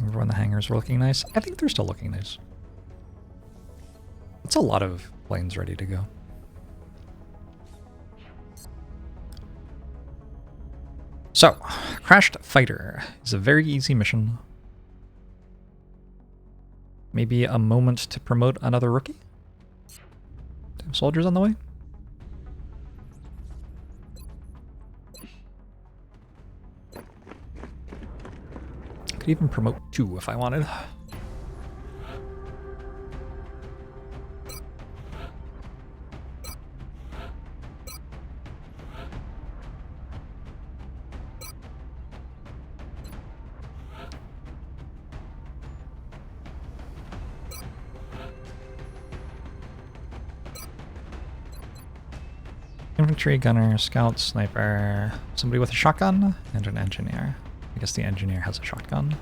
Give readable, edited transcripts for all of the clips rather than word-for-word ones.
Remember when the hangars were looking nice? I think they're still looking nice. That's a lot of planes ready to go. So, Crashed Fighter is a very easy mission. Maybe a moment to promote another rookie? Do have soldiers on the way? Could even promote 2 if I wanted. Infantry, gunner, scout, sniper, somebody with a shotgun, and an engineer. I guess the engineer has a shotgun.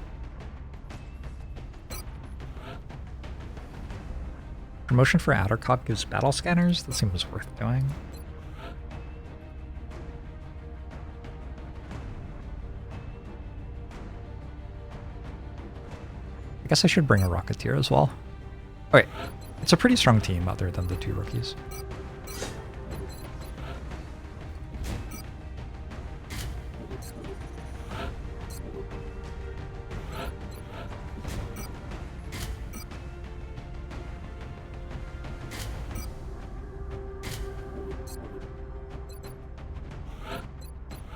Promotion for outer cop gives battle scanners? That seems worth doing. I guess I should bring a Rocketeer as well. Oh, wait, it's a pretty strong team other than the 2 rookies.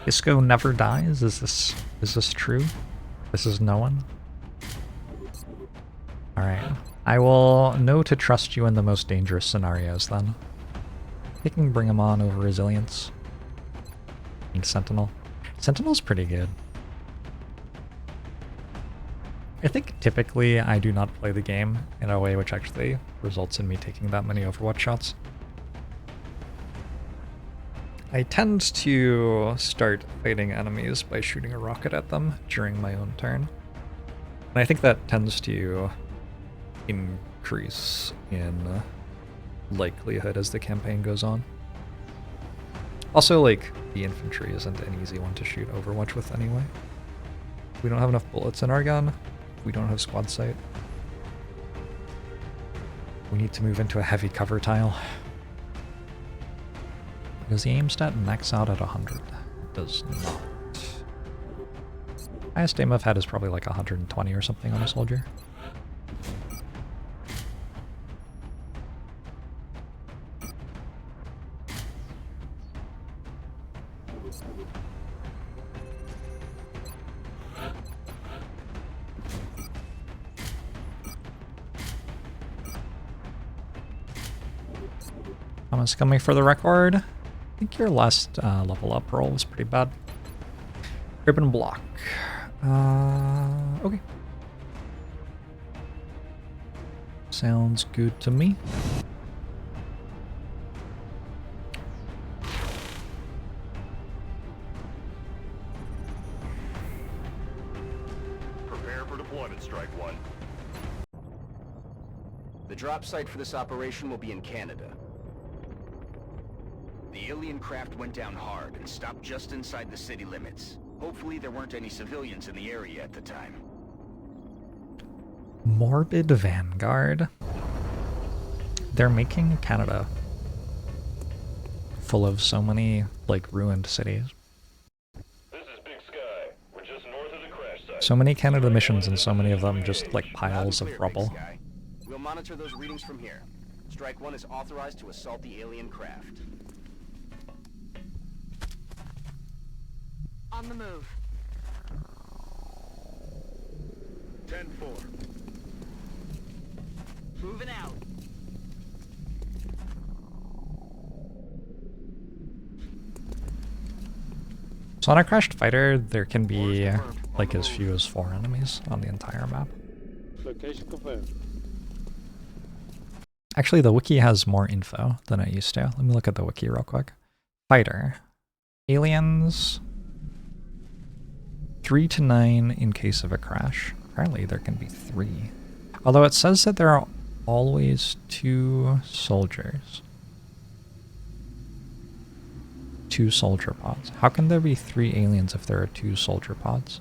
Isco never dies? Is this true? This is no one? Alright. I will know to trust you in the most dangerous scenarios then. I can bring him on over Resilience. And Sentinel. Sentinel's pretty good. I think typically I do not play the game in a way which actually results in me taking that many Overwatch shots. I tend to start fighting enemies by shooting a rocket at them during my own turn. And I think that tends to increase in likelihood as the campaign goes on. Also, like, the infantry isn't an easy one to shoot Overwatch with anyway. We don't have enough bullets in our gun. We don't have squad sight. We need to move into a heavy cover tile. Does the aim stat max out at 100? It does not. Highest aim I've had is probably like 120 or something on a soldier. Thomas coming for the record. I think your last level up roll was pretty bad. Ribbon block. Okay. Sounds good to me. Prepare for deployment, Strike One. The drop site for this operation will be in Canada. The alien craft went down hard and stopped just inside the city limits. Hopefully there weren't any civilians in the area at the time. Morbid Vanguard. They're making Canada full of so many, like, ruined cities. This is Big Sky. We're just north of the crash site. So many Canada missions and so many of them just, like, piles of rubble. We'll monitor those readings from here. Strike One is authorized to assault the alien craft. On the move. 10-4. Moving out. So on a crashed fighter, there can be like as few as 4 enemies on the entire map. Location confirmed. Actually, the wiki has more info than it used to. Let me look at the wiki real quick. Fighter. Aliens. 3 to 9 in case of a crash. Apparently there can be 3. Although it says that there are always 2 soldiers. 2 soldier pods. How can there be 3 aliens if there are 2 soldier pods?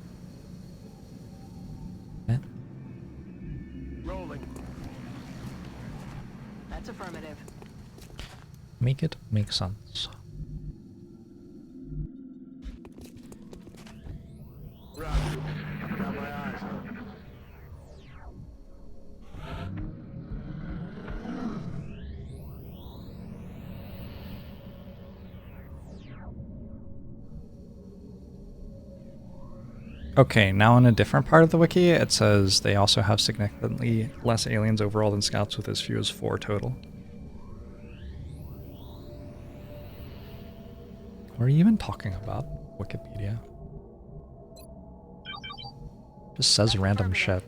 Eh? Make it make sense. Got my eyes. Okay, now in a different part of the wiki, it says they also have significantly less aliens overall than scouts with as few as 4 total. What are you even talking about, Wikipedia? Just says random shit.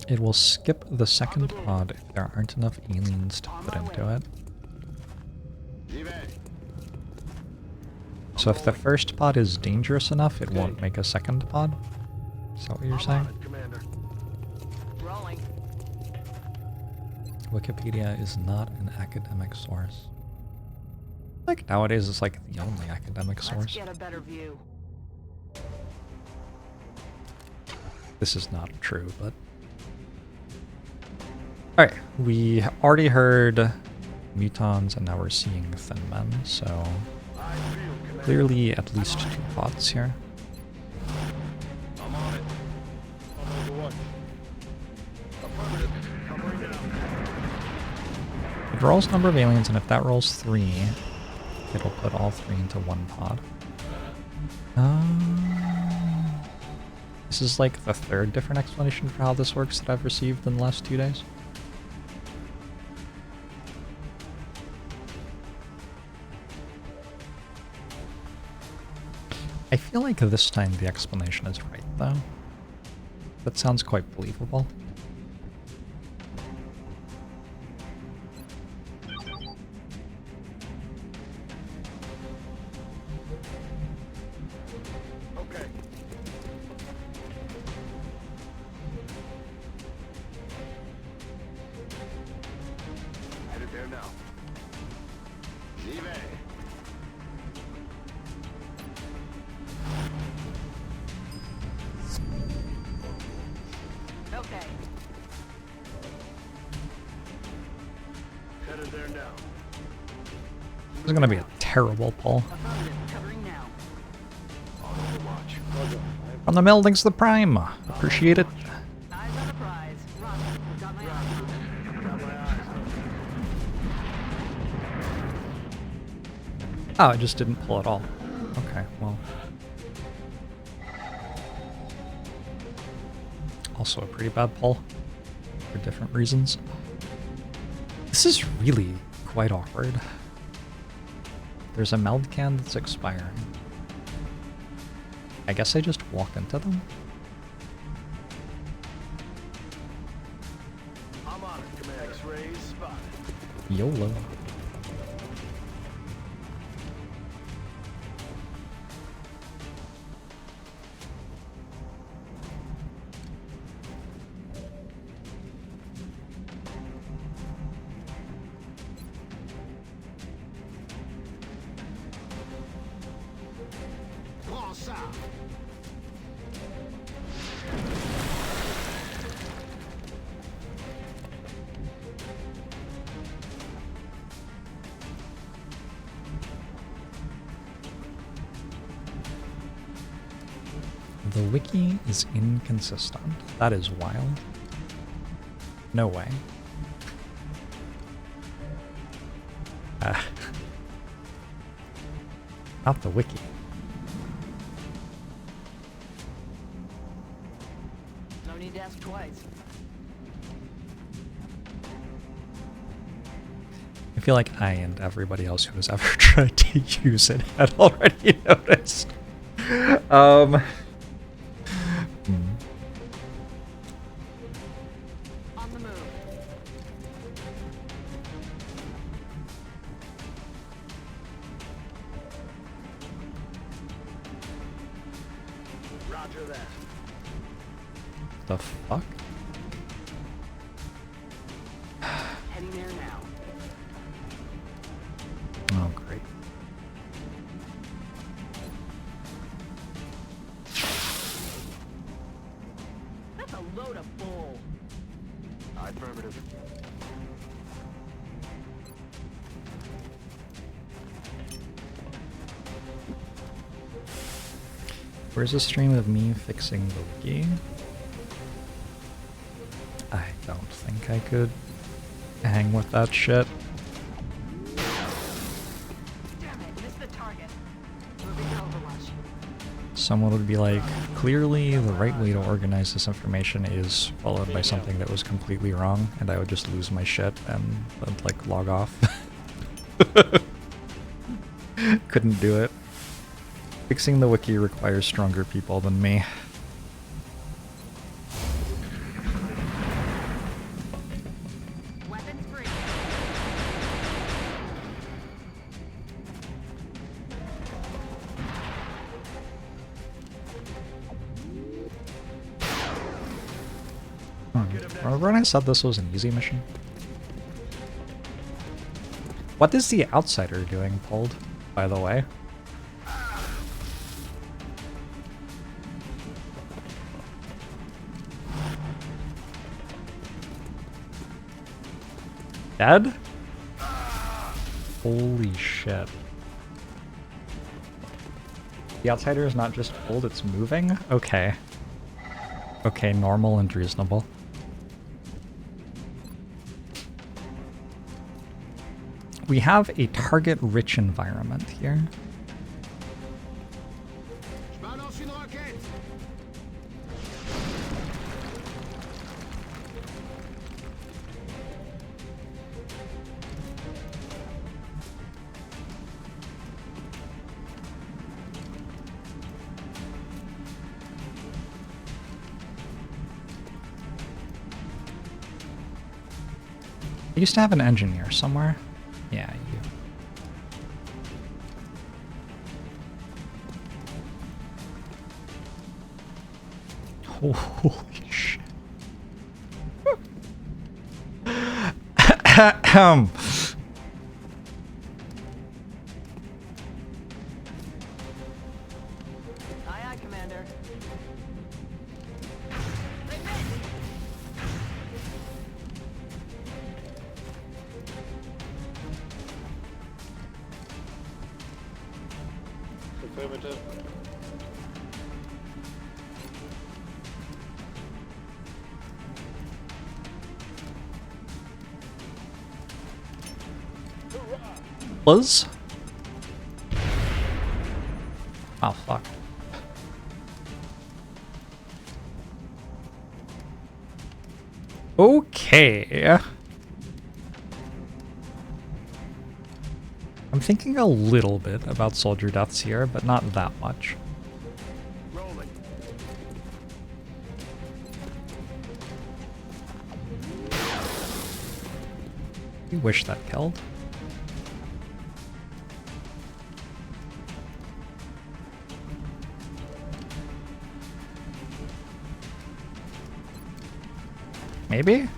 It will skip the second pod if there aren't enough aliens to put into it. So if the first pod is dangerous enough, it won't make a second pod? Is that what you're saying? Rolling. Wikipedia is not an academic source. Like nowadays it's like the only academic Let's source. get a better view. This is not true, but... Alright, we already heard mutons and now we're seeing thin men, so... Clearly at least 2 pods here. I'm on it. On overwatch. Affirmative. Covering now. It rolls number of aliens, and if that rolls 3, it'll put all 3 into 1 pod. This is like the 3rd different explanation for how this works that I've received in the last 2 days. I feel like this time the explanation is right, though. That sounds quite believable. Okay. Headed there now. Leave. Okay. Headed there now. This is gonna be a terrible pull. Affirmative. Covering now. On overwatch. Roger. From the meldings to the prime. Appreciate it. Eyes on the prize. Roger. Got my eyes on it. Got my eyes. Oh, I just didn't pull at all. Okay, well. Also a pretty bad pull. For different reasons. This is really quite awkward. There's a meld can that's expiring. I guess I just walk into them? I'm on it, Commander. X-rays spotted. YOLO. Cross out. The wiki is inconsistent. That is wild. No way. Not the wiki. No need to ask twice. I feel like I and everybody else who has ever tried to use it had already noticed. On the move. Roger that. The fuck? Heading there now. Oh, great. That's a low Where's a stream of me fixing the wiki? I don't think I could hang with that shit. Damn it, missed the target. Moving to Overwatch. Someone would be like, clearly the right way to organize this information is followed by something that was completely wrong, and I would just lose my shit and like log off. Couldn't do it. Fixing the wiki requires stronger people than me. Weapons free. Remember when I said this was an easy mission? What is the outsider doing, pulled, by the way? Dead? Holy shit. The outsider is not just pulled, it's moving? Okay. Okay, normal and reasonable. We have a target-rich environment here. I used to have an engineer somewhere. Yeah, you. Holy shit. Aye, aye, Commander. Affirmative. Buzz? Oh, fuck. Okay. I'm thinking a little bit about soldier deaths here, but not that much. Rolling. You wish that killed. Maybe?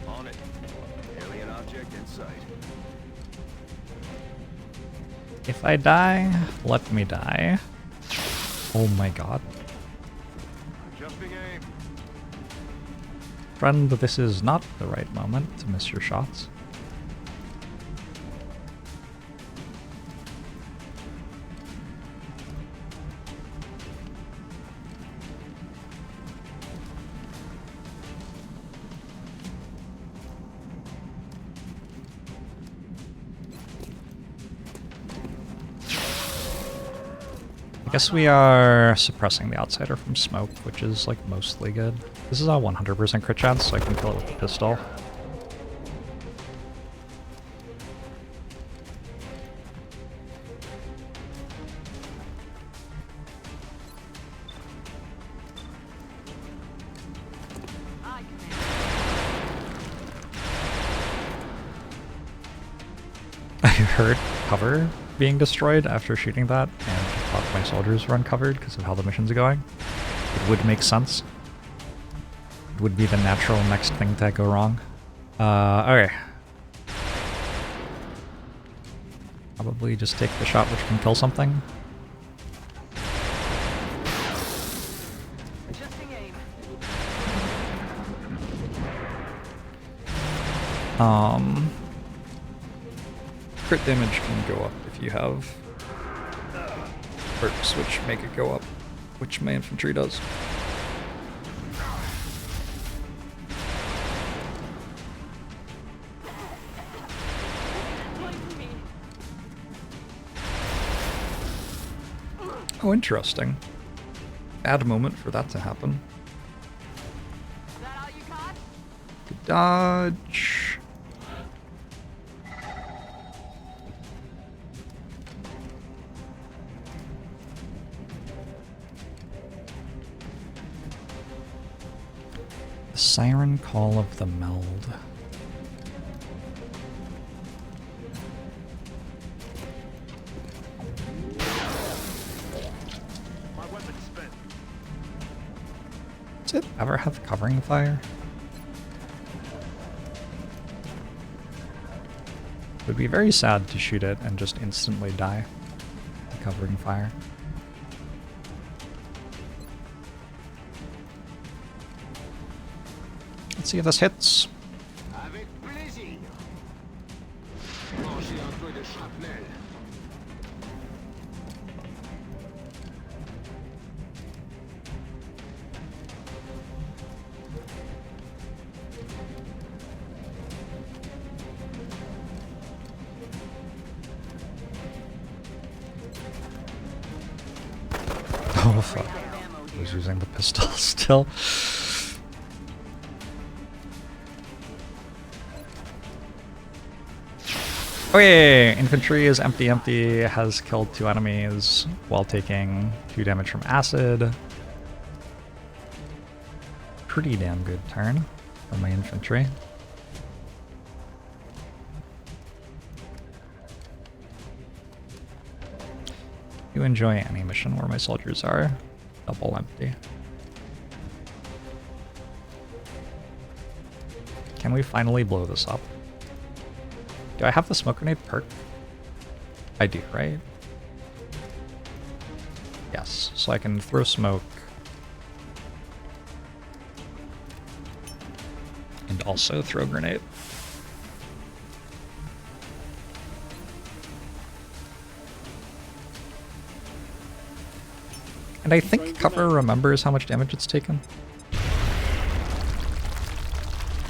On it. Alien object in sight. If I die, let me die. Oh my god. Jumping aim. Friend, this is not the right moment to miss your shots. I guess we are suppressing the outsider from smoke, which is like mostly good. This is a 100% crit chance, so I can kill it with the pistol. Aye, Commander. I heard cover being destroyed after shooting that, and thought my soldiers were uncovered because of how the mission's going. It would make sense. would be the natural next thing to go wrong. Okay. Probably just take the shot which can kill something. Adjusting aim. Crit damage can go up if you have perks which make it go up, which my infantry does. Oh, interesting. Bad moment for that to happen. Is that all you got? Good dodge. The Siren Call of the Meld. Does it ever have covering fire? It would be very sad to shoot it and just instantly die to covering fire. Let's see if this hits. Avec plaisir. Manger un peu de shrapnel. Oh fuck. I was using the pistol still. Okay, infantry is empty, has killed 2 enemies while taking 2 damage from acid. Pretty damn good turn for my infantry. You enjoy any mission where my soldiers are double empty. Can we finally blow this up? Do I have the smoke grenade perk? I do, right? Yes, so I can throw smoke. And also throw grenade. And I think cover remembers how much damage it's taken.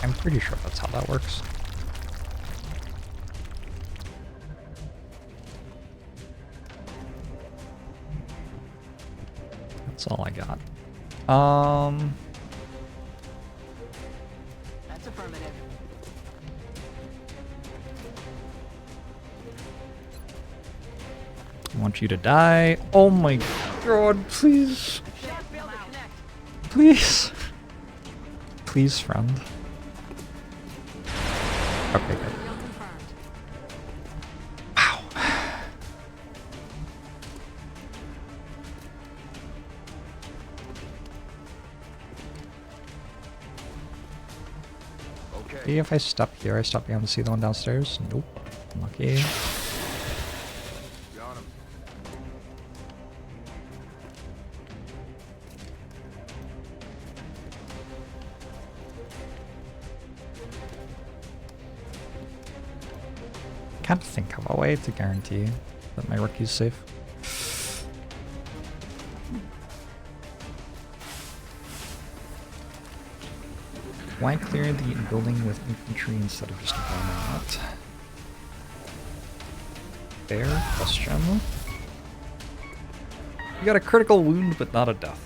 I'm pretty sure that's how that works. That's all I got. That's affirmative. I want you to die. Oh my god, please. Shan't fail to connect. Please. Please, friend. Okay, good. Kill confirmed. Wow. Okay. Maybe if I step here, I stop being able to see the one downstairs. Nope. Lucky. Got him. Can't think of a way to guarantee that my rookie's safe. Why clear the building with infantry instead of just bombing it? Fair question. You got a critical wound, but not a death.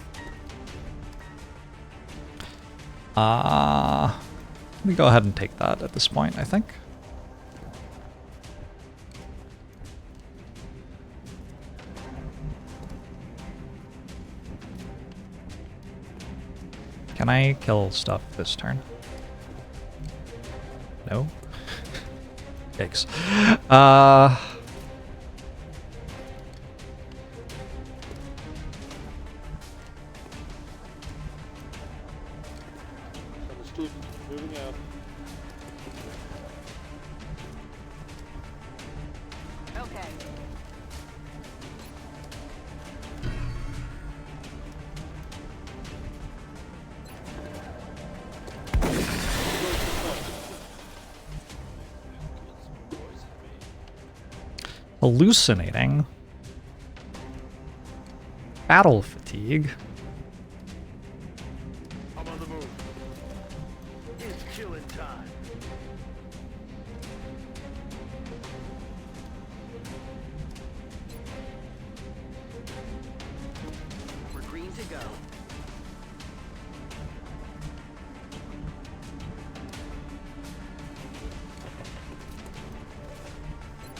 Let me go ahead and take that at this point, I think. Can I kill stuff this turn? No? Yikes. Understood. Moving out. Okay. Hallucinating. Battle fatigue. I'm on the move. It's killing time. We're green to go.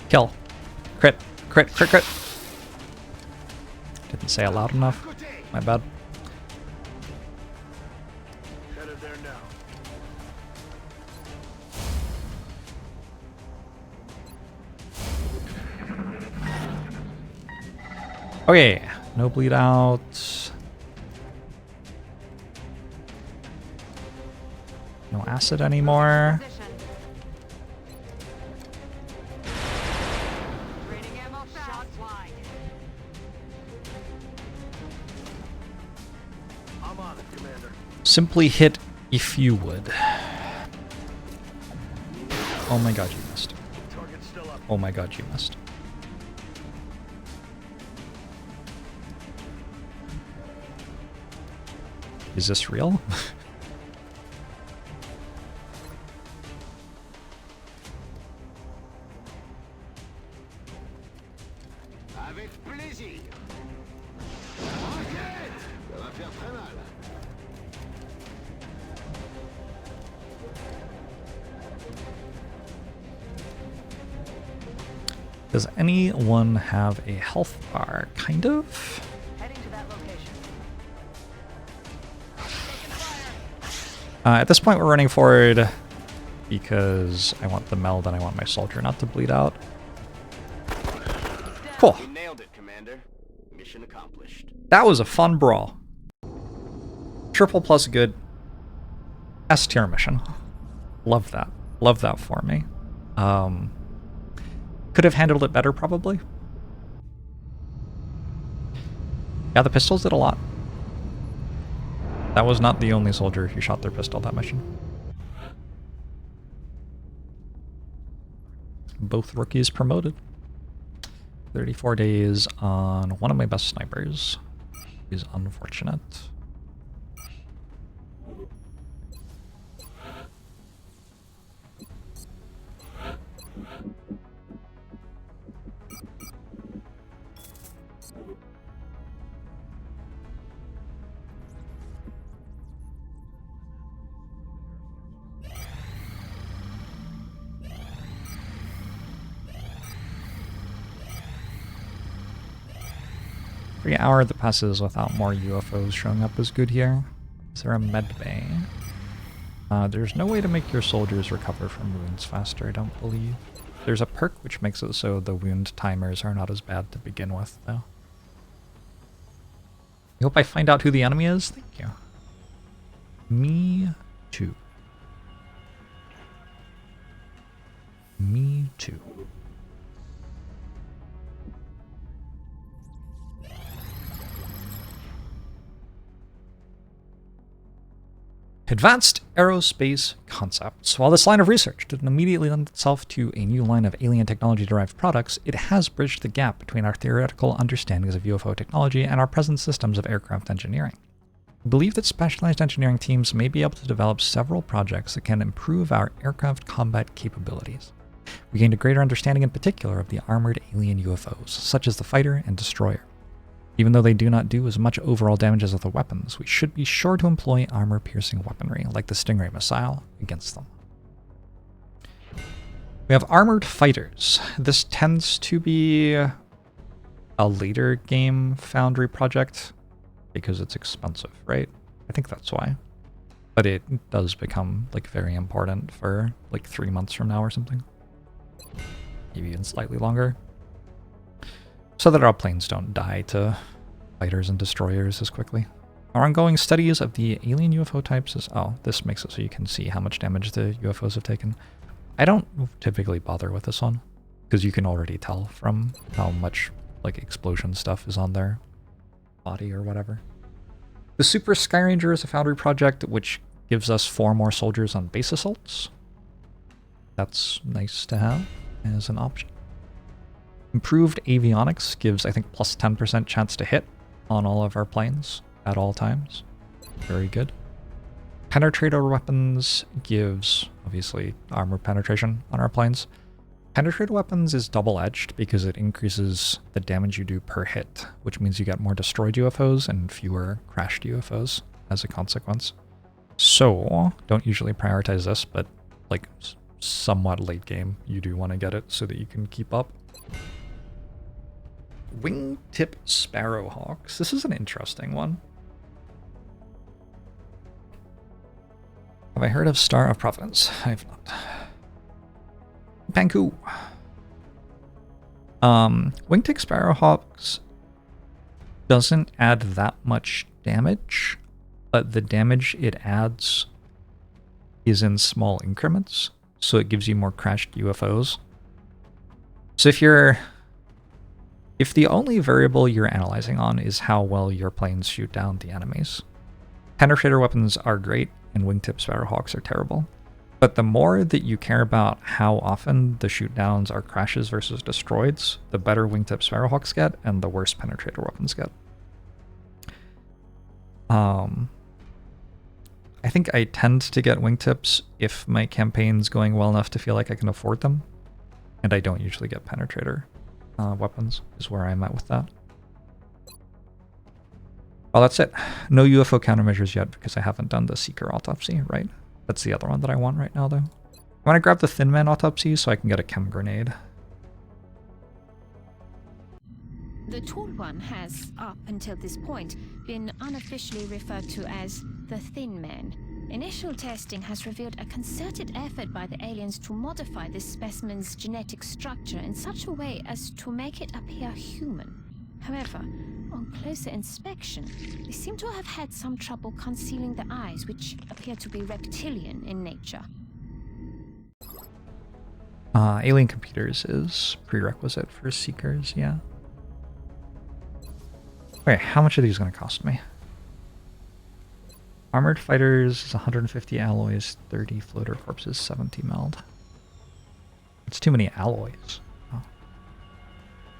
Kill. Crit. Crit. Crit. Crit. Didn't say it loud enough. My bad. Headed there now. Okay. No bleed out. No acid anymore. Position. Raining ammo fast. Shot wide. I'm on it, Commander. Simply hit if you would. Oh my god, you missed. Target's still up. Oh my god, you missed. Is this real? Avec plaisir. Rocket! Ça va faire très mal. Does anyone have a health bar? Kind of. Heading to that location. At this point, we're running forward because I want the meld and I want my soldier not to bleed out. Cool. You nailed it, Commander. Mission accomplished. That was a fun brawl. Triple plus good. S tier mission. Love that. Love that for me. Could have handled it better, probably. Yeah, the pistols did a lot. That was not the only soldier who shot their pistol that mission. Both rookies promoted. 34 days on one of my best snipers. Is unfortunate. Every hour that passes without more UFOs showing up is good here. Is there a med bay? There's no way to make your soldiers recover from wounds faster, I don't believe. There's a perk which makes it so the wound timers are not as bad to begin with, though. I hope I find out who the enemy is. Thank you. Me too. Me too. Advanced aerospace concepts. While this line of research didn't immediately lend itself to a new line of alien technology-derived products, it has bridged the gap between our theoretical understandings of UFO technology and our present systems of aircraft engineering. We believe that specialized engineering teams may be able to develop several projects that can improve our aircraft combat capabilities. We gained a greater understanding in particular of the armored alien UFOs, such as the fighter and destroyer. Even though they do not do as much overall damage as other weapons, we should be sure to employ armor-piercing weaponry, like the Stingray missile, against them. We have armored fighters. This tends to be a later game Foundry project, because it's expensive, right? I think that's why. But it does become, like, very important for, like, 3 months from now or something. Maybe even slightly longer. So that our planes don't die to fighters and destroyers as quickly. Our ongoing studies of the alien UFO types is... Oh, this makes it so you can see how much damage the UFOs have taken. I don't typically bother with this one, because you can already tell from how much like explosion stuff is on their body or whatever. The Super Sky Ranger is a Foundry project, which gives us 4 more soldiers on base assaults. That's nice to have as an option. Improved avionics gives, I think, plus 10% chance to hit on all of our planes at all times. Very good. Penetrator weapons gives, obviously, armor penetration on our planes. Penetrator weapons is double-edged because it increases the damage you do per hit, which means you get more destroyed UFOs and fewer crashed UFOs as a consequence. So, don't usually prioritize this, but like somewhat late game, you do want to get it so that you can keep up. Wingtip Sparrowhawks. This is an interesting one. Have I heard of Star of Providence? I have not. Panku. Wingtip Sparrowhawks doesn't add that much damage, but the damage it adds is in small increments, so it gives you more crashed UFOs. So if the only variable you're analyzing on is how well your planes shoot down the enemies, penetrator weapons are great and wingtip Sparrowhawks are terrible. But the more that you care about how often the shoot downs are crashes versus destroyeds, the better wingtip Sparrowhawks get and the worse penetrator weapons get. I think I tend to get wingtips if my campaign's going well enough to feel like I can afford them, and I don't usually get penetrator weapons, is where I'm at with that. Well, that's it. No UFO countermeasures yet because I haven't done the Seeker autopsy, right? That's the other one that I want right now, though. I want to grab the Thin Man autopsy so I can get a chem grenade. The Tall One has, up until this point, been unofficially referred to as the Thin Man. Initial testing has revealed a concerted effort by the aliens to modify this specimen's genetic structure in such a way as to make it appear human. However, on closer inspection, they seem to have had some trouble concealing the eyes, which appear to be reptilian in nature. Alien computers is prerequisite for Seekers, yeah. Wait, how much are these going to cost me? Armored fighters is 150 alloys, 30 floater corpses, 70 meld. It's too many alloys. Oh.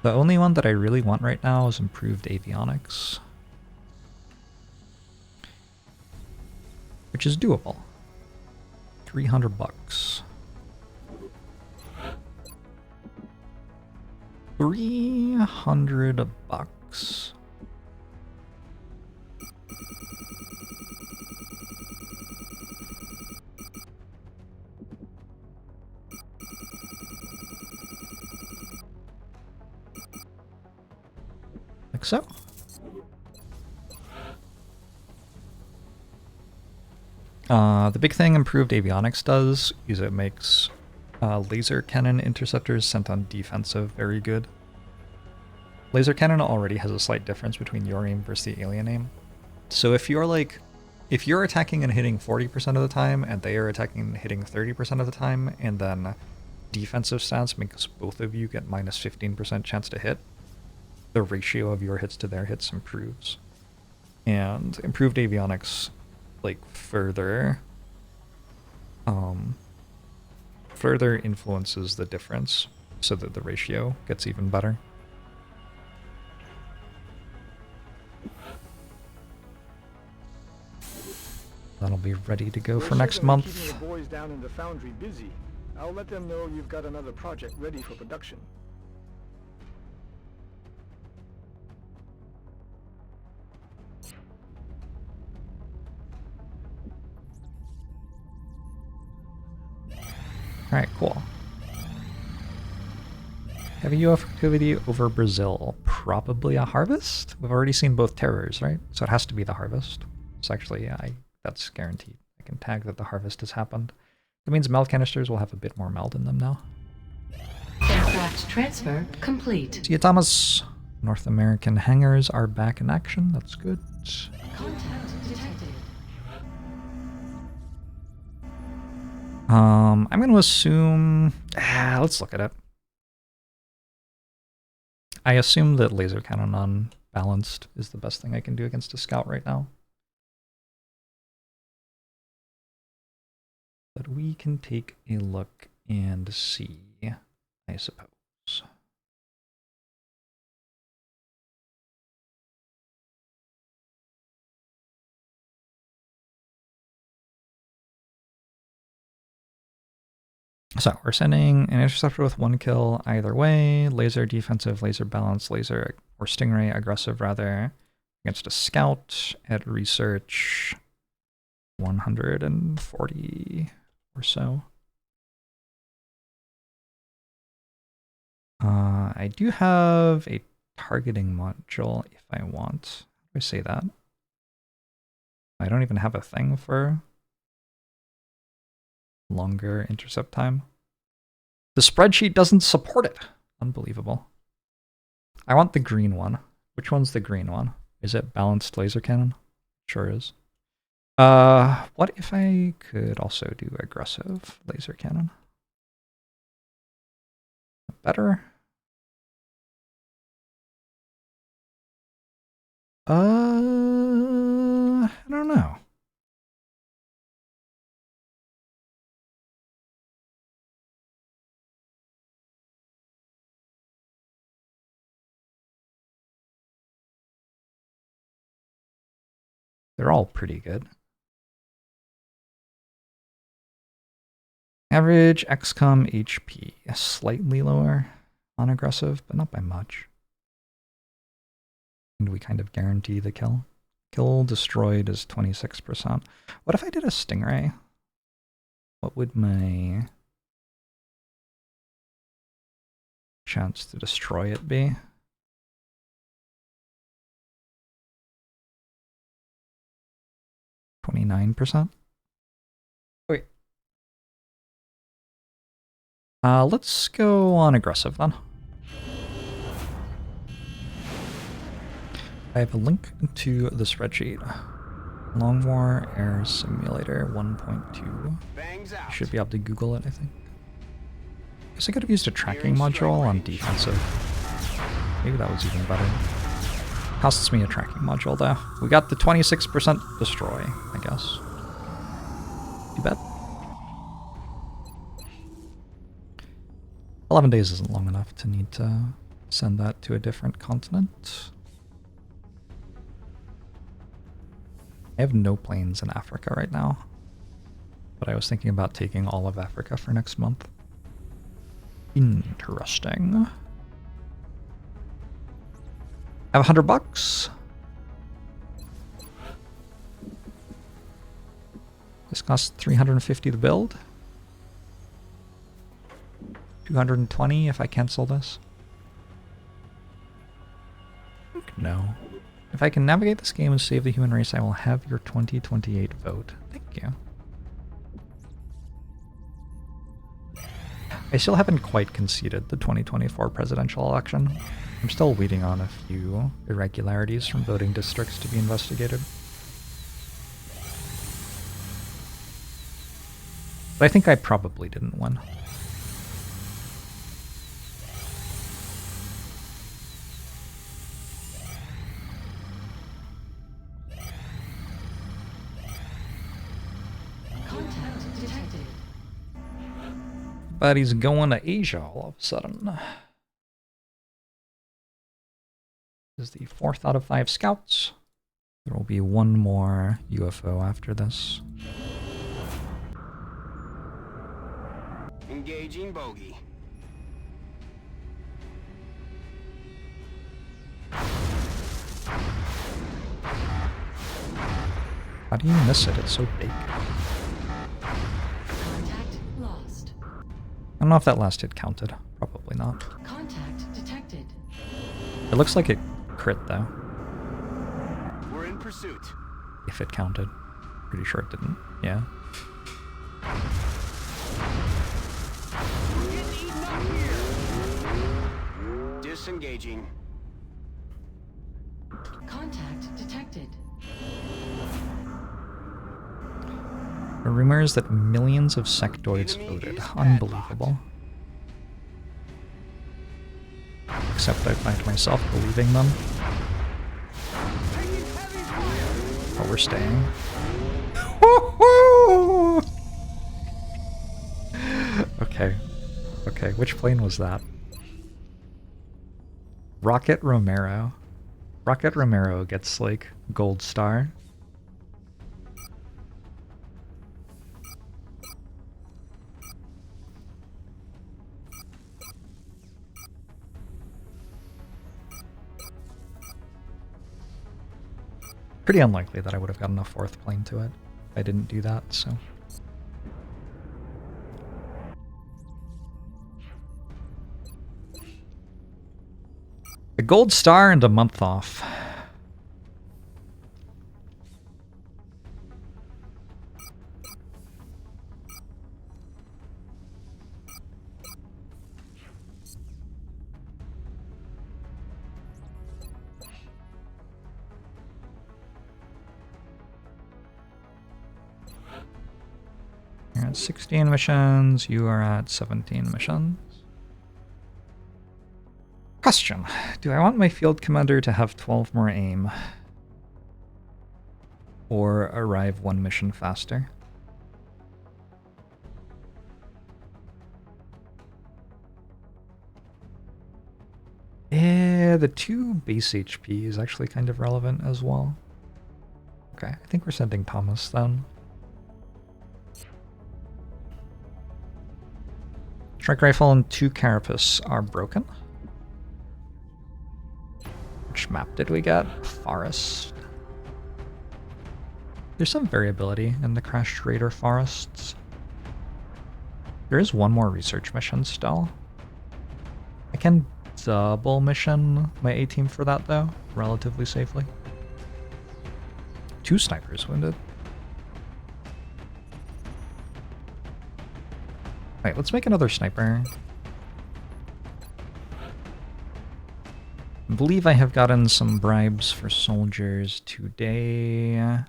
The only one that I really want right now is improved avionics, which is doable. 300 bucks. 300 bucks. Like so. The big thing improved avionics does is it makes laser cannon interceptors sent on defensive very good. Laser cannon already has a slight difference between your aim versus the alien aim. So if you're attacking and hitting 40% of the time and they are attacking and hitting 30% of the time, and then defensive stance makes both of you get minus 15% chance to hit, the ratio of your hits to their hits improves. And improved avionics like further influences the difference so that the ratio gets even better. That'll be ready to go for next month. Keeping the boys down in the Foundry busy. I'll let them know you've got another project ready for production. Alright, cool. Heavy UFO activity over Brazil. Probably a harvest? We've already seen both terrors, right? So it has to be the harvest. So actually, yeah, that's guaranteed. I can tag that the harvest has happened. That means meld canisters will have a bit more meld in them now. Aircraft transfer complete. See you, Thomas. North American hangars are back in action. That's good. Contact I'm going to assume... let's look at it. I assume that laser cannon unbalanced is the best thing I can do against a scout right now. But we can take a look and see, I suppose. So we're sending an interceptor with 1 kill either way, laser defensive, laser balance, laser or stingray aggressive rather, against a scout at research 140 or so. I do have a targeting module if I want. How do I say that? I don't even have a thing for longer intercept time. The spreadsheet doesn't support it. Unbelievable. I want the green one. Which one's the green one? Is it balanced laser cannon? Sure is. What if I could also do aggressive laser cannon? Better? I don't know. They're all pretty good. Average XCOM HP, slightly lower on aggressive, but not by much. And we kind of guarantee the kill. Kill destroyed is 26%. What if I did a stingray? What would my chance to destroy it be? %? Wait. Let's go on aggressive then. I have a link to the spreadsheet. Long War Air Simulator 1.2. You should be able to Google it, I think. I guess I could have used a tracking module on defensive. Maybe that was even better. Costs me a tracking module though. We got the 26% destroy, I guess. Too bad. 11 days isn't long enough to need to send that to a different continent. I have no planes in Africa right now, but I was thinking about taking all of Africa for next month. Interesting. I have $100. This costs $350 to build. 220 if I cancel this. No. If I can navigate this game and save the human race, I will have your 2028 vote. Thank you. I still haven't quite conceded the 2024 presidential election. I'm still waiting on a few irregularities from voting districts to be investigated. But I think I probably didn't win. Contact detected. But he's going to Asia all of a sudden. This is the 4th out of 5 scouts. There will be one more UFO after this. Engaging bogey. How do you miss it? It's so big. Contact lost. I don't know if that last hit counted. Probably not. Contact detected. It looks like it crit though. We're in pursuit. If it counted. Pretty sure it didn't. Yeah. We're getting eaten up here. Disengaging. Contact detected. The rumors that millions of sectoids voted. Unbelievable. Except I find myself believing them. But we're staying. Okay. Okay, which plane was that? Rocket Romero. Rocket Romero gets, like, gold star. Pretty unlikely that I would have gotten a 4th plane to it. I didn't do that, so... A gold star and a month off. You're at 16 missions, you are at 17 missions. Question. Do I want my field commander to have 12 more aim? Or arrive 1 mission faster? Yeah, the 2 base HP is actually kind of relevant as well. Okay, I think we're sending Thomas then. Strike rifle and 2 carapace are broken. Which map did we get? Forest. There's some variability in the crashed raider forests. There is 1 more research mission still. I can double mission my A-team for that though, relatively safely. 2 snipers wounded. Alright, let's make another sniper. I believe I have gotten some bribes for soldiers today.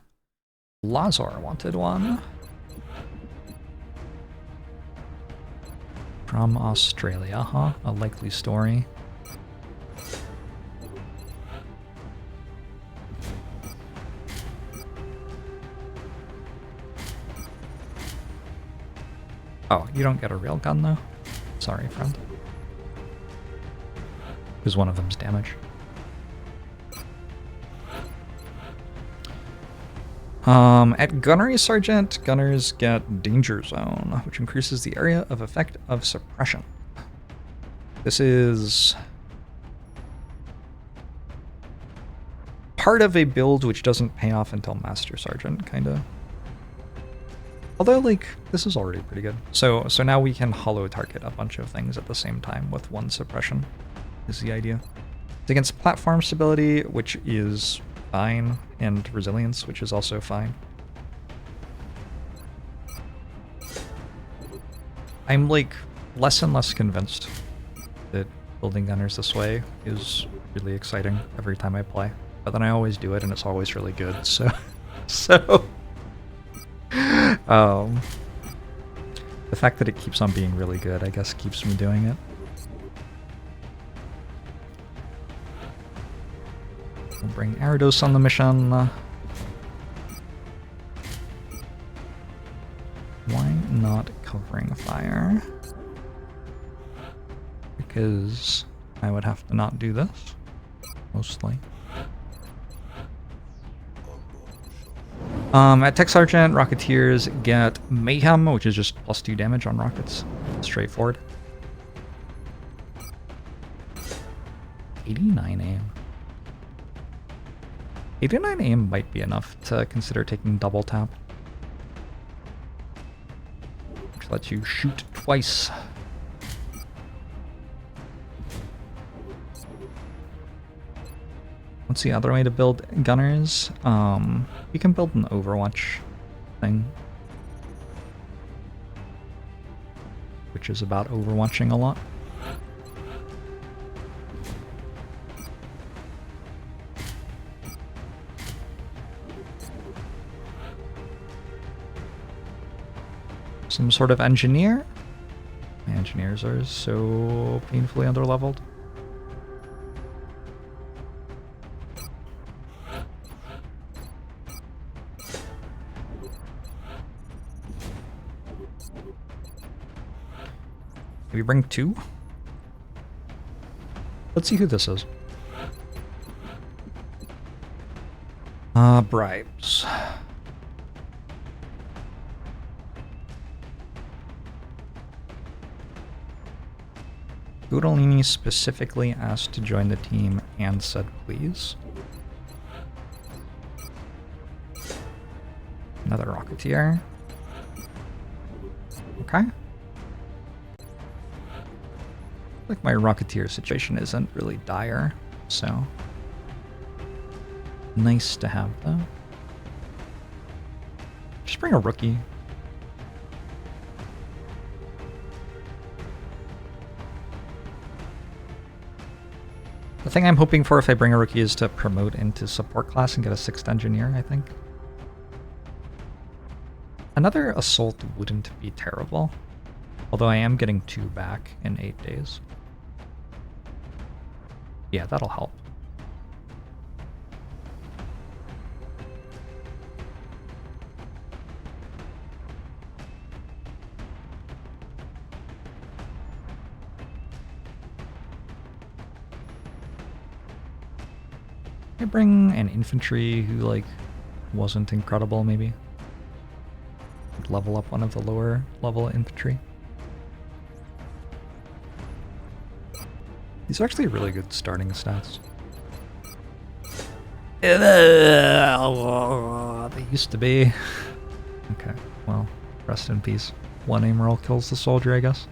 Lazar wanted one. From Australia, huh? A likely story. Oh, you don't get a real gun though? Sorry, friend. Because one of them's damage. At Gunnery Sergeant, gunners get Danger Zone, which increases the area of effect of suppression. This is part of a build which doesn't pay off until Master Sergeant, kinda. Although, like, this is already pretty good. So now we can hollow target a bunch of things at the same time with 1 suppression, is the idea. It's against platform stability, which is fine, and resilience, which is also fine. I'm, like, less and less convinced that building gunners this way is really exciting every time I play. But then I always do it, and it's always really good, so... the fact that it keeps on being really good, I guess, keeps me doing it. We'll bring Arados on the mission. Why not covering fire? Because I would have to not do this, mostly. At Tech Sergeant, Rocketeers get Mayhem, which is just +2 damage on rockets. Straightforward. 89 aim. 89 aim might be enough to consider taking double tap. Which lets you shoot twice. What's the other way to build gunners? You can build an Overwatch thing, which is about overwatching a lot. Some sort of engineer? My engineers are so painfully underleveled. Maybe bring 2? Let's see who this is. Bribes. Boodolini specifically asked to join the team and said please. Another Rocketeer. Okay. Like my Rocketeer situation isn't really dire, so nice to have though. Just bring a rookie. The thing I'm hoping for if I bring a rookie is to promote into support class and get a 6th engineer, I think. Another assault wouldn't be terrible, although I am getting 2 back in 8 days. Yeah, that'll help. I bring an infantry who, like, wasn't incredible, maybe. Level up one of the lower level infantry. These are actually really good starting stats. They used to be. Okay, well, rest in peace. 1 aim roll kills the soldier, I guess.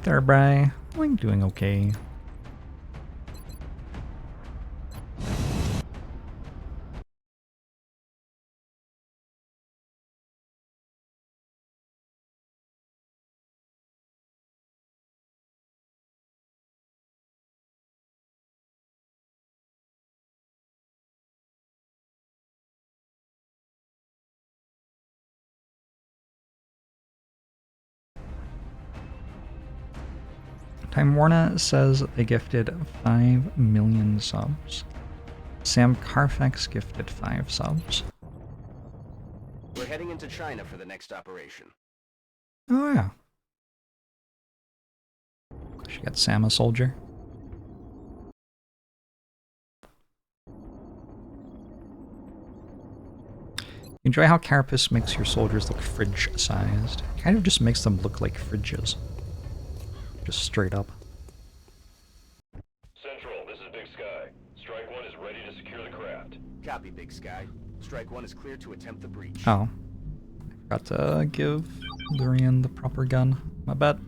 There, Bry. I'm doing okay. Time Warner says they gifted 5 million subs. Sam Carfax gifted 5 subs. We're heading into China for the next operation. Oh yeah. She got Sam a soldier. Enjoy how Carapace makes your soldiers look fridge-sized. Kind of just makes them look like fridges. Just straight up. Central, this is Big Sky. Strike 1 is ready to secure the craft. Copy, Big Sky. Strike 1 is clear to attempt the breach. Oh. I forgot to give Lurian the proper gun. My bad.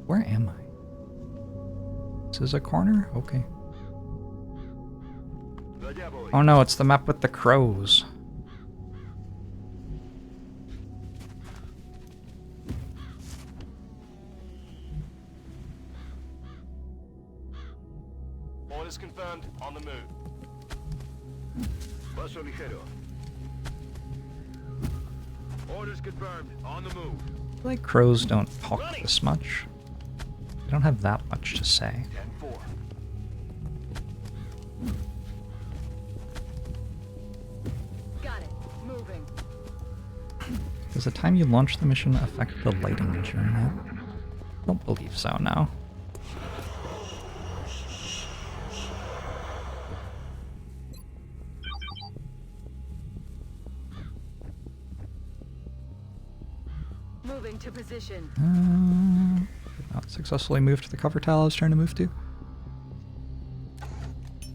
Where am I? This is a corner? Okay. Oh no, it's the map with the crows. Orders confirmed. On the move. Paso ligero. Orders confirmed. On the move. I feel like crows don't talk this much. They don't have that much to say. 10-4. Got it. Moving. Does the time you launch the mission affect the lighting during it? I don't believe so, no. Moving to position. Did not successfully move to the cover tile I was trying to move to.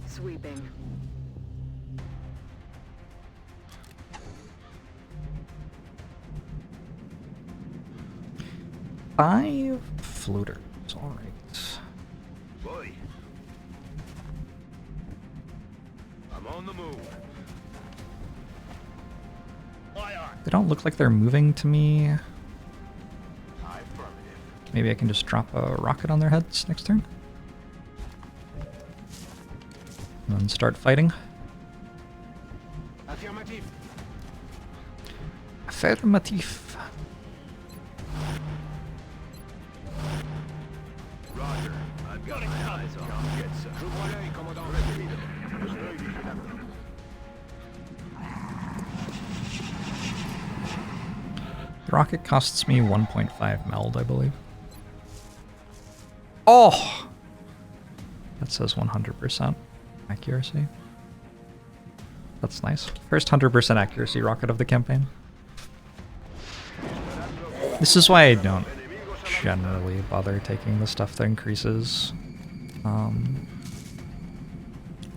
Sweeping. Five floaters, alright. Boy. I'm on the move. They don't look like they're moving to me. Maybe I can just drop a rocket on their heads next turn. And then start fighting. Affirmative. Affirmative. Roger. I've got my eyes on. Come get some. Je vois l'œil, commandant. L'œil vigilant. The rocket costs me 1.5 meld, I believe. Oh! That says 100% accuracy. That's nice. First 100% accuracy rocket of the campaign. This is why I don't generally bother taking the stuff that increases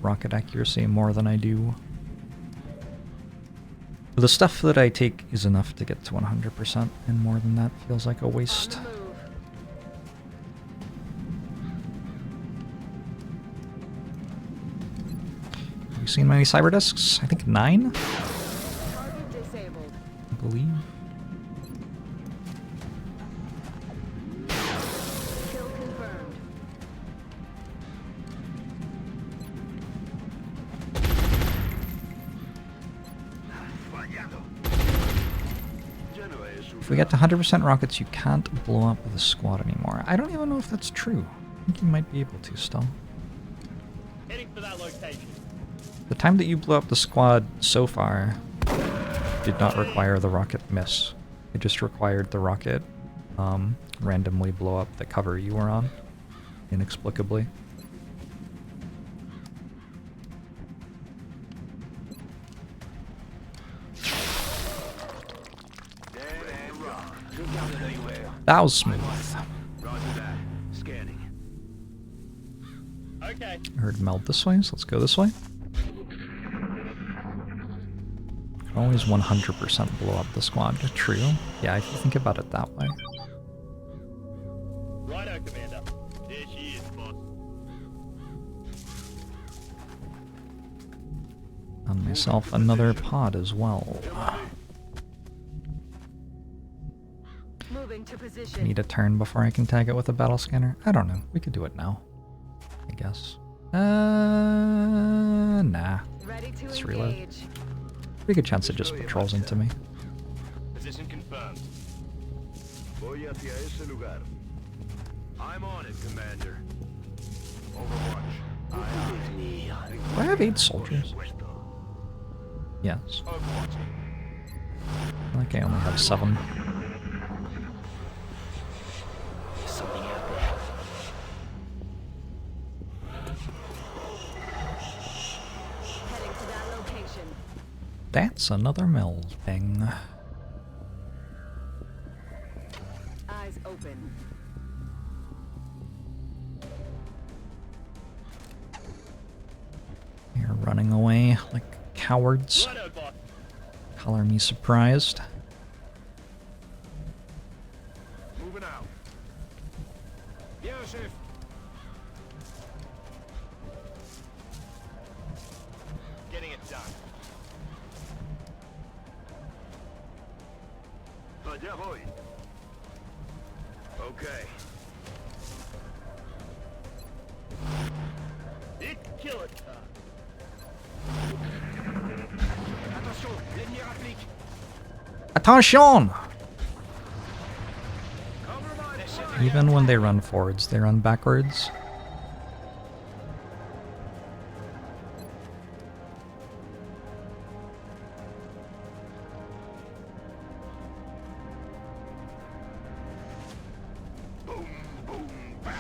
rocket accuracy more than I do. The stuff that I take is enough to get to 100%, and more than that feels like a waste. Have you seen many cyber discs? I think 9? I believe. If we get to 100% rockets, you can't blow up the squad anymore. I don't even know if that's true. I think you might be able to still. Heading for that location. The time that you blew up the squad so far did not require the rocket miss. It just required the rocket randomly blow up the cover you were on, inexplicably. That was smooth. Roger that. Scanning. Okay. I heard meld this way, so let's go this way. Always 100% blow up the squad. True. Yeah, if you think about it that way. Righto, Commander. There she is, boss. On myself another pod as well. Moving to I position. need a turn before I can tag it with a battle scanner. I don't know. We could do it now, I guess. Nah. Ready to Let's reload. engage. Pretty good chance it just patrols into me. Position confirmed. Voy hacia ese lugar. I'm on it, Commander. Overwatch. Do I have 8 soldiers? Yes. Overwatch. I think I only have 7. Something out there. Heading to that location. That's another meld thing. Eyes open. You're running away like cowards. Righto, boss. Color me surprised. Moving out. Bien, chef. Getting it done. Allá voy. Okay. It's killer time. Attention, l'ennemi applique. Attention! Compromise. Even when they run forwards, they run backwards. Boom, boom, bang.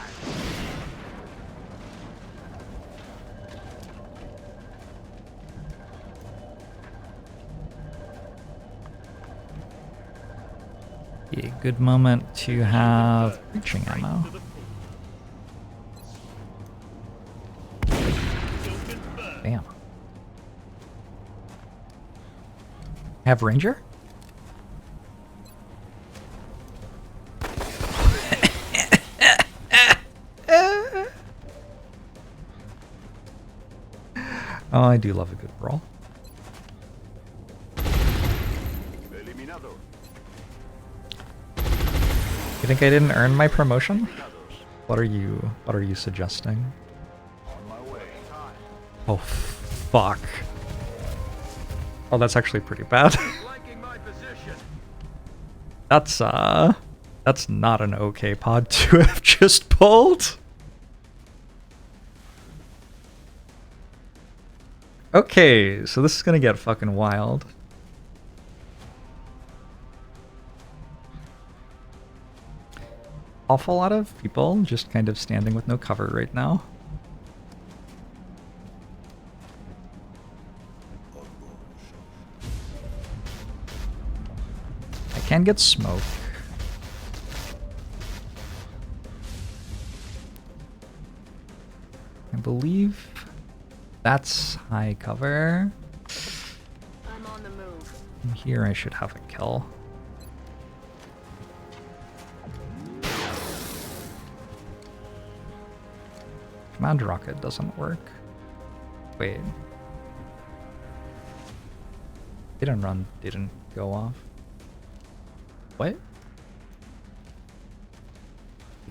Be a good moment to have breaching ammo. Bam. Have ranger? Oh, I do love a good brawl. think I didn't earn my promotion? What are you suggesting? On my way. Oh, fuck. Oh, that's actually pretty bad. Flanking my position. That's not an okay pod to have just pulled. Okay, so this is gonna get fucking wild. Awful lot of people just kind of standing with no cover right now. I can get smoke. I believe that's high cover. I'm on the move. And here I should have a kill. Command rocket doesn't work. Wait. Didn't run, didn't go off. What?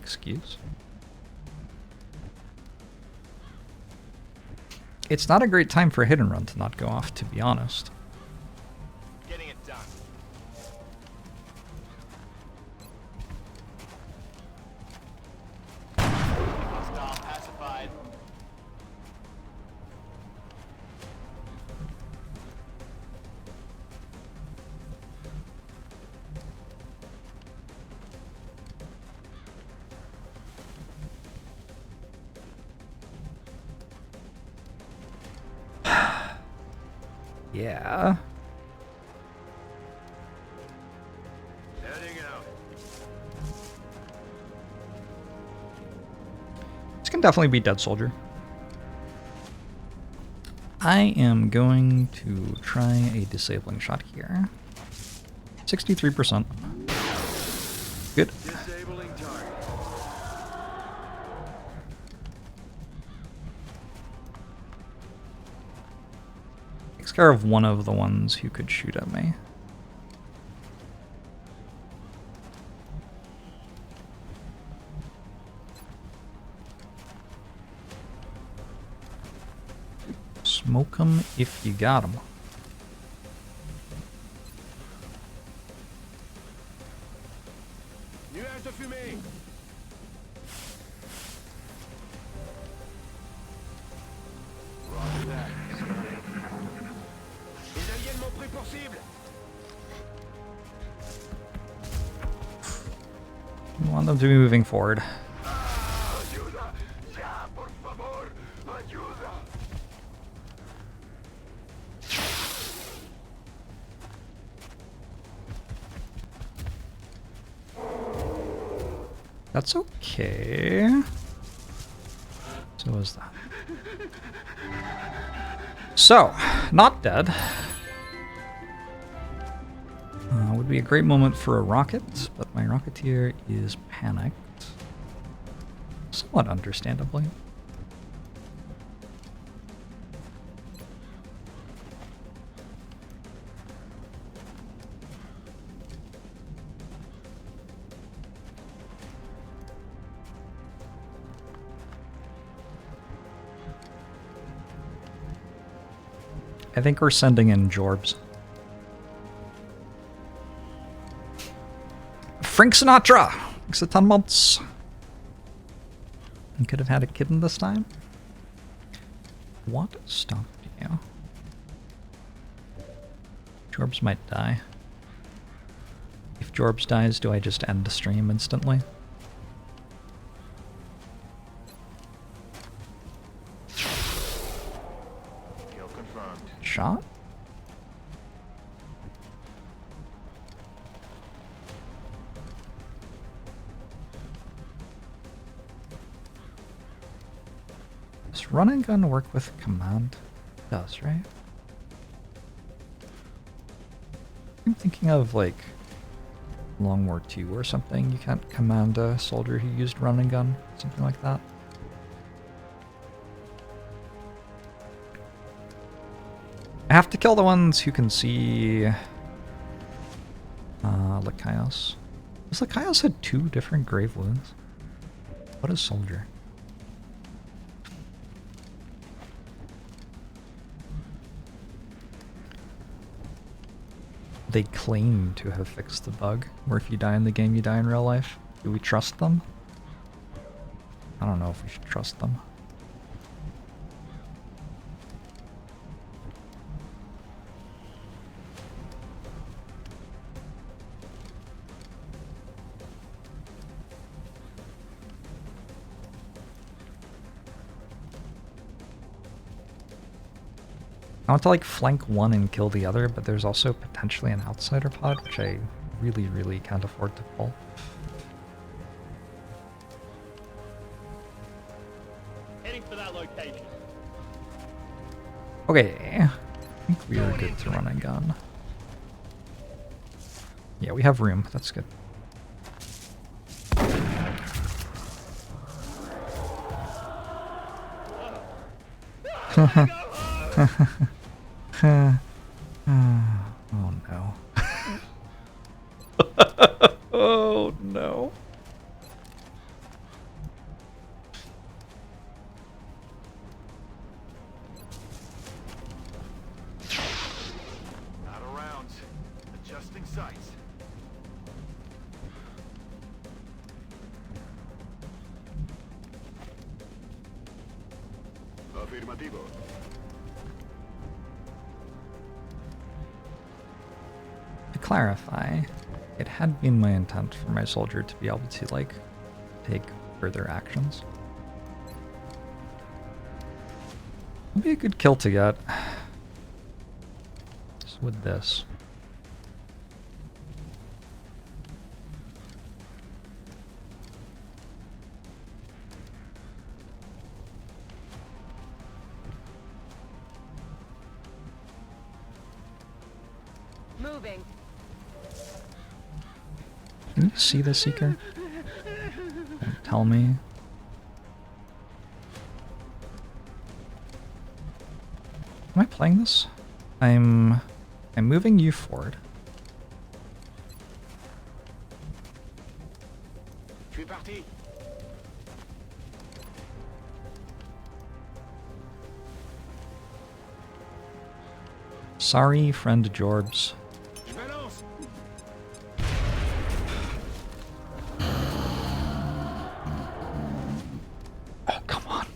Excuse? It's not a great time for a hit and run to not go off, to be honest. Getting it done. Hostile pacified. Yeah. Heading out. This can definitely be Dead Soldier. I am going to try a disabling shot here. 63%. Good. Disabling target. Takes care of one of the ones who could shoot at me. Smoke 'em if you got 'em. Nuage de fumée. Roger that. Les aliens m'ont pris pour cible. I want them to be moving forward. Ayuda. Ya, por favor. Ayuda. That's okay. So is that. So, not dead. Would be a great moment for a rocket, but my rocketeer is panicked. Somewhat understandably. I think we're sending in Jorbs. Frank Sinatra! Thanks a ton months. You could have had a kitten this time. What stopped you? Jorbs might die. If Jorbs dies, do I just end the stream instantly? Kill confirmed. Shot? Does run and gun work with command? It does, right? I'm thinking of like Long War II or something. You can't command a soldier who used run and gun, something like that. I have to kill the ones who can see Chaos. Does the Kaios had 2 different grave wounds? What is soldier? They claim to have fixed the bug, where if you die in the game, you die in real life. Do we trust them? I don't know if we should trust them. I want to like flank one and kill the other, but there's also potentially an outsider pod, which I really, really can't afford to pull. Heading for that location. Okay, I think we are good to run a gun. Yeah, we have room. That's good. Oh no. Oh no. Out of rounds. Adjusting sights. Afirmativo. To clarify, it had been my intent for my soldier to be able to, like, take further actions. Would be a good kill to get. Just with this. Moving. Can you see the Seeker? Don't tell me. Am I playing this? I'm moving you forward. Je suis parti. Sorry, friend Jorbs. Je balance. Oh, come on.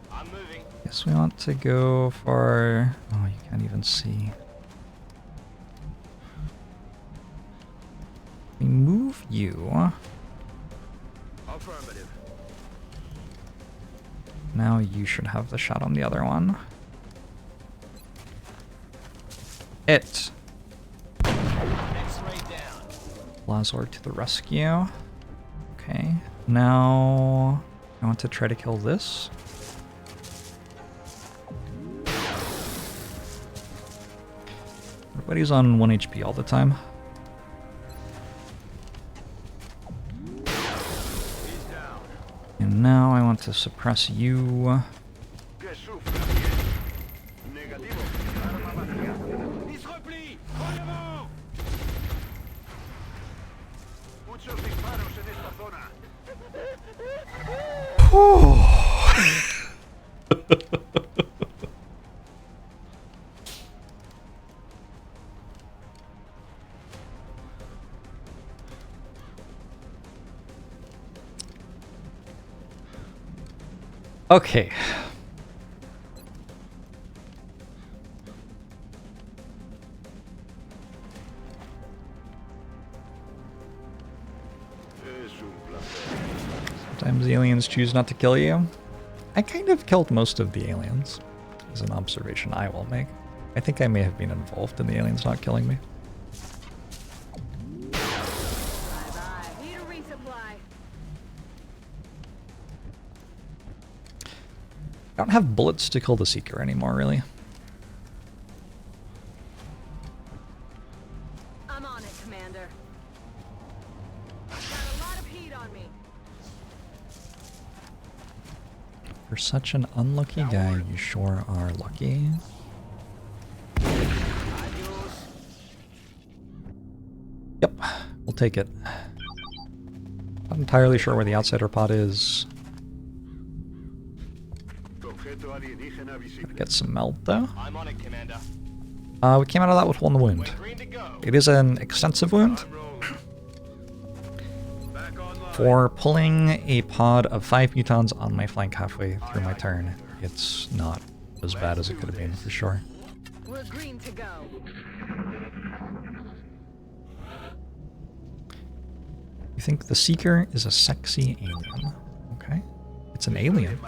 I'm moving. Guess we want to go for... Oh, you can't even see. We move you. Affirmative. Now you should have the shot on the other one. It. X-ray down. Lazor to the rescue. Okay. Now I want to try to kill this. Everybody's on 1 HP all the time. He's down. And now I want to suppress you. Que souffle. Negativo. Arma vacía. Il se replie. En avant. Muchos disparos en esta zona. Okay. Es un placer. Sometimes the aliens choose not to kill you. I kind of killed most of the aliens, is an observation I will make. I think I may have been involved in the aliens not killing me. Bye-bye. Need a resupply. I don't have bullets to kill the Seeker anymore, really. I'm on it, Commander. For such an unlucky guy, you sure are lucky. Yep, we'll take it. Not entirely sure where the outsider pod is. Objeto alienígena visible. Get some meld though. I'm on it, Commander. We came out of that with 1 wound. We're green to go. It is an extensive wound. I'm rolling. Back online. For pulling a pod of 5 mutons on my flank halfway through my turn, it's not as bad as it could have been for sure. We're green to go. You think the Seeker is a sexy alien? Okay. It's an alien.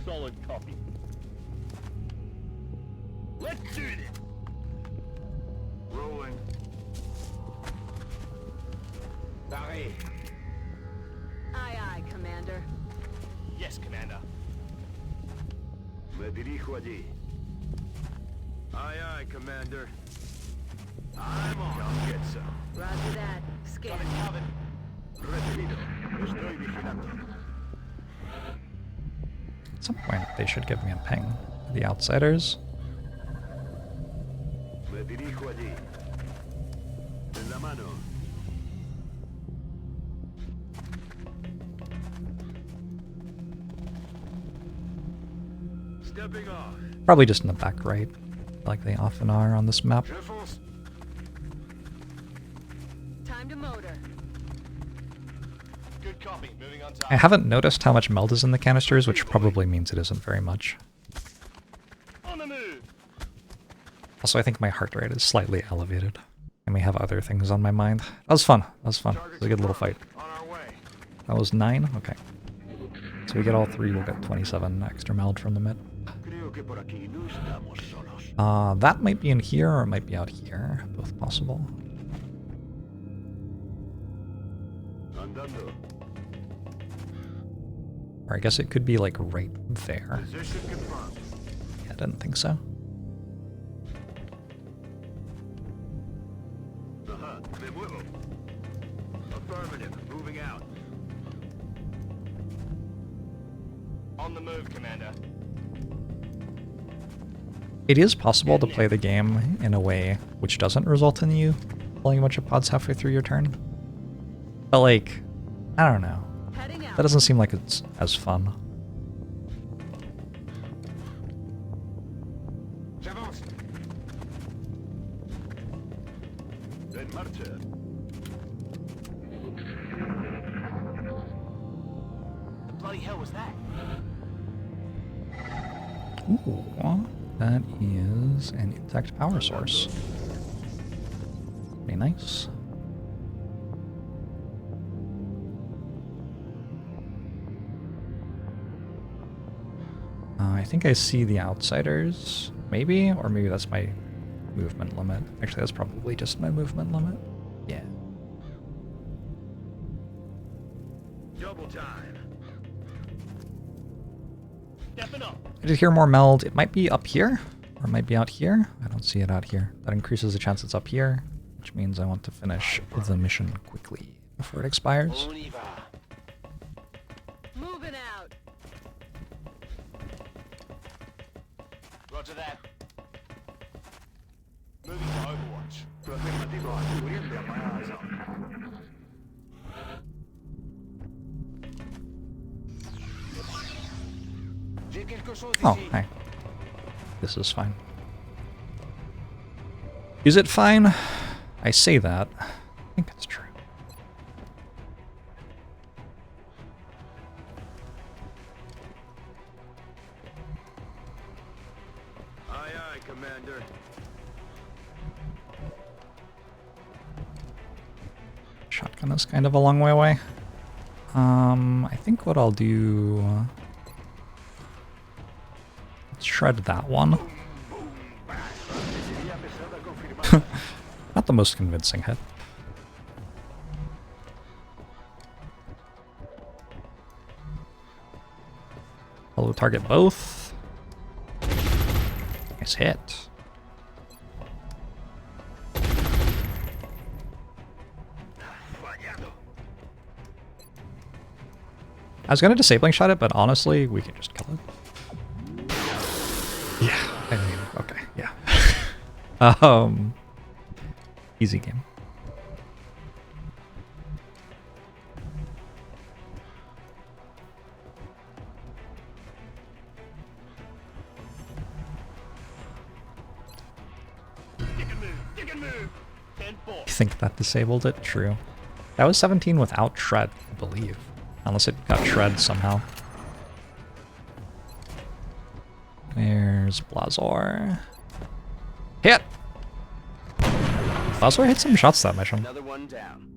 Solid copy. Let's do this. Rolling. Barré. Aye, aye, Commander. Yes, Commander. Me dirijo allí. Aye, aye, Commander. I'm on. Come get some. Roger that. Scan. Got it covered. Recibido. Estoy vigilando. At some point, they should give me a ping. The outsiders. Me dirijo allí. En la mano. Stepping off. Probably just in the back right, like they often are on this map. Rifles. Time to motor. Good copy. Moving on to. I haven't noticed how much meld is in the canisters, which probably means it isn't very much. On the move. Also, I think my heart rate is slightly elevated. I may have other things on my mind. That was fun. That was fun. It was a good little fight. On our way. That was 9? Okay. So we get all 3, we'll get 27 extra meld from the mid. Creo que por aquí no estamos solos. That might be in here or it might be out here. Both possible. Andando. Or I guess it could be like right there. Position confirmed. Yeah, I didn't think so. Me muevo. Affirmative. Moving out. On the move, Commander. It is possible to play the game in a way which doesn't result in you pulling a bunch of pods halfway through your turn. But like, I don't know. Heading out. That doesn't seem like it's as fun. J'avance. En marcha. The bloody hell was that? Ooh, that is an intact power source. Pretty nice. I think I see the outsiders, maybe? Or maybe that's my movement limit. Actually, that's probably just my movement limit. Yeah. Double time. Stepping up. I did hear more meld. It might be up here, or it might be out here. I don't see it out here. That increases the chance it's up here, which means I want to finish the mission quickly before it expires. Moving out. Roger that. Moving to Overwatch. Afirmativo. Cubriendo apagada zona. J'ai quelque chose Oh, ici. hi. This is fine. Is it fine? I say that. I think it's true. Aye, aye, Commander. Shotgun is kind of a long way away. I think what I'll do... let's shred that one. Not the most convincing hit. I'll target both. Nice hit. I was gonna disabling shot it, but honestly, we can just kill it. Yeah, I mean, okay, yeah. Easy game. Dig and move. 10-4. You think that disabled it? True. That was 17 without shred, I believe. Unless it got shred somehow. Where's Blazor? Hit! Blazor hit some shots that mission. Another one down.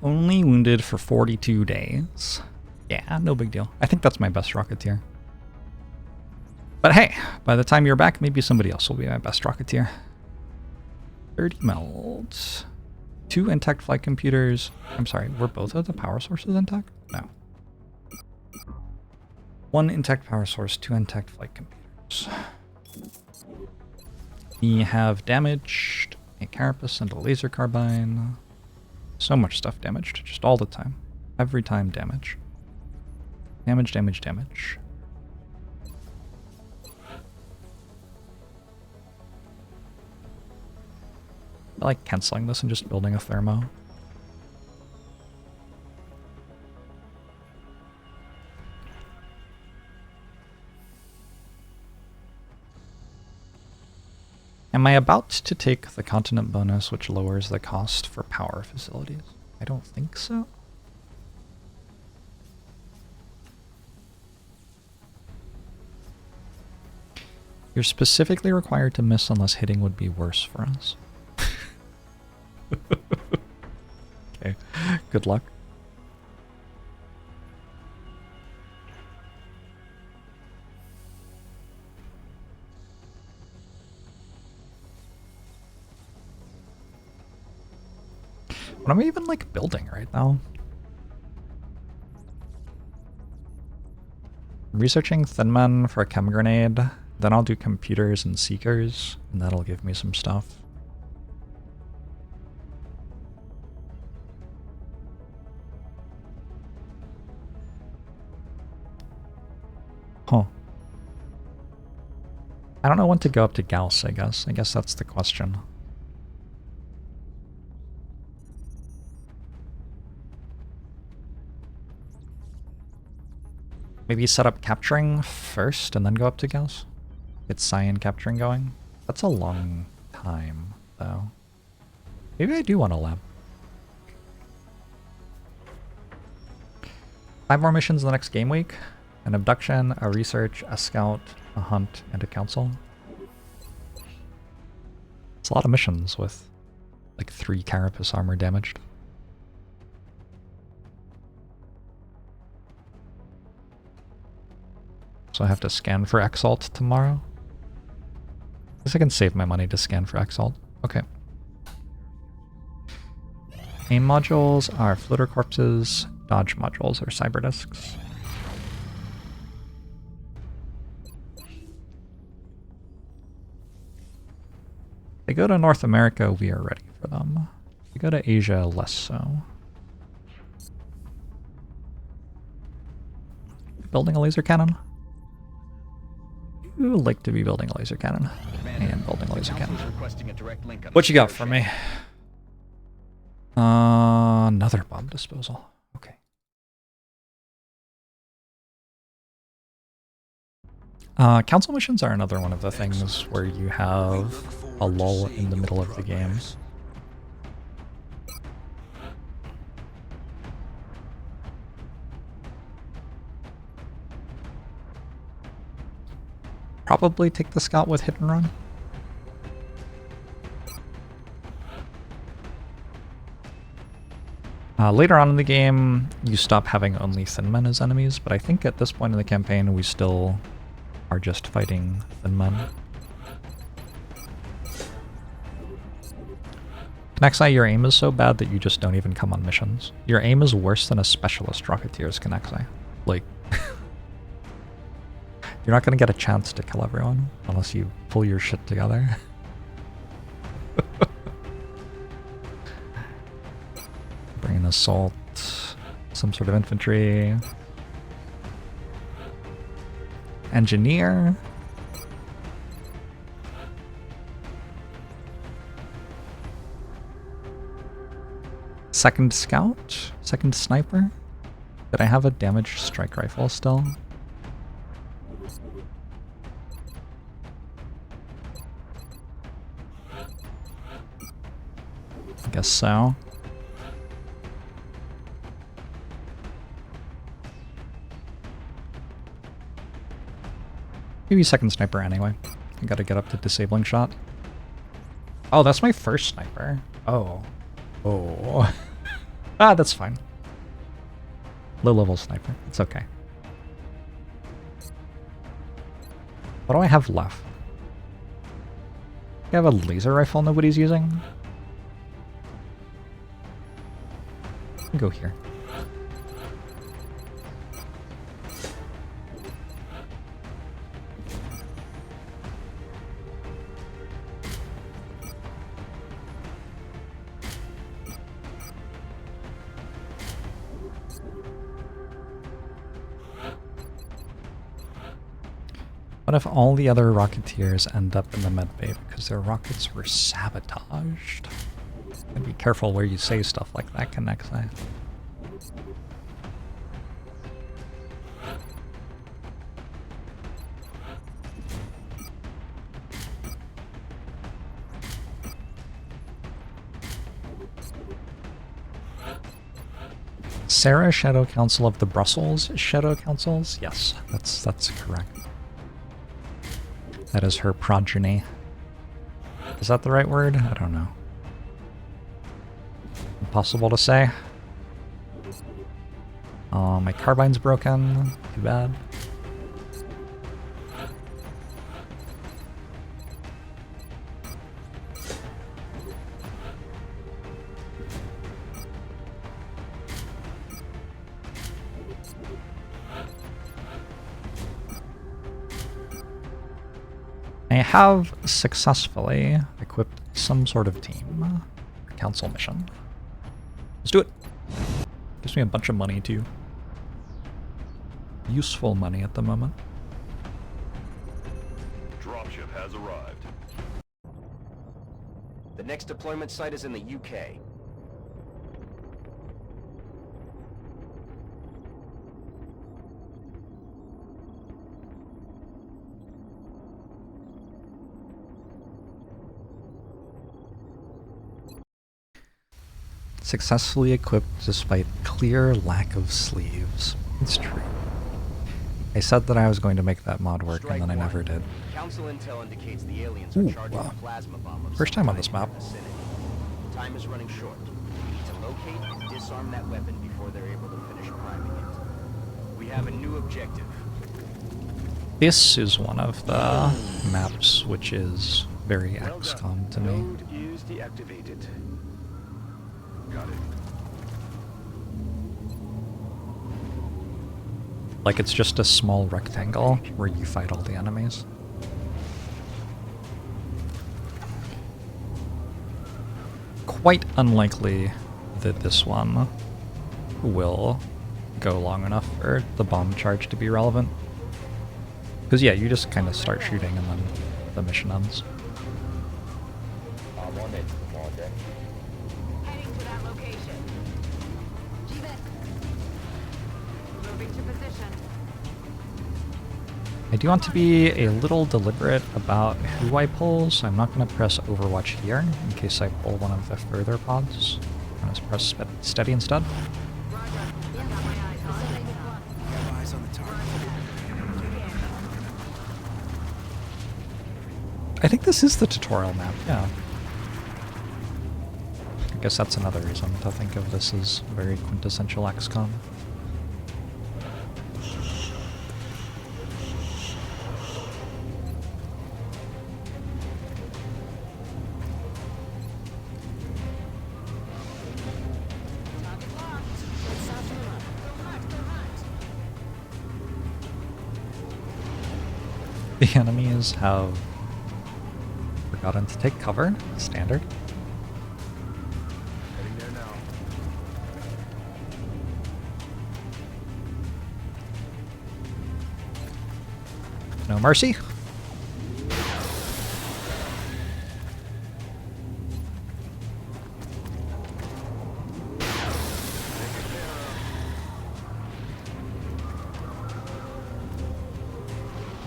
Only wounded for 42 days. Yeah, no big deal. I think that's my best Rocketeer. But hey, by the time you're back, maybe somebody else will be my best Rocketeer. 30 melds. 2 intact flight computers. I'm sorry, were both of the power sources intact? No. 1 intact power source, 2 intact flight computers. We have damaged a carapace and a laser carbine. So much stuff damaged, just all the time. Every time damage. Damage, damage, damage. I like canceling this and just building a thermo. Am I about to take the continent bonus, which lowers the cost for power facilities? I don't think so. You're specifically required to miss unless hitting would be worse for us. Okay, good luck. What am I even like building right now? I'm researching Thin Men for a chem grenade. Then I'll do computers and seekers, and that'll give me some stuff. Huh. I don't know when to go up to Gauss, I guess. I guess that's the question. Maybe set up capturing first and then go up to Gauss? Get cyan capturing going? That's a long time, though. Maybe I do want a lab. 5 more missions in the next game week. An abduction, a research, a scout, a hunt, and a council. It's a lot of missions with like 3 carapace armor damaged. So I have to scan for Exalt tomorrow. I guess I can save my money to scan for Exalt. Okay. Aim modules are floater corpses. Dodge modules are cyber disks. They go to North America, we are ready for them. They go to Asia, less so. Building a laser cannon? You like to be building a laser cannon. And building a laser cannon. What you got for me? Another bomb disposal. Okay. Council missions are another one of the things where you have a lull in the middle of the game. Probably take the scout with hit and run. Later on in the game, you stop having only thin men as enemies, but I think at this point in the campaign, we still are just fighting thin men. Kanexai, your aim is so bad that you just don't even come on missions. Your aim is worse than a specialist rocketeer's, Kanexai. Like, you're not going to get a chance to kill everyone unless you pull your shit together. Bring an assault, some sort of infantry. Engineer. Second scout? Second sniper? Did I have a damaged strike rifle still? I guess so. Maybe second sniper anyway. I gotta get up to disabling shot. Oh, that's my first sniper. Oh. Oh. Ah, that's fine. Low level sniper. It's okay. What do I have left? I have a laser rifle nobody's using. I'll go here. What if all the other Rocketeers end up in the medbay because their rockets were sabotaged? And be careful where you say stuff like that, Kanexai. Sarah, Shadow Council of the Brussels Shadow Councils? Yes, that's correct. That is her progeny. Is that the right word? I don't know. Impossible to say. My carbine's broken. Too bad. I have successfully equipped some sort of team for council mission. Let's do it. Gives me a bunch of money too. Useful money at the moment. Dropship has arrived. The next deployment site is in the UK. Successfully equipped despite clear lack of sleeves. It's true. I said that I was going to make that mod work, and then I never did. Council intel indicates the aliens are charging a plasma bomb of First some time on this kind in map. the vicinity. Time is running short. We need to locate and disarm that weapon before they're able to finish priming it. We have a new objective. This is one of the maps which is very Well XCOM done. to me. Node is deactivated. Got it. Like it's just a small rectangle where you fight all the enemies. Quite unlikely that this one will go long enough for the bomb charge to be relevant. Because yeah, you just kind of start shooting and then the mission ends. I'm on it, Commander. Heading to that location. G-Vet. Moving to position. I do want to be a little deliberate about who I pull, so I'm not going to press Overwatch here in case I pull one of the further pods. I'm going to press steady instead. Roger. Yeah, got my eyes on it. Have eyes on the target. I think this is the tutorial map, yeah. guess that's another reason to think of this as very quintessential XCOM. The enemies have forgotten to take cover, standard. Heading there now. No mercy.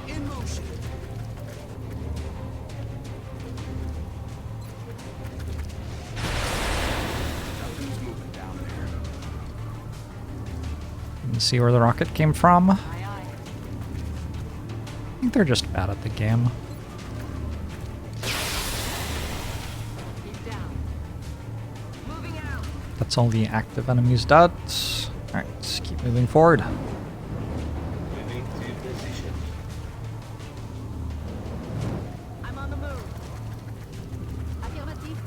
In motion. Nothing's moving down there. You can see where the rocket came from. Aye, aye. I think they're just bad at the game. He's down. Moving out. That's all the active enemies did. Alright, let's keep moving forward. Moving to position. I'm on the move. Affirmative.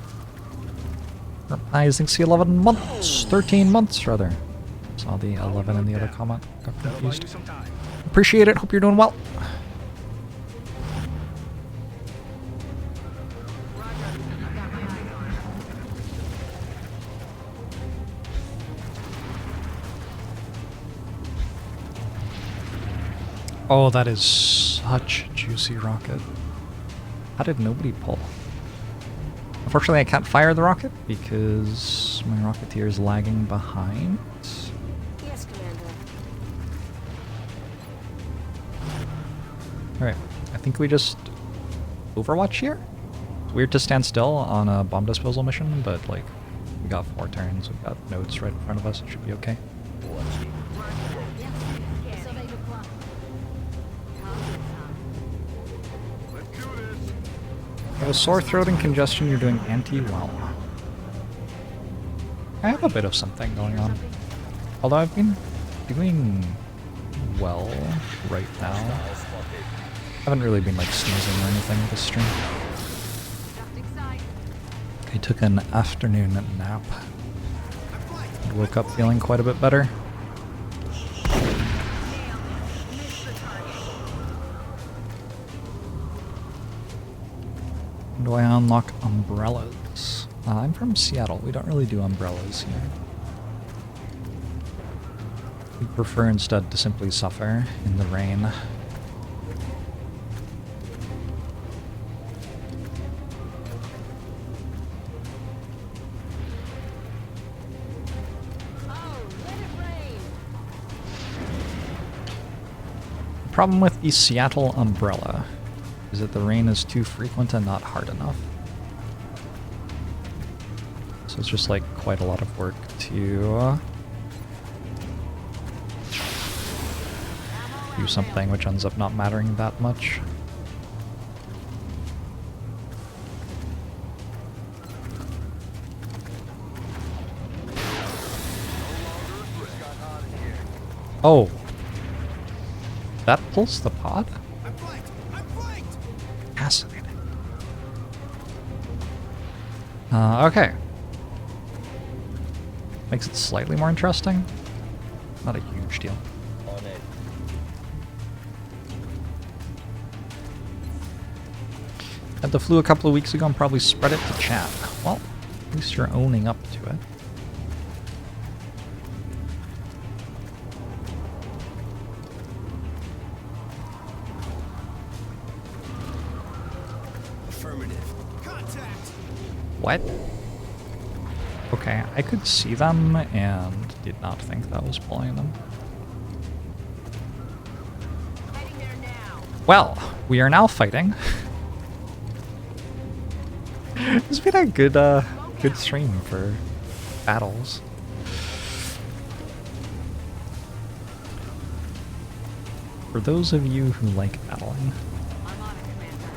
Rising sea 11 months. 13 months, rather. Saw the 11 in the other comment. Got That'll buy confused. you some time. Appreciate it. Hope you're doing well. Roger. I've got my eyes on him. Oh, that is such a juicy rocket. How did nobody pull? Unfortunately, I can't fire the rocket because my Rocketeer is lagging behind. Yes, Commander. Alright, I think we just Overwatch here? It's weird to stand still on a bomb disposal mission, but like, we got 4 turns, we've got nodes right in front of us, it should be okay. Survey le point. Let's do this. You have a sore throat and congestion, you're doing anti-well. I have a bit of something going on. Although I've been doing well right now. I haven't really been like sneezing or anything this stream. Adjusting sight. I took an afternoon nap. And woke up feeling quite a bit better. Nailed it. Missed the target. When do I unlock umbrellas? I'm from Seattle. We don't really do umbrellas here. We prefer instead to simply suffer in the rain. Oh, let it rain. The problem with the Seattle umbrella is that the rain is too frequent and not hard enough. So it's just like quite a lot of work to do something which ends up not mattering that much. Oh. That pulls the pod? I'm flanked. I'm flanked. Fascinating. Okay. Makes it slightly more interesting. Not a huge deal. On it. Had the flu a couple of weeks ago and probably spread it to chat. Well, at least you're owning up to it. Affirmative. Contact. What? Okay, I could see them and did not think that was pulling them. Heading there now. Well, we are now fighting. It's been a good, good stream for battles. For those of you who like battling, I'm on it, Commander.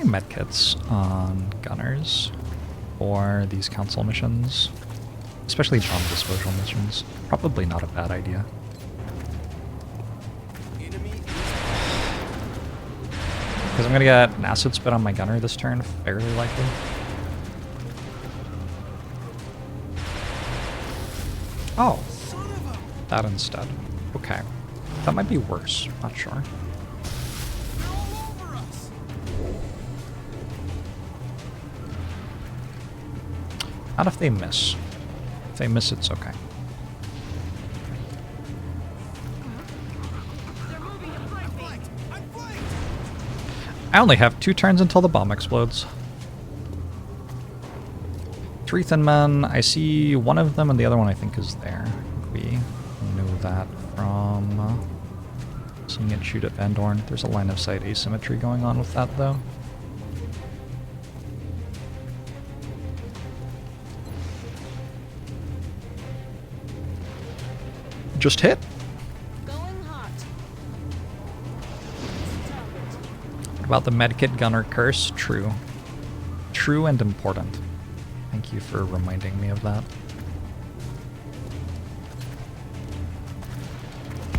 any medkits on gunners for these council missions? Especially bomb disposal missions. Probably not a bad idea. Because I'm gonna get an acid spit on my gunner this turn, fairly likely. Oh, that instead. Okay, that might be worse. Not sure. Not if they miss. If they miss, it's okay. I only have 2 turns until the bomb explodes. 3 thin men. I see one of them and the other one I think is there. I think we know that from seeing it shoot at Van Dorn. There's a line of sight asymmetry going on with that though. Just hit. What about the medkit gunner curse? True. True and important. Thank you for reminding me of that.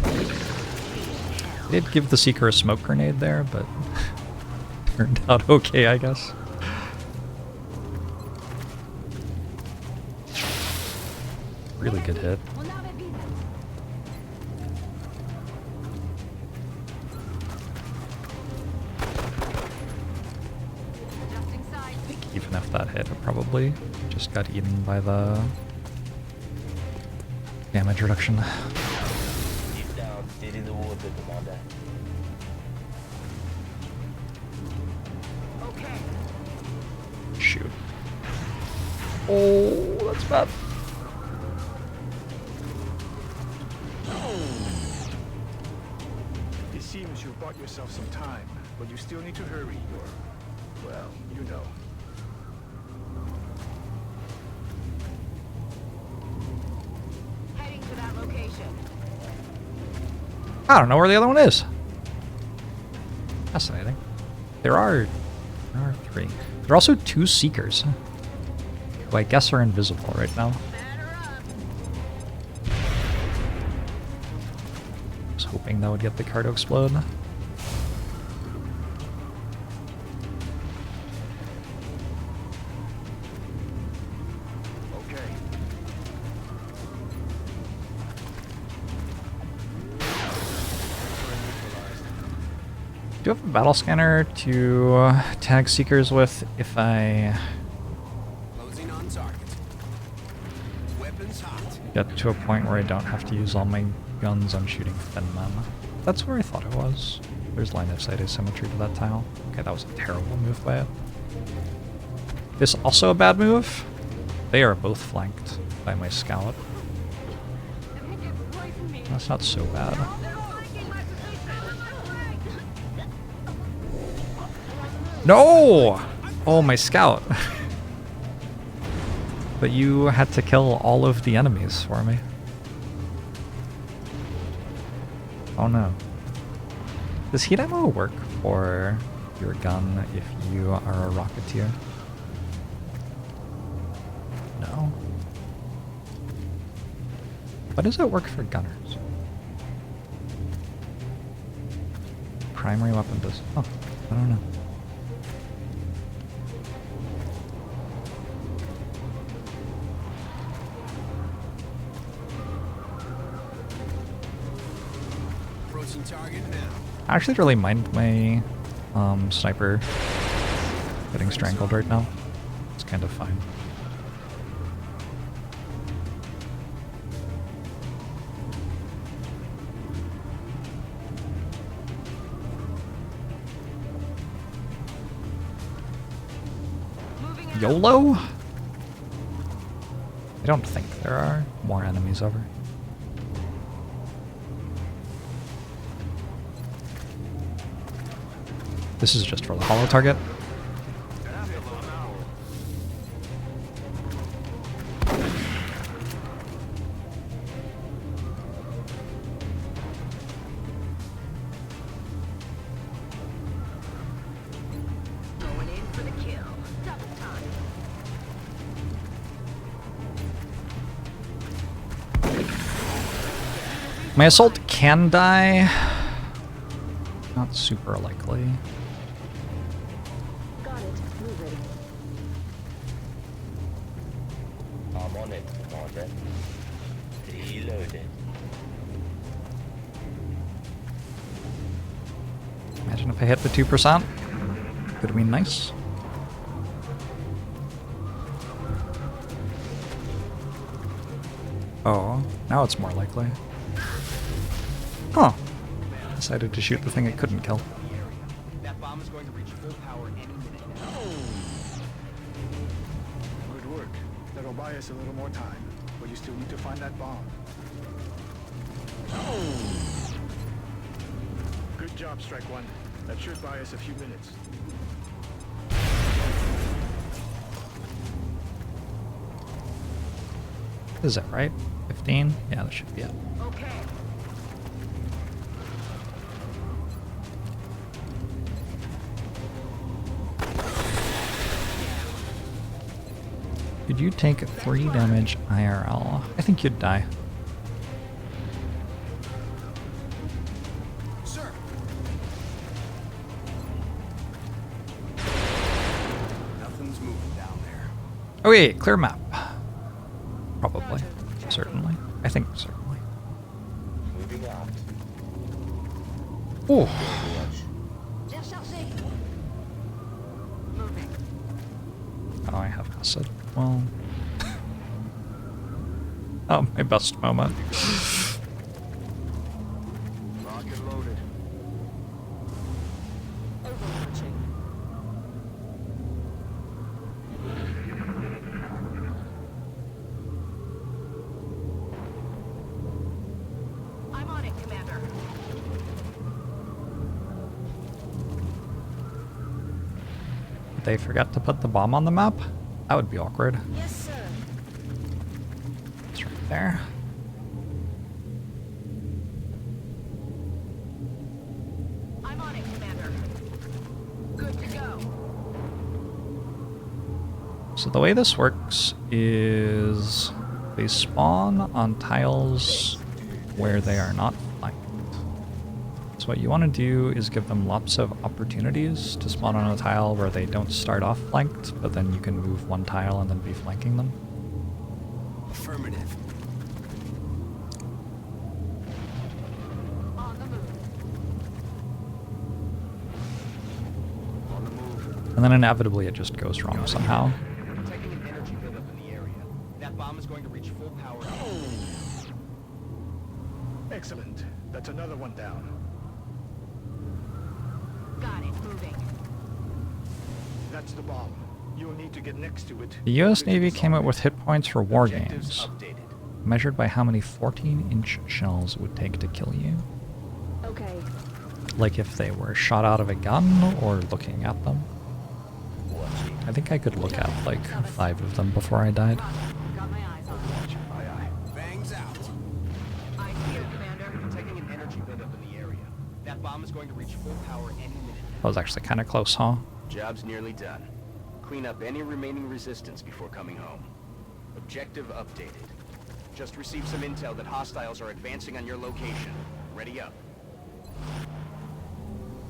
I did give the Seeker a smoke grenade there, but turned out okay, I guess. Really good hit. Even if that hit, it probably just got eaten by the damage reduction. Deep down, dead in the water, Commander. Okay. Shoot. Oh, that's bad. It seems you bought yourself some time, but you still need to hurry. Well, you know. Heading to that location. I don't know where the other one is. Fascinating. There are 3. There are also 2 Seekers, who I guess are invisible right now. I was hoping that would get the car to explode. Do you have a battle scanner to tag Seekers with if I Closing on target. Weapons hot. get to a point where I don't have to use all my guns on shooting thin men? That's where I thought it was. There's line of sight asymmetry to that tile. Okay, that was a terrible move by it. This also a bad move? They are both flanked by my scout. That's not so bad. No! Oh, my scout. But you had to kill all of the enemies for me. Oh no. Does heat ammo work for your gun if you are a rocketeer? No. Why does it work for gunners? Primary weapon does. Oh, I don't know. Target now. I actually really mind my sniper getting strangled right now. It's kind of fine. YOLO? I don't think there are more enemies over. This is just for the hollow target. My assault can die. Not super likely. Got it. Moving. I'm on it, Commander. Reloaded. Imagine if I hit the 2%. Could have been nice. Oh, now it's more likely. Huh. Decided to shoot the thing it couldn't kill. That bomb is going to reach full power any minute now. Good work. That'll buy us a little more time, but you still need to find that bomb. Good job, Strike One. That should buy us a few minutes. Is that right? 15? Yeah, that should be it. Okay. Could you take 3 damage IRL? I think you'd die. Sir. Nothing's moving down there. Okay, clear map. Probably. Certainly. I think certainly. Moving out. Oh, Bien chargé. Moving. oh, I have acid. Well. Oh, my best moment. Rocket loaded. Overwatching. I'm on it, Commander. Did they forget to put the bomb on the map? That would be awkward. Yes, sir. It's right there. I'm on it, Commander. Good to go. So the way this works is they spawn on tiles where they are not flanked. So what you want to do is give them lots of opportunities to spawn on a tile where they don't start off flanked, but then you can move one tile and then be flanking them. Affirmative. On the move. On the move. And then inevitably it just goes wrong somehow. Detecting an energy buildup in the area. That bomb is going to reach full power. Excellent. That's another one down. Got it. Moving. That's the bomb. You'll need to get next to it. The US Navy came up with hit points for war games, Updated. measured by how many 14-inch shells it would take to kill you. Okay. Like if they were shot out of a gun or looking at them. Watching. I think I could look at like 5 of them before I died. Got my eyes on it. Aye, aye. Bangs out. I see it, Commander. Detecting an energy buildup in the area. That bomb is going to reach full power any minute. That was actually kind of close, huh? Job's nearly done. Clean up any remaining resistance before coming home. Objective updated. Just received some intel that hostiles are advancing on your location. Ready up.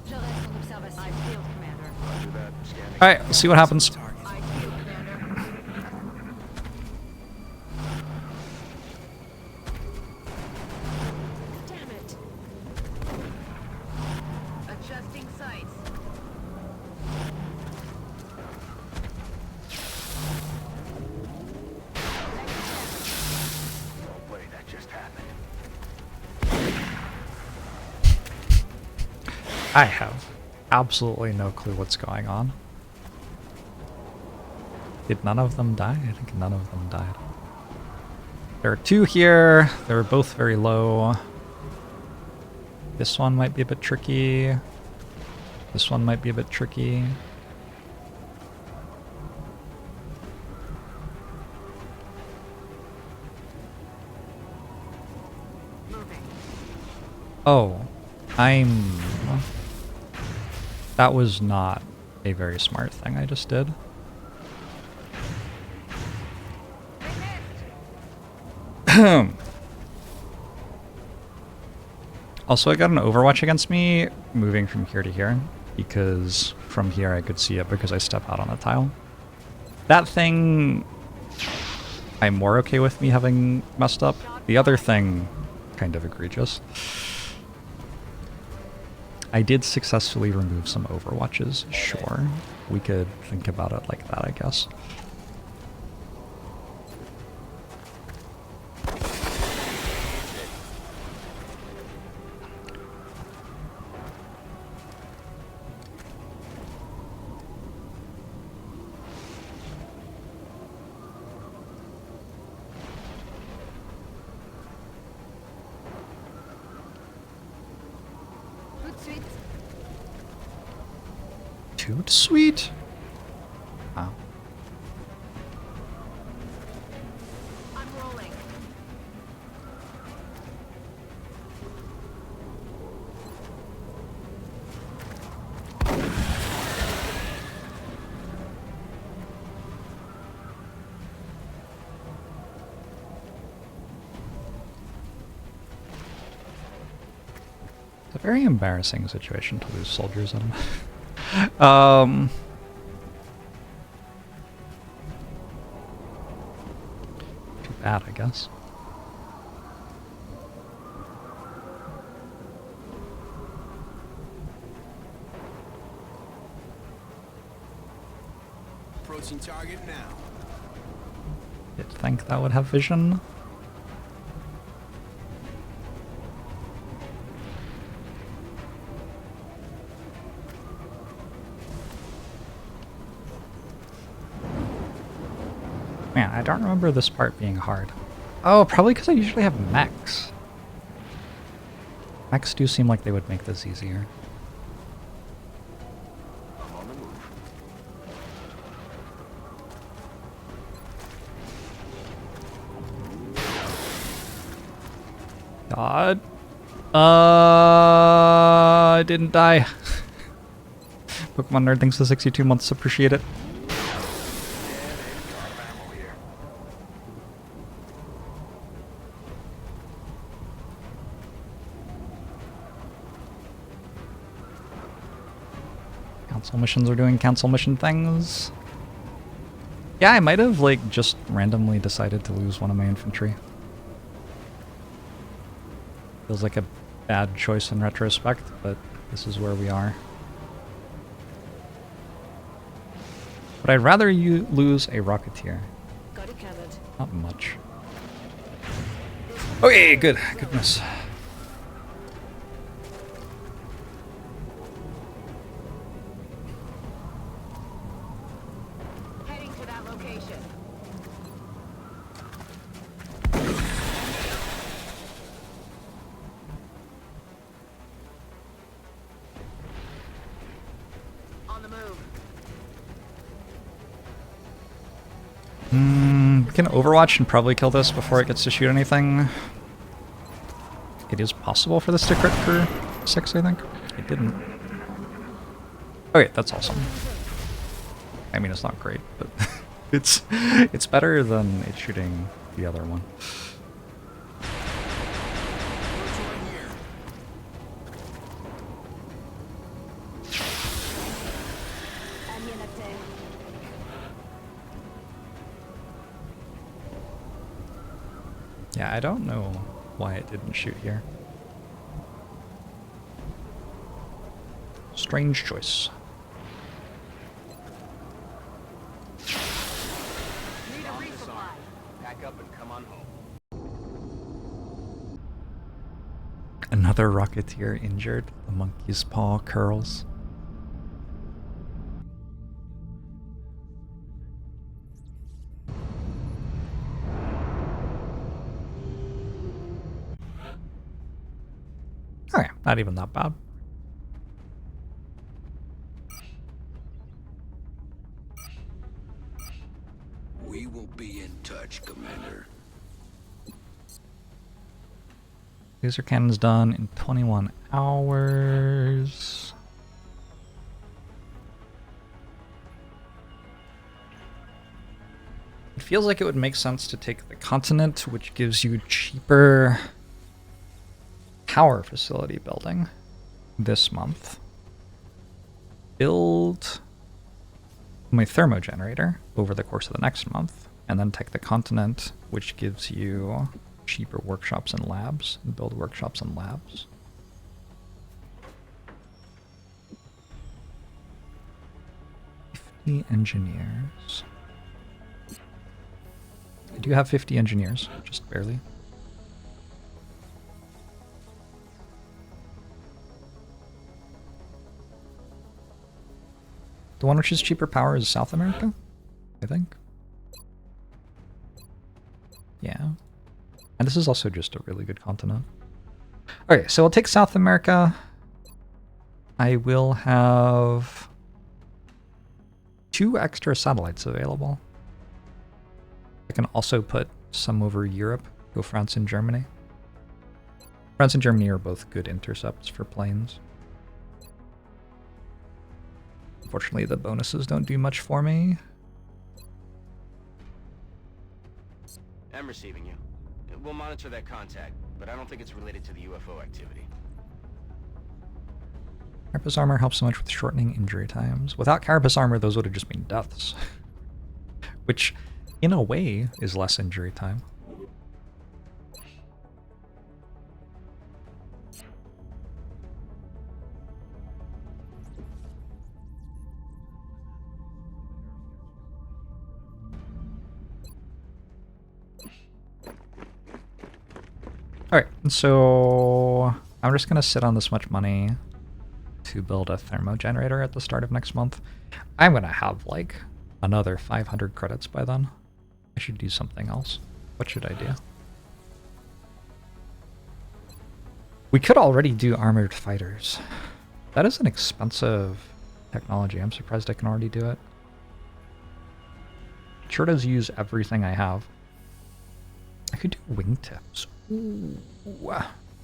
Je reste en observation. I see it, Commander. Roger that. Scanning. Alright, let's see what happens. I see it, Commander. Damn it. Adjusting sights. Oh, wait, that just happened. I have absolutely no clue what's going on. Did none of them die? I think none of them died. There are 2 here. They were both very low. This one might be a bit tricky. This one might be a bit tricky. Moving. Oh, that was not a very smart thing I just did. Also, I got an Overwatch against me moving from here to here, because from here I could see it because I step out on a tile. That thing, I'm more okay with me having messed up. The other thing, kind of egregious. I did successfully remove some Overwatches, sure. We could think about it like that, I guess. Toot sweet. Wow. I'm rolling. It's a very embarrassing situation to lose soldiers in. Too bad, I guess. Approaching target now. You'd think that would have vision. Man, I don't remember this part being hard. Oh, probably because I usually have mechs. Mechs do seem like they would make this easier. I'm on the move. God. I didn't die. Pokemon Nerd thanks for 62 months. Appreciate it. Council missions are doing council mission things. Yeah, I might have like just randomly decided to lose one of my infantry. Feels like a bad choice in retrospect, but this is where we are. But I'd rather you lose a Rocketeer. Got it covered. Not much. Okay, good. Goodness. Heading to that location. On the move. We can Overwatch and probably kill this before it gets to shoot anything. It is possible for this to crit for 6, I think. It didn't. Okay, that's awesome. I mean, it's not great, but it's better than it shooting the other one. Yeah, I don't know why it didn't shoot here. Strange choice. Need a resupply. Pack up and come on home. Another Rocketeer injured. The monkey's paw curls. Okay, not even that bad. We will be in touch, Commander. Laser cannon's done in 21 hours. It feels like it would make sense to take the continent, which gives you cheaper power facility building this month. Build my thermo generator over the course of the next month, and then take the continent, which gives you cheaper workshops and labs, and build workshops and labs. Engineers. I do have 50 engineers, just barely. The one which is cheaper power is South America, I think. Yeah. And this is also just a really good continent. Okay, so we'll take South America. I will have 2 extra satellites available. I can also put some over Europe, go France and Germany. France and Germany are both good intercepts for planes. Unfortunately, the bonuses don't do much for me. I'm receiving you. We'll monitor that contact, but I don't think it's related to the UFO activity. Carapace armor helps so much with shortening injury times. Without carapace armor, those would have just been deaths. Which, in a way, is less injury time. Alright, so I'm just going to sit on this much money to build a thermo generator at the start of next month. I'm going to have like another 500 credits by then. I should do something else. What should I do? We could already do armored fighters. That is an expensive technology. I'm surprised I can already do it. It sure does use everything I have. I could do wingtips. Ooh,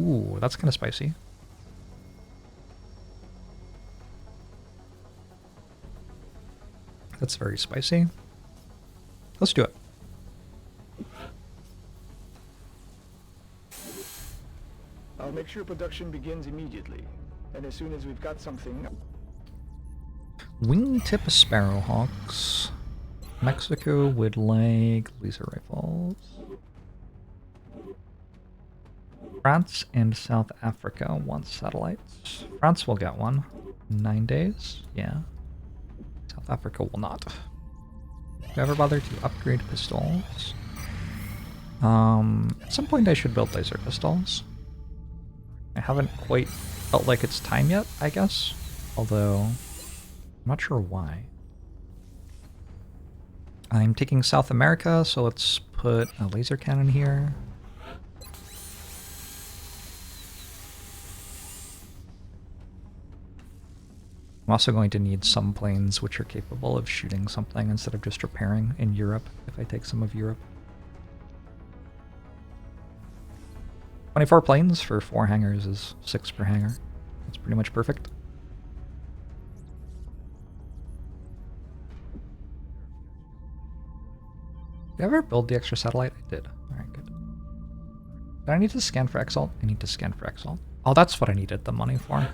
ooh, that's kind of spicy. That's very spicy. Let's do it. I'll make sure production begins immediately. And as soon as we've got something... Wingtip Sparrowhawks. Mexico would like laser rifles. France and South Africa want satellites. France will get one. 9 days? Yeah. South Africa will not. Do you ever bother to upgrade pistols? At some point I should build laser pistols. I haven't quite felt like it's time yet, I guess. Although, I'm not sure why. I'm taking South America, so let's put a laser cannon here. I'm also going to need some planes which are capable of shooting something instead of just repairing in Europe, if I take some of Europe. 24 planes for 4 hangars is 6 per hangar. That's pretty much perfect. Did I ever build the extra satellite? I did. Alright, good. Did I need to scan for Exalt? I need to scan for Exalt. Oh, that's what I needed the money for.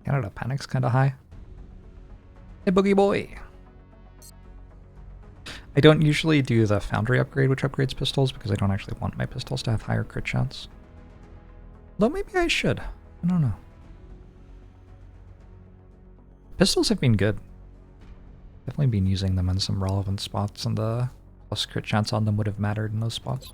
Canada panic's kind of high. Hey, boogie boy. I don't usually do the Foundry upgrade, which upgrades pistols, because I don't actually want my pistols to have higher crit chance. Though maybe I should. I don't know. Pistols have been good. Definitely been using them in some relevant spots, and the plus crit chance on them would have mattered in those spots.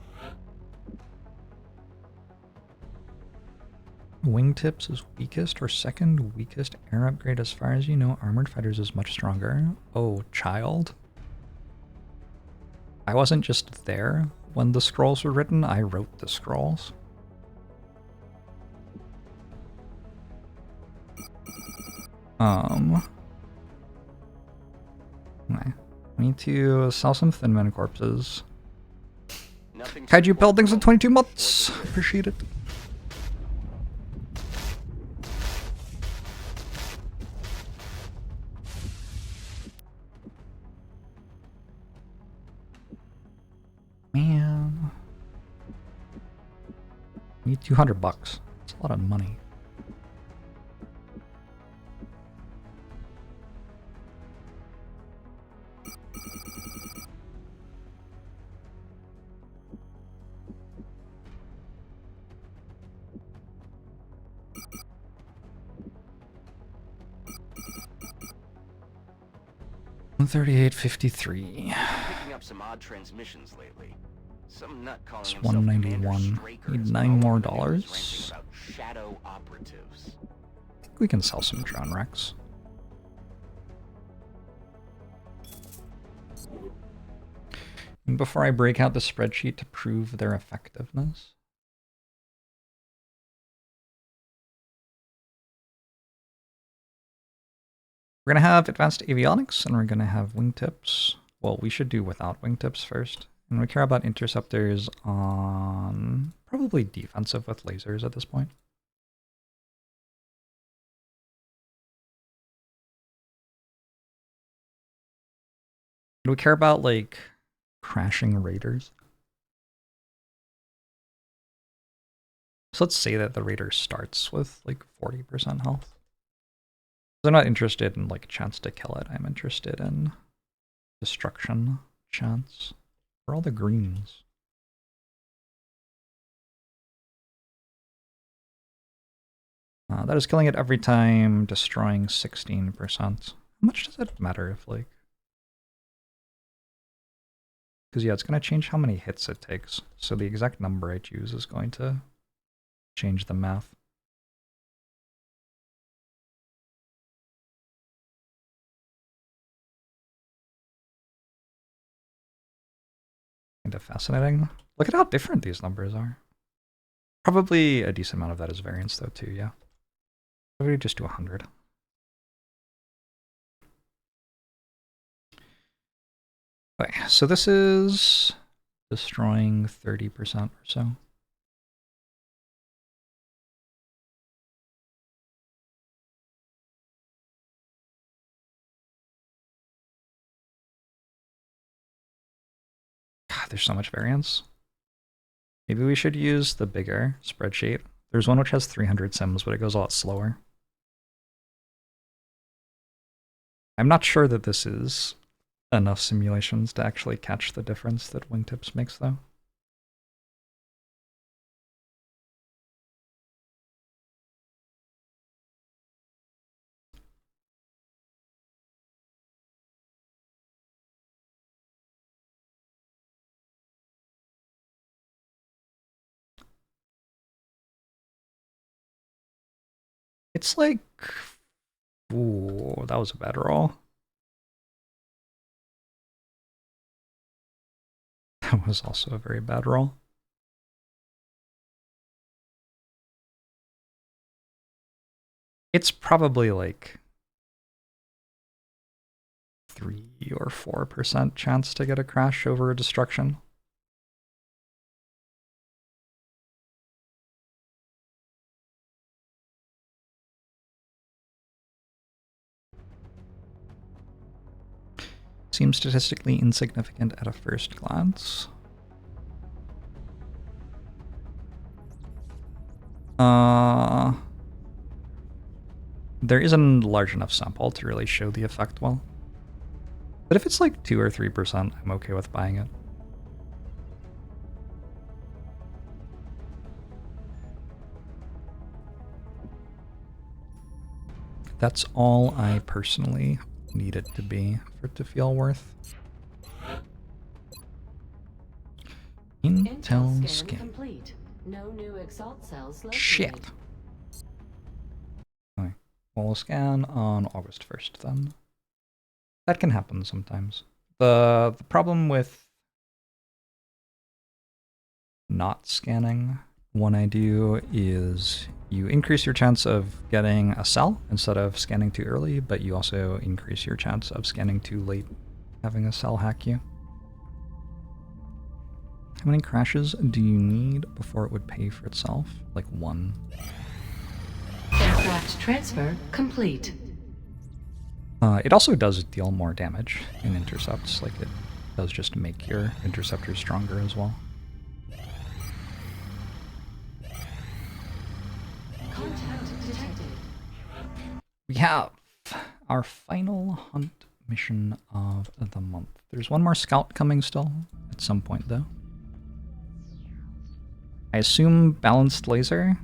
Wingtips is weakest or second weakest air upgrade as far as you know. Armored fighters is much stronger. Oh, child. I wasn't just there when the scrolls were written, I wrote the scrolls. I need to sell some Thin Man corpses. Kaiju buildings in 22 months. Appreciate it. need $200. It's a lot of money. $138.53. Picking up some odd transmissions lately. Some nut calling It's himself Commander $191. Straker Need is $9 all more over the news dollars. ranting about shadow operatives. I think we can sell some drone wrecks. And before I break out the spreadsheet to prove their effectiveness. We're going to have advanced avionics, and we're going to have wingtips. Well, we should do without wingtips first. And we care about interceptors on probably defensive with lasers at this point. Do we care about, like, crashing raiders? So let's say that the raider starts with, like, 40% health. I'm not interested in, like, chance to kill it. I'm interested in destruction chance. For all the greens. That is killing it every time, destroying 16%. How much does it matter if, like... Because, yeah, it's going to change how many hits it takes. So the exact number I choose is going to change the math. Kind of fascinating. Look at how different these numbers are. Probably a decent amount of that is variance, though, too, yeah. Probably just do 100. Okay, so this is destroying 30% or so. God, there's so much variance. Maybe we should use the bigger spreadsheet. There's one which has 300 sims, but it goes a lot slower. I'm not sure that this is enough simulations to actually catch the difference that wingtips makes, though. It's like... Ooh, that was a bad roll. That was also a very bad roll. It's probably like 3 or 4% chance to get a crash over a destruction. Seems statistically insignificant at a first glance. There isn't a large enough sample to really show the effect well. But if it's like 2 or 3%, I'm okay with buying it. That's all I personally need it to be for it to feel worth. Intel scan complete. No new exalt cells located. Shit. Okay. We'll scan on August 1st then. That can happen sometimes. The problem with not scanning when I do is you increase your chance of getting a cell instead of scanning too early, but you also increase your chance of scanning too late, having a cell hack you. How many crashes do you need before it would pay for itself? Like 1. Aircraft transfer complete. It also does deal more damage in intercepts, like it does just make your interceptors stronger as well. We have our final hunt mission of the month. There's one more scout coming still at some point though. I assume balanced laser.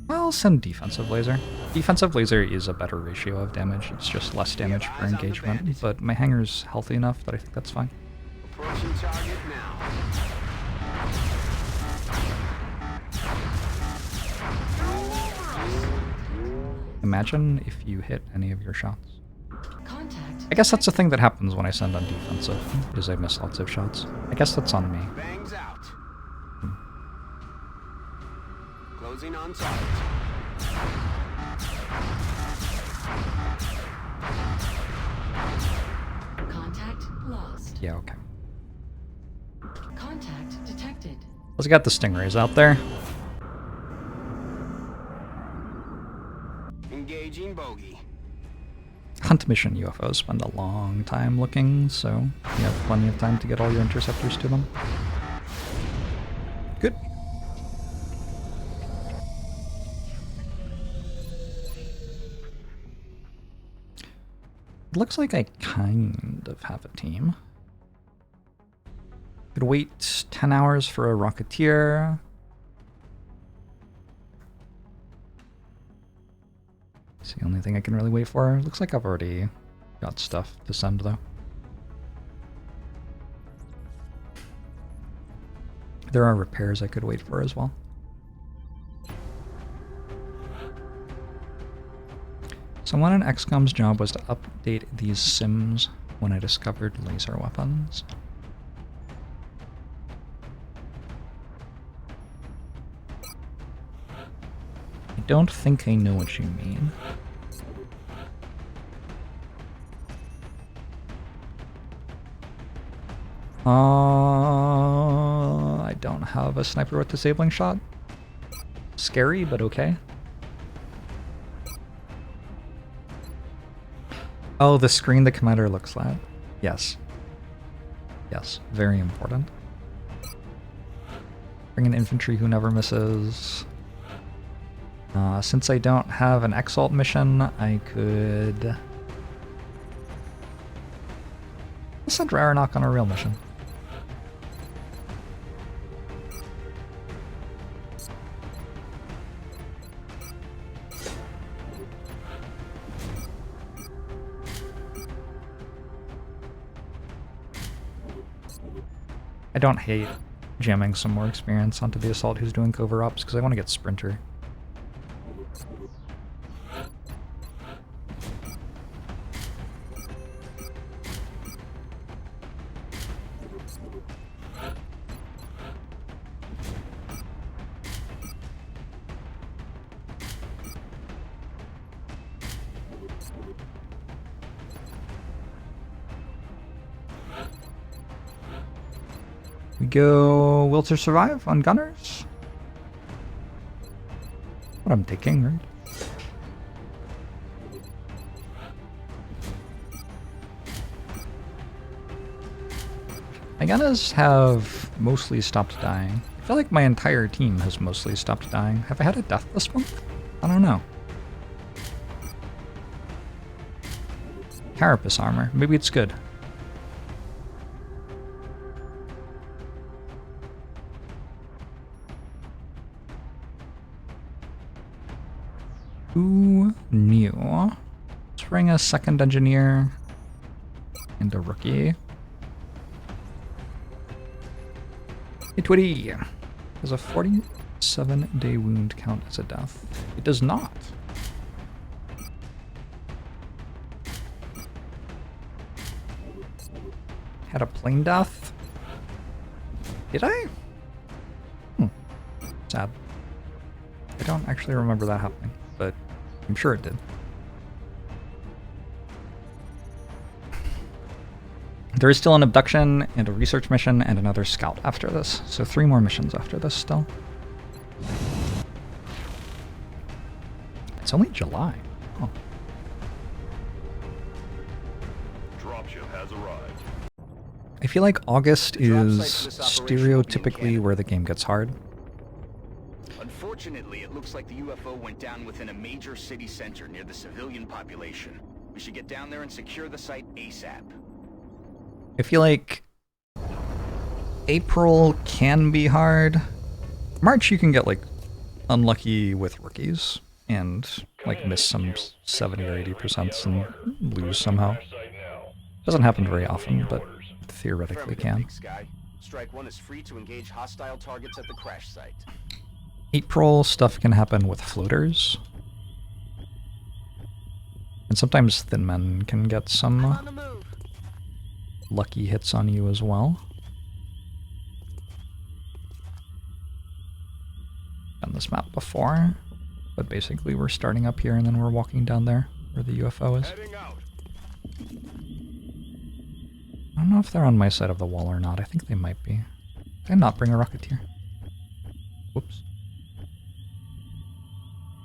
I'll send defensive laser. Defensive laser is a better ratio of damage. It's just less damage per engagement, but my hanger's healthy enough that I think that's fine. Approaching target now. Imagine if you hit any of your shots. Contact. I guess that's the thing that happens when I send on defensive, is I miss lots of shots. I guess that's on me. Bangs out. Closing on target. Contact lost. Yeah, okay. Contact detected. Let's get the stingrays out there. Engaging bogey. Hunt mission UFOs spend a long time looking, so you have plenty of time to get all your interceptors to them. Good. It looks like I kind of have a team. Could wait 10 hours for a Rocketeer. It's the only thing I can really wait for. Looks like I've already got stuff to send though. There are repairs I could wait for as well. Someone in XCOM's job was to update these sims when I discovered laser weapons. I don't think I know what you mean. I don't have a sniper with disabling shot. Scary, but okay. Oh, the screen the commander looks at. Yes. Yes, very important. Bring an infantry who never misses. Since I don't have an Exalt mission, I could... I'll send Rarenok on a real mission. I don't hate jamming some more experience onto the Assault who's doing covert ops because I want to get Sprinter. We go Will to Survive on Gunners. What I'm taking, right? My Gunners have mostly stopped dying. I feel like my entire team has mostly stopped dying. Have I had a death this month? I don't know. Carapace armor. Maybe it's good. Who knew? Let's bring a second engineer and a rookie. Hey Twitty! Does a 47-day wound count as a death? It does not. Had a plane death? Did I? Sad. I don't actually remember that happening, but I'm sure it did. There is still an abduction and a research mission and another scout after this, so 3 more missions after this still. It's only July. Huh. Dropship has arrived. I feel like August is stereotypically where the game gets hard. Unfortunately, it looks like the UFO went down within a major city center near the civilian population. We should get down there and secure the site ASAP. I feel like April can be hard. March you can get like unlucky with rookies and like miss some 70 or 80% and lose somehow. Doesn't happen very often, but theoretically can. Big Sky. Strike 1 is free to engage hostile targets at the crash site. April stuff can happen with floaters. And sometimes thin men can get some lucky hits on you as well. Done this map before, but basically we're starting up here and then we're walking down there where the UFO is. Heading out. I don't know if they're on my side of the wall or not. I think they might be. Did I not bring a rocketeer? Whoops.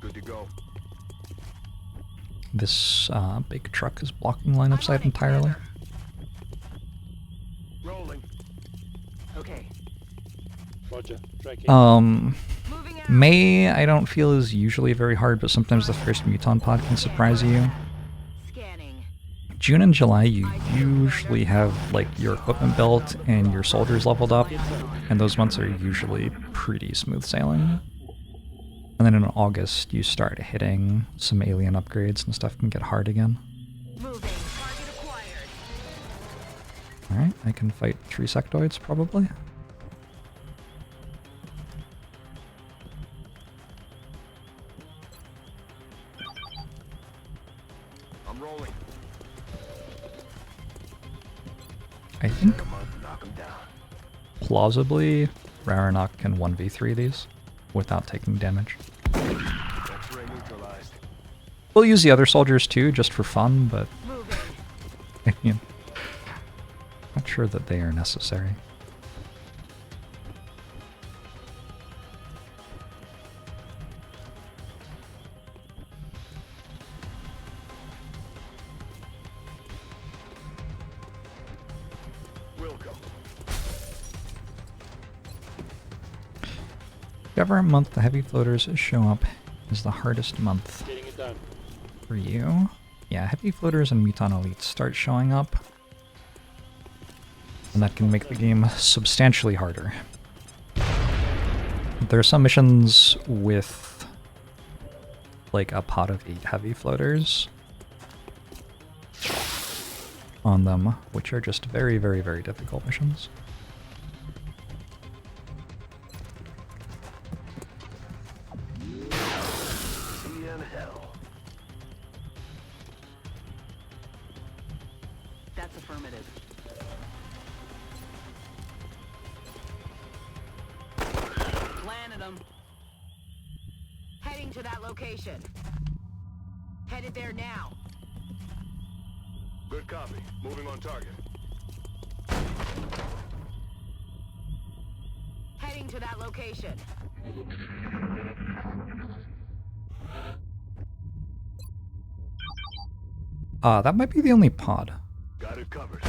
Good to go. This big truck is blocking line of sight entirely. Rolling. Okay. Roger. May I don't feel is usually very hard, but sometimes the first Muton pod can surprise you. Scanning. June and July you usually have like your equipment built and your soldiers leveled up, and those months are usually pretty smooth sailing. And then in August you start hitting some alien upgrades and stuff can get hard again. Moving. Target acquired. Alright, I can fight 3 sectoids probably. I'm rolling. I think Knock him down. plausibly Raranok can 1v3 these without taking damage. X-ray neutralized. We'll use the other soldiers too, just for fun, but I mean, not sure that they are necessary. Will go. Whichever month the heavy floaters show up is the hardest month Getting it done. for you. Yeah, heavy floaters and Muton elites start showing up, and that can make the game substantially harder. There are some missions with like a pot of 8 heavy floaters on them, which are just very, very, very difficult missions. Sea and hell. That's affirmative. Planted them. Heading to that location. Headed there now. Good copy. Moving on target. Heading to that location. That might be the only pod. Got it covered.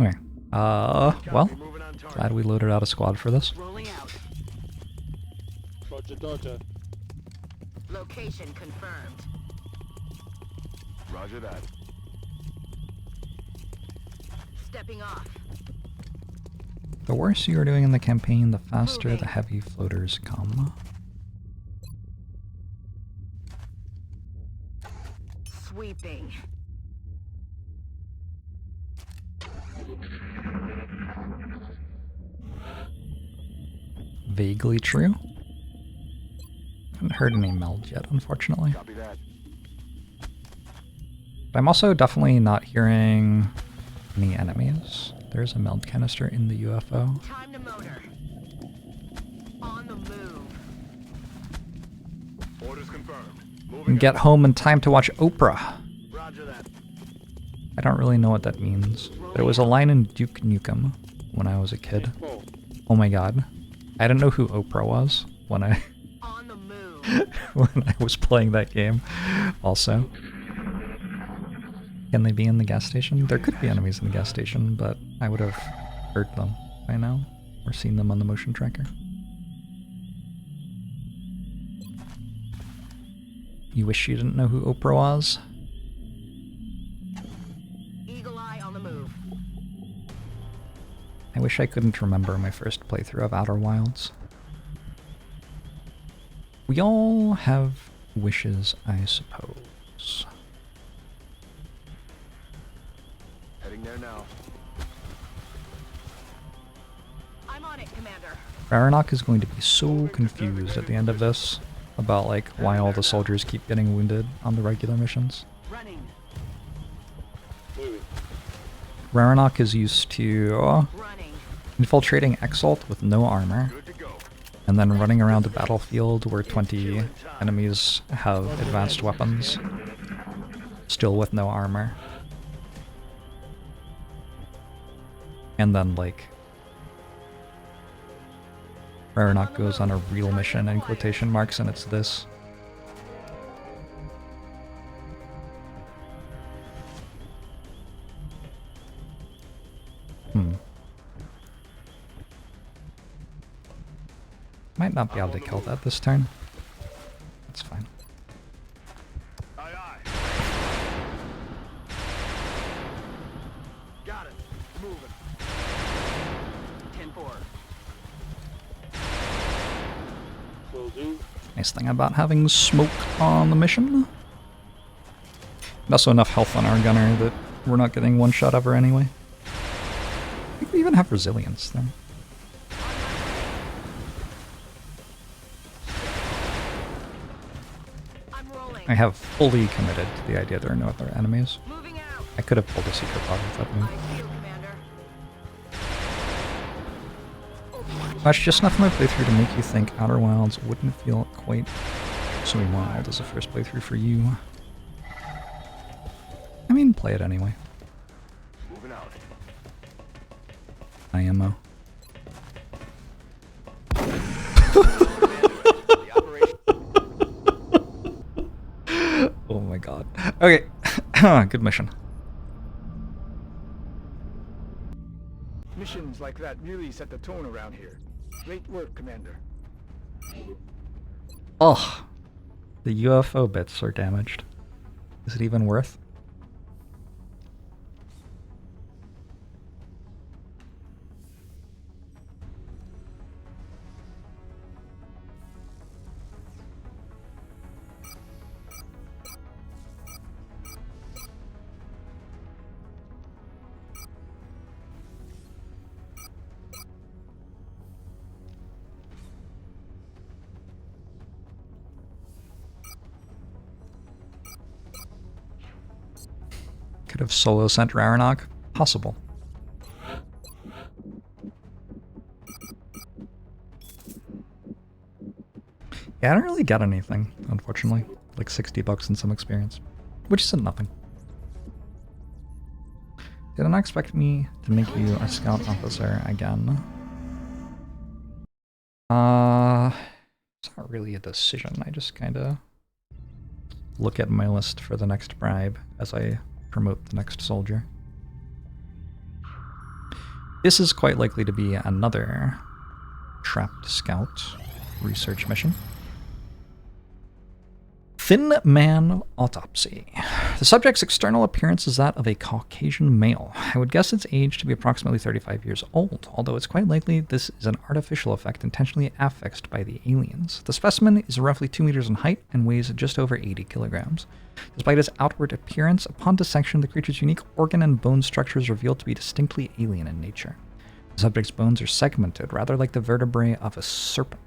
Okay. Well, Moving on target. glad we loaded out a squad for this. Rolling out. Roger, Dodger. Location confirmed. Roger that. Stepping off. The worse you are doing in the campaign, the faster the heavy floaters come. Sweeping. Vaguely true. Haven't heard any meld yet, unfortunately. Copy that. But I'm also definitely not hearing any enemies. There's a meld canister in the UFO. Time to motor. On the move. Orders confirmed. Moving And get home in time to watch Oprah. out. Roger that. I don't really know what that means, but it was a line in Duke Nukem when I was a kid. Oh, Oh my god. I didn't know who Oprah was when I On the move. when I was playing that game also. Can they be in the gas station? There could be enemies in the gas station, but I would have heard them by now, or seen them on the motion tracker. You wish you didn't know who Oprah was? Eagle eye on the move. I wish I couldn't remember my first playthrough of Outer Wilds. We all have wishes, I suppose. Heading there now. I'm on it, Commander. Raranok is going to be so confused at the end of this about like why all the soldiers keep getting wounded on the regular missions. Running. Raranok is used to Running. infiltrating Exalt with no armor, Good to go. and then running around a battlefield where 20 enemies have advanced weapons, still with no armor. And then, like, Raranok goes on a real mission in quotation marks, and it's this. Might not be able to kill that this turn. That's fine. Aye, aye. Got it. Moving. 10-4. Will do. Nice thing about having smoke on the mission. And also enough health on our gunner that we're not getting one shot ever anyway. I think we even have resilience there. I'm rolling. I have fully committed to the idea there are no other enemies. Moving out. I could have pulled a secret pod with that move. I feel, Commander. That's just enough of my playthrough to make you think Outer Wilds wouldn't feel quite so wild as a first playthrough for you. I mean, play it anyway. Moving out. IMO. Oh my god. Okay. Good mission. Missions like that really set the tone around here. Great work, Commander. Ugh. The UFO bits are damaged. Is it even worth? Could have solo sent Raranok. Possible. Yeah, I don't really get anything, unfortunately. Like $60 and some experience. Which isn't nothing. Did not expect me to make you a scout officer again. It's not really a decision. I just kinda look at my list for the next bribe as I promote the next soldier. This is quite likely to be another trapped scout research mission. Thin Man Autopsy. The subject's external appearance is that of a Caucasian male. I would guess its age to be approximately 35 years old, although it's quite likely this is an artificial effect intentionally affixed by the aliens. The specimen is roughly 2 meters in height and weighs just over 80 kilograms. Despite its outward appearance, upon dissection, the creature's unique organ and bone structure is revealed to be distinctly alien in nature. The subject's bones are segmented, rather like the vertebrae of a serpent.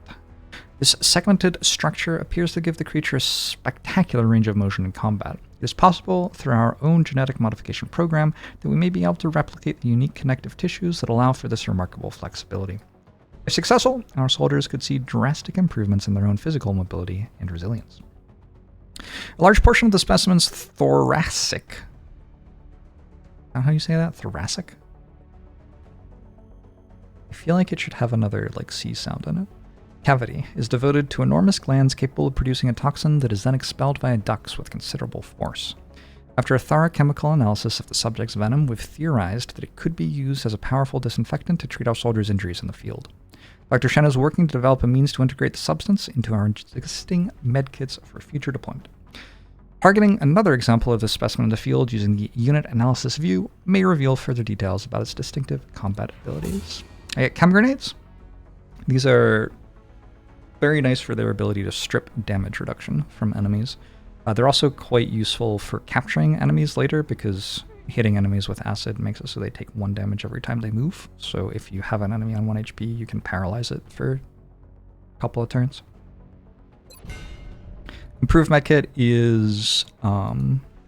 This segmented structure appears to give the creature a spectacular range of motion in combat. It is possible, through our own genetic modification program, that we may be able to replicate the unique connective tissues that allow for this remarkable flexibility. If successful, our soldiers could see drastic improvements in their own physical mobility and resilience. A large portion of the specimen's thoracic... Is that how you say that? Thoracic? I feel like it should have another, like, C sound in it. Cavity is devoted to enormous glands capable of producing a toxin that is then expelled via ducts with considerable force. After a thorough chemical analysis of the subject's venom, we've theorized that it could be used as a powerful disinfectant to treat our soldiers' injuries in the field. Dr. Shen is working to develop a means to integrate the substance into our existing medkits for future deployment. Targeting another example of this specimen in the field using the unit analysis view may reveal further details about its distinctive combat abilities. I get chem grenades. These are very nice for their ability to strip damage reduction from enemies. They're also quite useful for capturing enemies later because hitting enemies with acid makes it so they take 1 damage every time they move. So if you have an enemy on 1 HP, you can paralyze it for a couple of turns. Improved medkit is, I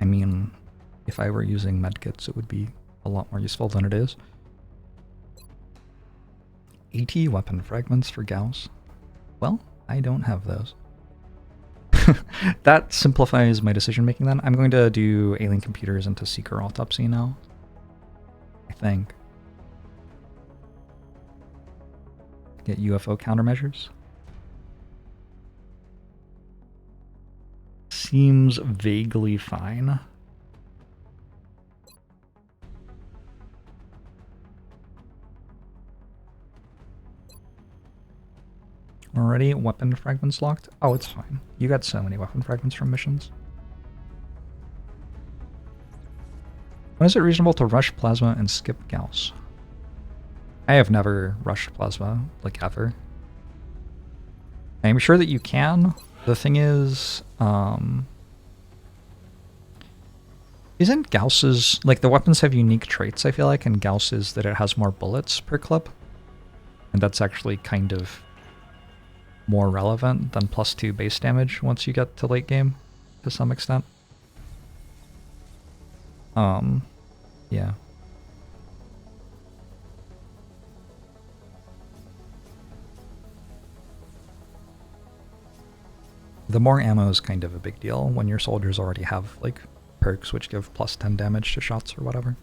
mean, if I were using medkits, it would be a lot more useful than it is. 80 weapon fragments for Gauss. Well, I don't have those. That simplifies my decision making then. I'm going to do alien computers into Seeker Autopsy now. I think. Get UFO countermeasures. Seems vaguely fine. Already weapon fragments locked? Oh, it's fine. You got so many weapon fragments from missions. When is it reasonable to rush plasma and skip Gauss? I have never rushed plasma, like ever. I'm sure that you can. The thing is, isn't Gauss's, like the weapons have unique traits, I feel like, and Gauss is that it has more bullets per clip. And that's actually kind of more relevant than +2 base damage once you get to late game, to some extent. Yeah. The more ammo is kind of a big deal when your soldiers already have, like, perks which give +10 damage to shots or whatever.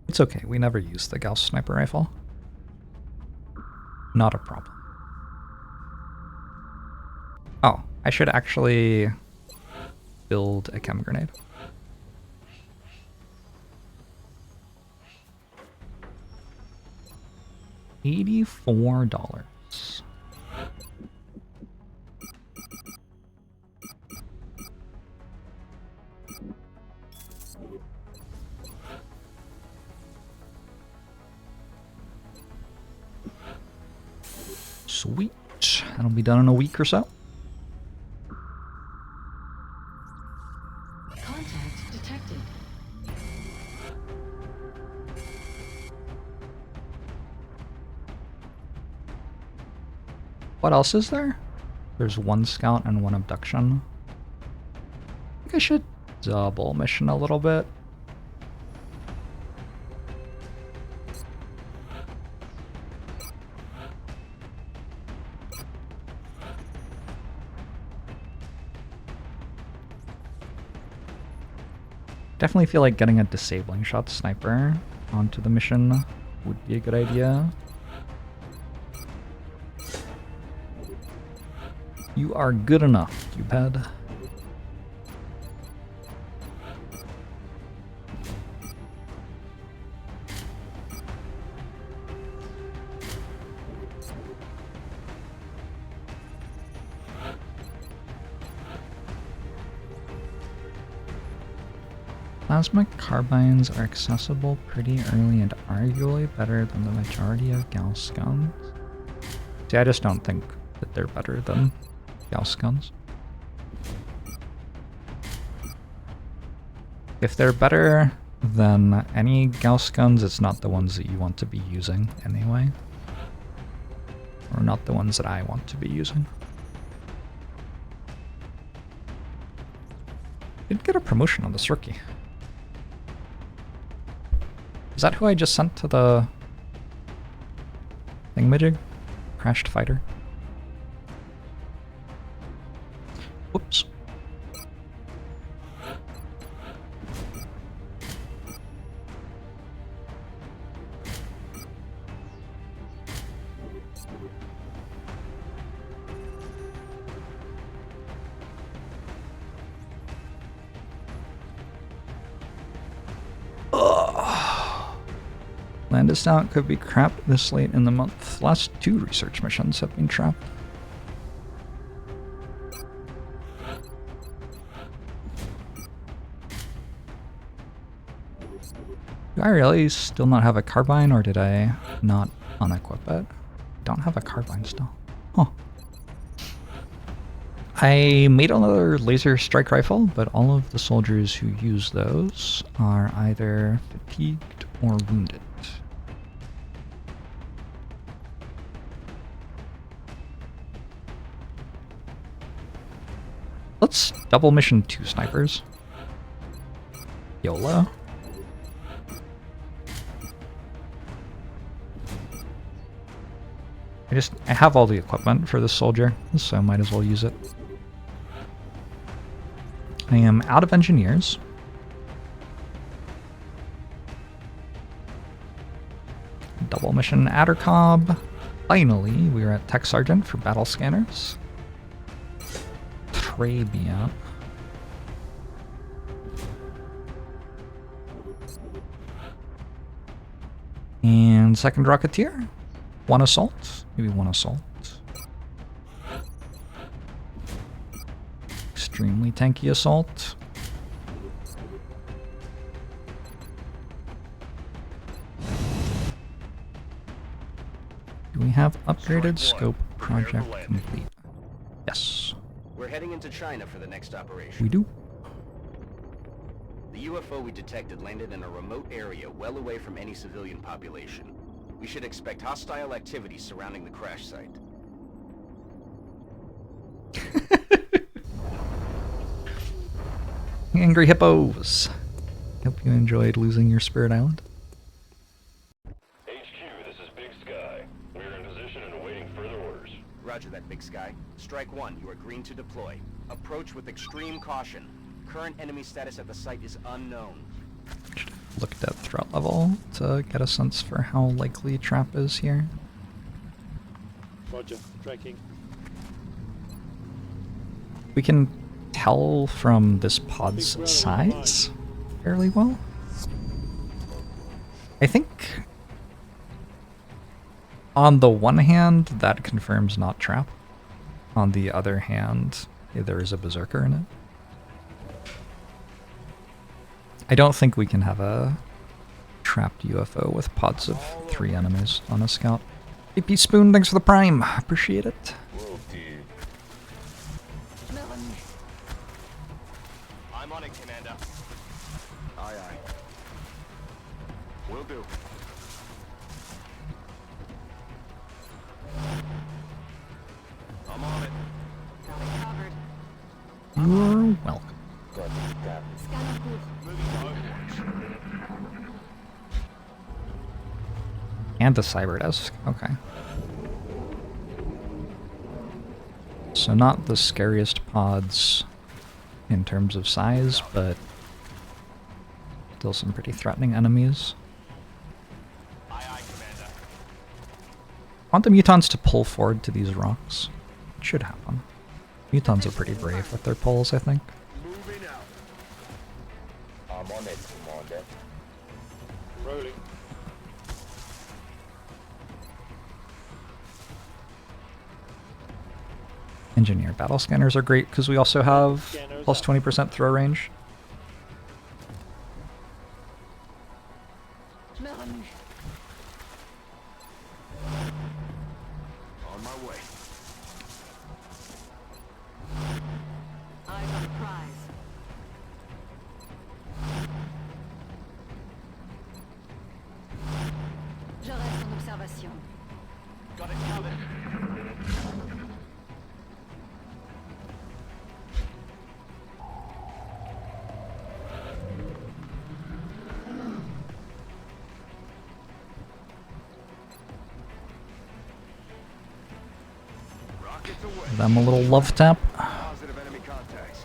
It's okay, we never use the Gauss sniper rifle. Not a problem. Oh, I should actually build a chem grenade. $84. Sweet. That'll be done in a week or so. Contact detected. What else is there? There's 1 scout and 1 abduction. I think I should double mission a little bit. Definitely feel like getting a disabling shot sniper onto the mission would be a good idea. You are good enough, Cupid. Plasma carbines are accessible pretty early and arguably better than the majority of Gauss guns. See, I just don't think that they're better than Gauss guns. If they're better than any Gauss guns, it's not the ones that you want to be using anyway. Or not the ones that I want to be using. Did get a promotion on this rookie. Is that who I just sent to the thingamajig? Crashed fighter. Whoops. clandestine could be trapped this late in the month. Last 2 research missions have been trapped. Do I really still not have a carbine, or did I not unequip it? Don't have a carbine still. Huh. I made another laser strike rifle, but all of the soldiers who use those are either fatigued or wounded. Let's double mission 2 snipers. YOLO. I have all the equipment for this soldier, so I might as well use it. I am out of engineers. Double mission Addercob. Finally, we are at Tech Sergeant for battle scanners. Trabia. And second Rocketeer. 1 assault. Maybe 1 assault. Extremely tanky assault. Do we have upgraded scope project complete? Yes. We're heading into China for the next operation. We do. The UFO we detected landed in a remote area well away from any civilian population. We should expect hostile activity surrounding the crash site. Angry hippos. Hope you enjoyed losing your spirit island. HQ, this is Big Sky. We are in position and awaiting further orders. Roger that, Big Sky. Strike 1, you are green to deploy. Approach with extreme caution. Current enemy status at the site is unknown. Looked at threat level to get a sense for how likely trap is here. Roger, tracking. We can tell from this pod's size fairly well. I think on the one hand that confirms not trap. On the other hand, there is a berserker in it. I don't think we can have a trapped UFO with pods of 3 enemies on a scout. AP Spoon, thanks for the prime. Appreciate it. Whoa, dude. I'm on it, Commander. Aye, aye. Will do. I'm on it. Got it covered. You're welcome. Got it, got it. Scanner good. Moving to Overwatch. And the cyber desk. Okay. So not the scariest pods in terms of size, but still some pretty threatening enemies. Aye, aye, Commander. Want the mutons to pull forward to these rocks. It should happen. Mutons are pretty brave with their pulls, I think. Moving out. I'm on it, Commander. Rolling. Engineer battle scanners are great because we also have plus 20% throw range. On my way. Eyes on the prize. Je reste en observation. Got it covered. Rockets away. Give them a little love tap. Positive enemy contacts.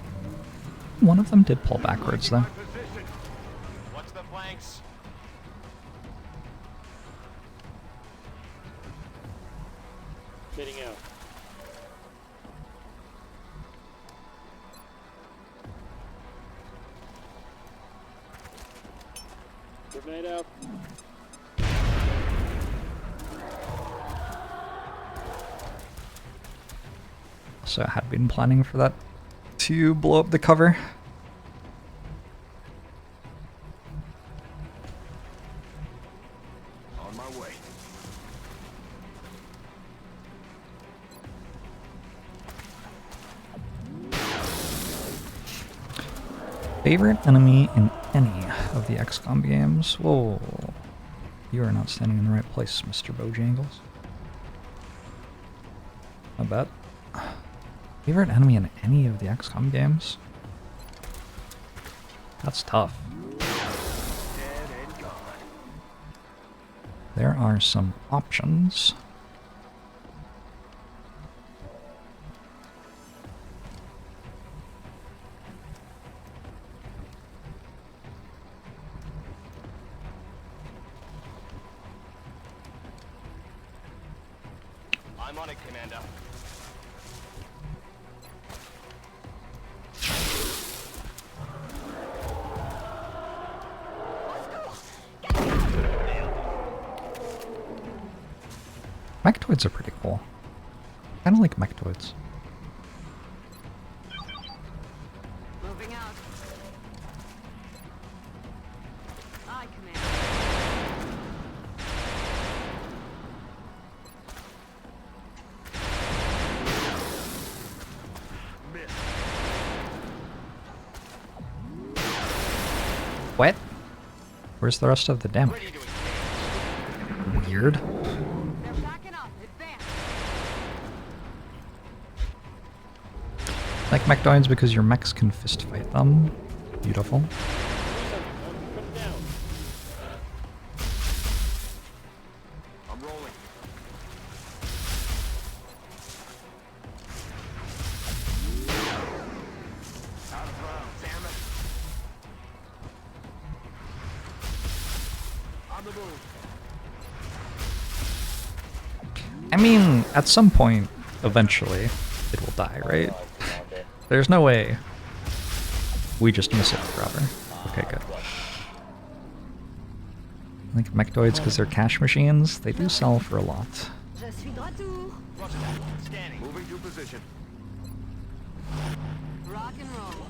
One of them did pull backwards though. My position. What's the flanks? Getting out. Grenade out. So I had been planning for that to blow up the cover. On my way. Favorite enemy in any of the XCOM games? Whoa. You are not standing in the right place, Mr. Bojangles. I bet. Favorite enemy in any of the XCOM games? That's tough. Dead and gone. There are some options. I'm on it, Commander. Mechtoids are pretty cool. I don't like mechtoids. Moving out. Aye, Commander. Miss. What? Where's the rest of the damage? Ready to engage. Weird. They're backing up. Advance. Like mechtoids because your mechs can fist fight them. Beautiful. Put down. I'm rolling. Out of rounds, damn it. On the move. I mean, at some point, eventually, it will die, right? There's no way we just miss it forever. Okay, good. I think mechtoids, because they're cash machines, they do sell for a lot. Je suis de retour. Roger that. Scanning. Moving to position. Rock and roll.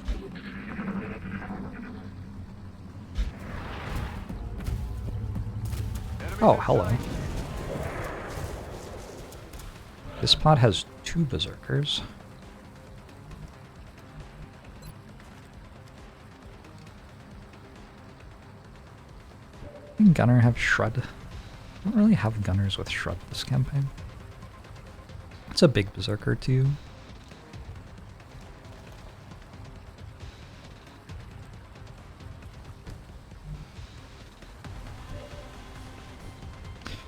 Enemy Oh, in hello. sight. This pod has 2 berserkers. Can Gunner have Shred? I don't really have Gunners with Shred this campaign. It's a big berserker too.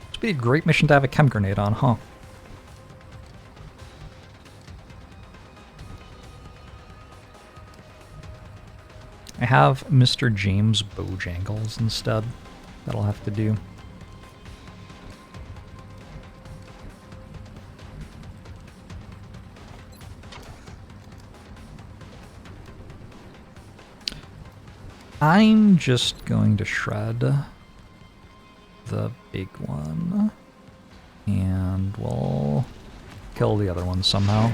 It'd be a great mission to have a chem grenade on, huh? I have Mr. James Bojangles instead. That'll have to do. I'm just going to shred the big one. And we'll kill the other one somehow.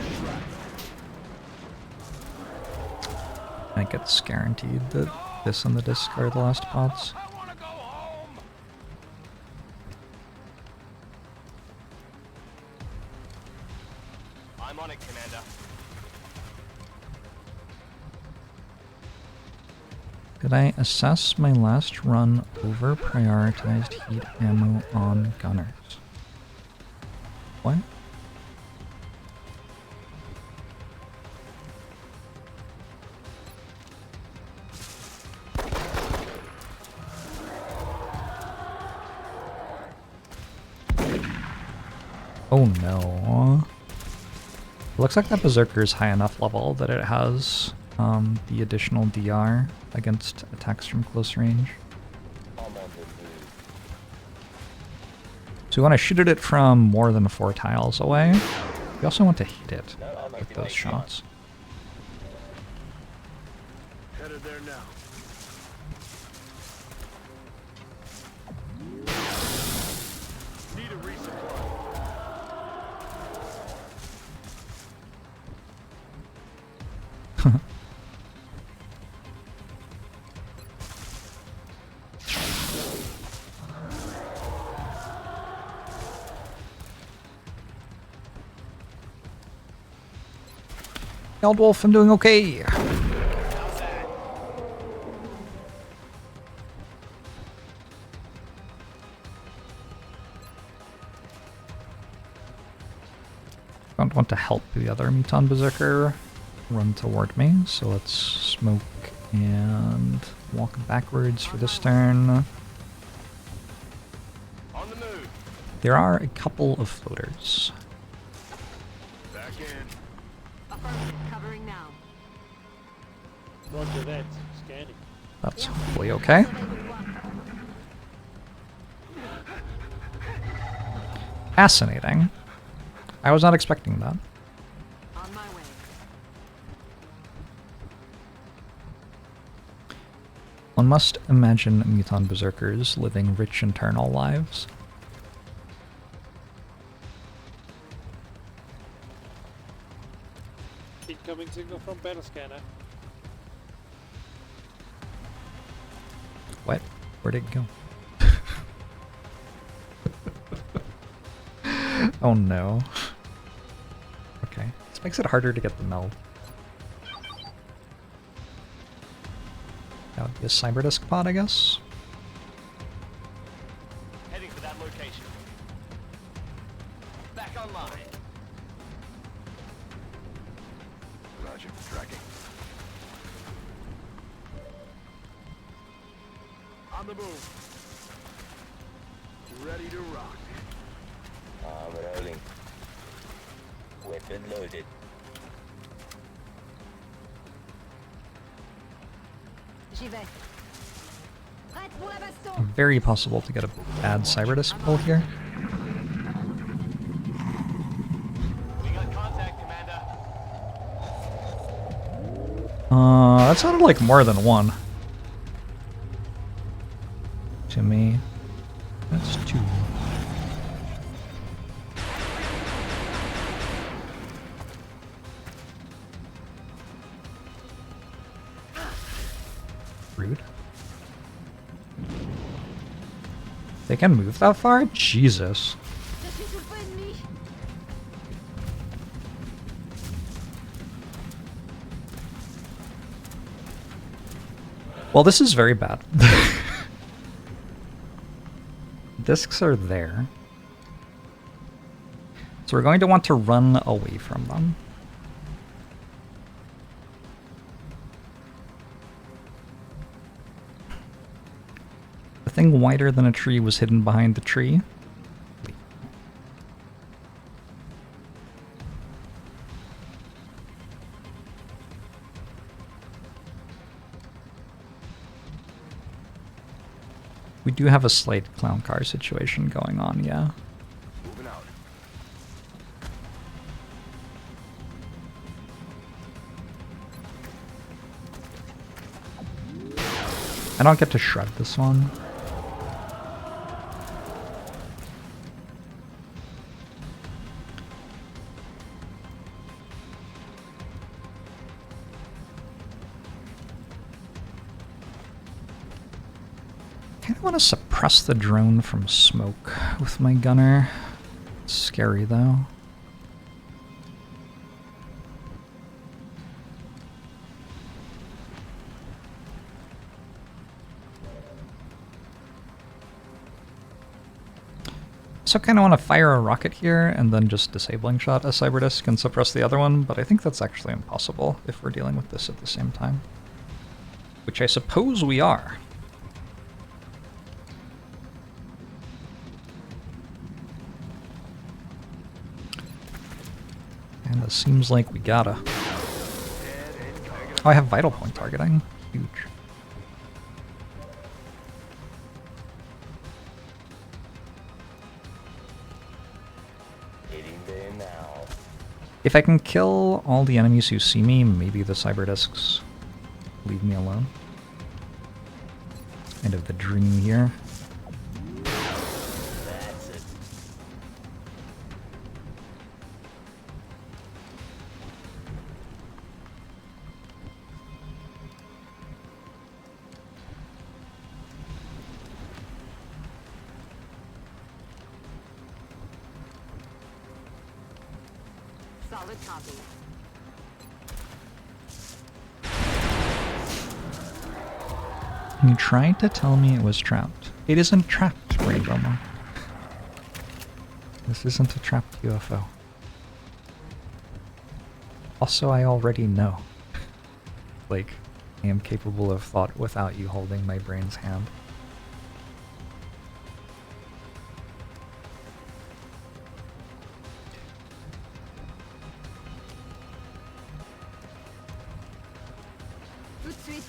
I think it's guaranteed that this and the disc are the last pods. I want to go home. I'm on it, Commander. Did I assess my last run over prioritized heat ammo on gunners? What? Oh no. It looks like that Berserker is high enough level that it has the additional DR against attacks from close range. So we want to shoot at it from more than 4 tiles away. We also want to hit it with those shots. Headed there now. Need a resupply. Old Wolf, I'm doing okay. Don't want to help the other Muton Berserker run toward me, so let's smoke and walk backwards for this turn. On the move. There are a couple of floaters. Back in. Affirmative, covering now. Roger that. Scanning. That's hopefully okay. Fascinating. I was not expecting that. On my way. One must imagine Muton Berserkers living rich internal lives. Incoming signal from battle scanner. What? Where'd it go? Oh no. Okay. This makes it harder to get the meld. That would be a Cyberdisk pod, I guess. Heading for that location. Back online. Roger, tracking. On the move. Ready to rock. I'm rolling. Weapon loaded. J'y vais. Prête pour la baston. Very possible to get a bad Cyberdisk pull here. We got contact, Commander. That sounded like more than one. To me. That's two. Rude. They can move that far? Jesus. Je suis sous le feu ennemi. Well, this is very bad. Discs are there. So we're going to want to run away from them. The thing wider than a tree was hidden behind the tree. We do have a slight clown car situation going on, yeah. Moving out. I don't get to shred this one. I kind of want to suppress the drone from smoke with my gunner. It's scary though. So kind of want to fire a rocket here and then just disabling shot a Cyberdisk and suppress the other one, but I think that's actually impossible if we're dealing with this at the same time. Which I suppose we are. And it seems like we gotta. Oh, I have vital point targeting. Huge. Hitting there now. If I can kill all the enemies who see me, maybe the Cyberdisks leave me alone. End of the dream here. That's it. Solid copy. You tried to tell me it was trapped. It isn't trapped, Rainbow Monk. This isn't a trapped UFO. Also, I already know. Like, I am capable of thought without you holding my brain's hand. Tout de suite.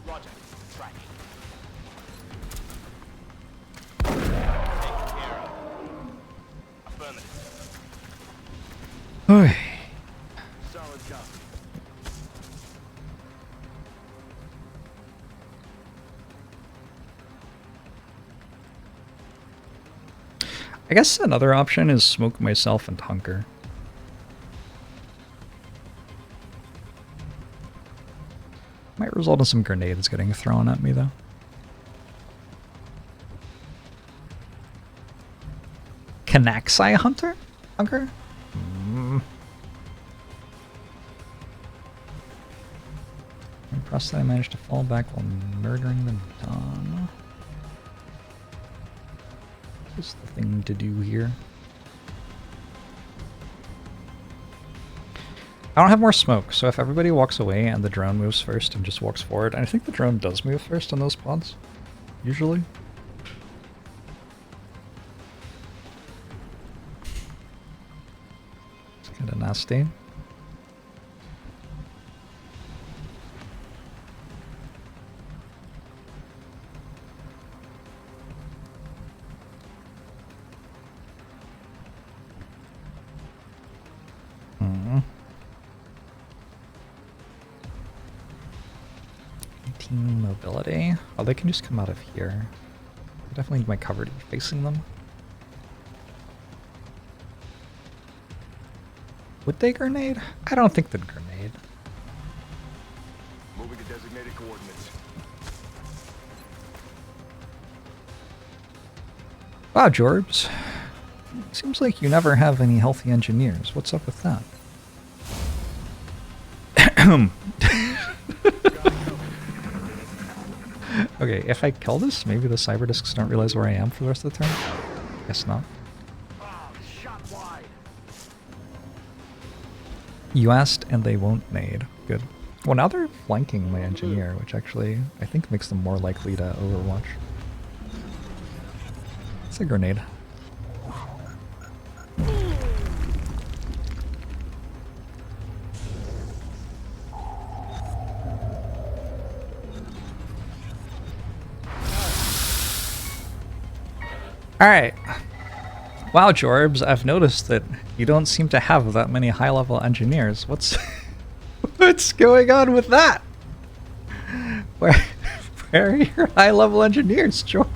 Roger. Tracking. Taken care of. Affirmative. Oy. Solid copy. I guess another option is smoke myself and hunker. Might result in some grenades getting thrown at me though. Canaxi hunter? Hunker? I'm impressed that I managed to fall back while murdering the Don. What's the thing to do here? I don't have more smoke, so if everybody walks away and the drone moves first and just walks forward, and I think the drone does move first on those pods, usually. It's kind of nasty. Mobility. Oh, they can just come out of here. I definitely need my cover to be facing them. Would they grenade? I don't think they'd grenade. Moving to designated coordinates. Wow, Jorbs. Seems like you never have any healthy engineers. What's up with that? Okay, if I kill this, maybe the cyber discs don't realize where I am for the rest of the turn? Guess not. Oh, shot wide. You asked and they won't nade. Good. Well, now they're flanking my engineer, which actually I think makes them more likely to overwatch. It's a grenade. Alright. Wow, Jorbs, I've noticed that you don't seem to have that many high-level engineers. What's what's going on with that? Where are your high-level engineers, Jorbs?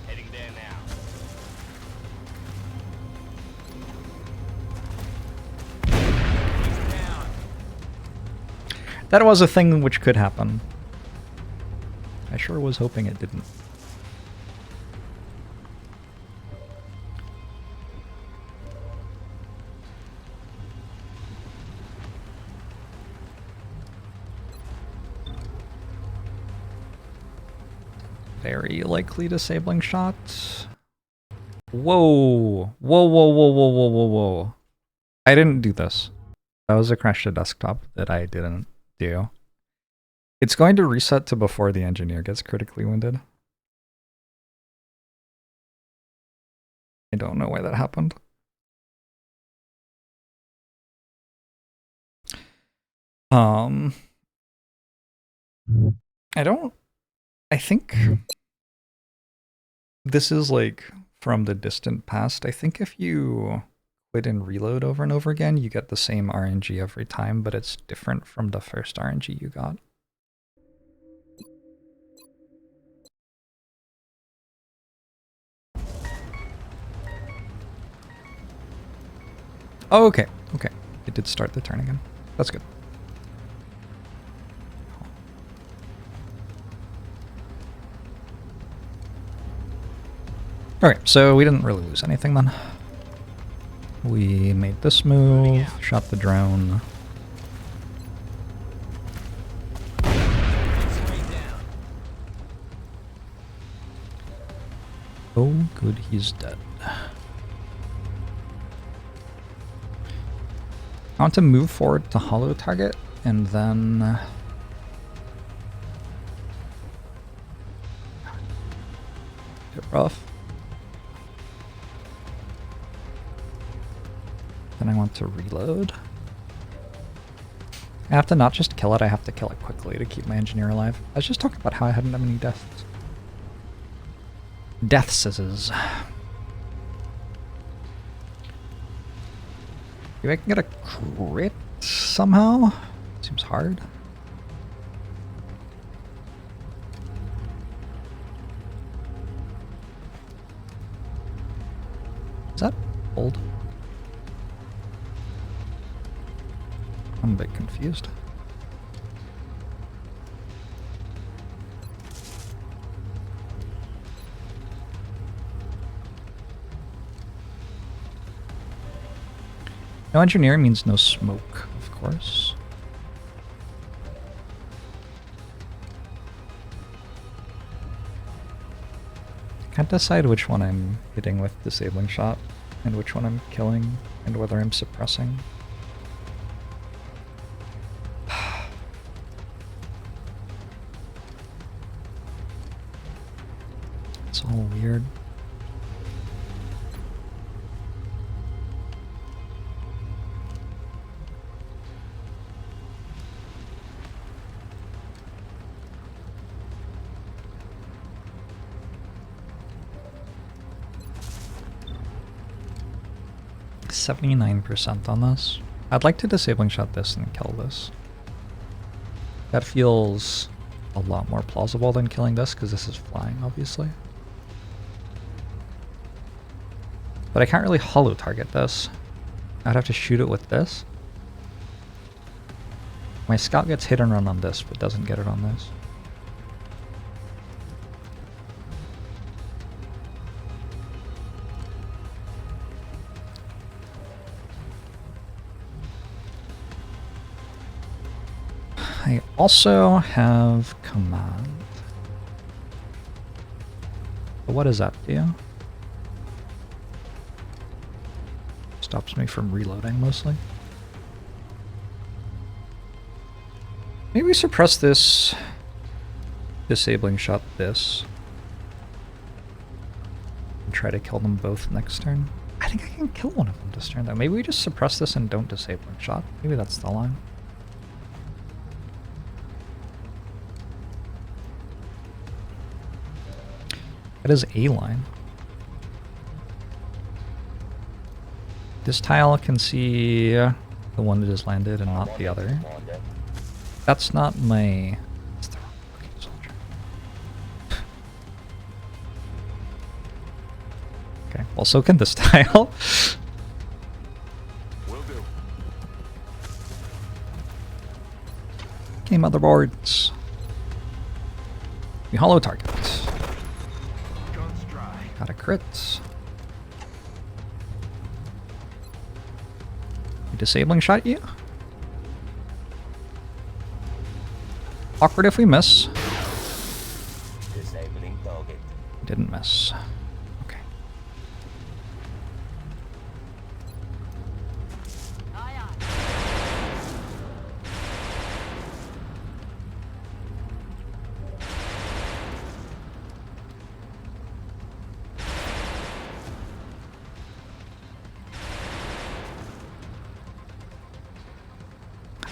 Heading there now. That was a thing which could happen. I sure was hoping it didn't. Very likely disabling shot. Whoa. Whoa, whoa, whoa, whoa, whoa, whoa, whoa. I didn't do this. That was a crash to desktop that I didn't do. It's going to reset to before the engineer gets critically wounded. I don't know why that happened. I think this is like from the distant past. I think if you quit and reload over and over again, you get the same RNG every time, but it's different from the first RNG you got. Oh, okay. Okay. It did start the turn again. That's good. Okay, so we didn't really lose anything then. We made this move, shot the drone. Oh, good, he's dead. I want to move forward to hollow target, and then... bit rough. Then I want to reload. I have to not just kill it, I have to kill it quickly to keep my engineer alive. I was just talking about how I hadn't had many deaths. Deaths. Maybe I can get a crit somehow? Seems hard. Is that old? I'm a bit confused. No engineer means no smoke, of course. I can't decide which one I'm hitting with disabling shot, and which one I'm killing, and whether I'm suppressing. It's all weird. %79 on this. I'd like to disabling shot this and kill this. That feels a lot more plausible than killing this, because this is flying, obviously. But I can't really hollow target this. I'd have to shoot it with this. My scout gets hit and run on this, but doesn't get it on this. I also have command. But what does that do? Stops me from reloading mostly. Maybe we suppress this, disabling shot this, and try to kill them both next turn. I think I can kill one of them this turn though. Maybe we just suppress this and don't disabling shot. Maybe that's the line. That is a line. This tile can see the one that has landed and not the other. That's not my... That's the wrong fucking soldier. Okay, well so can this tile. Will do. Okay, motherboards. We hollow target. Guns dry. Got a crit. We disabling shot you. Awkward if we miss. Disabling target. Didn't miss. Okay. Aye, aye.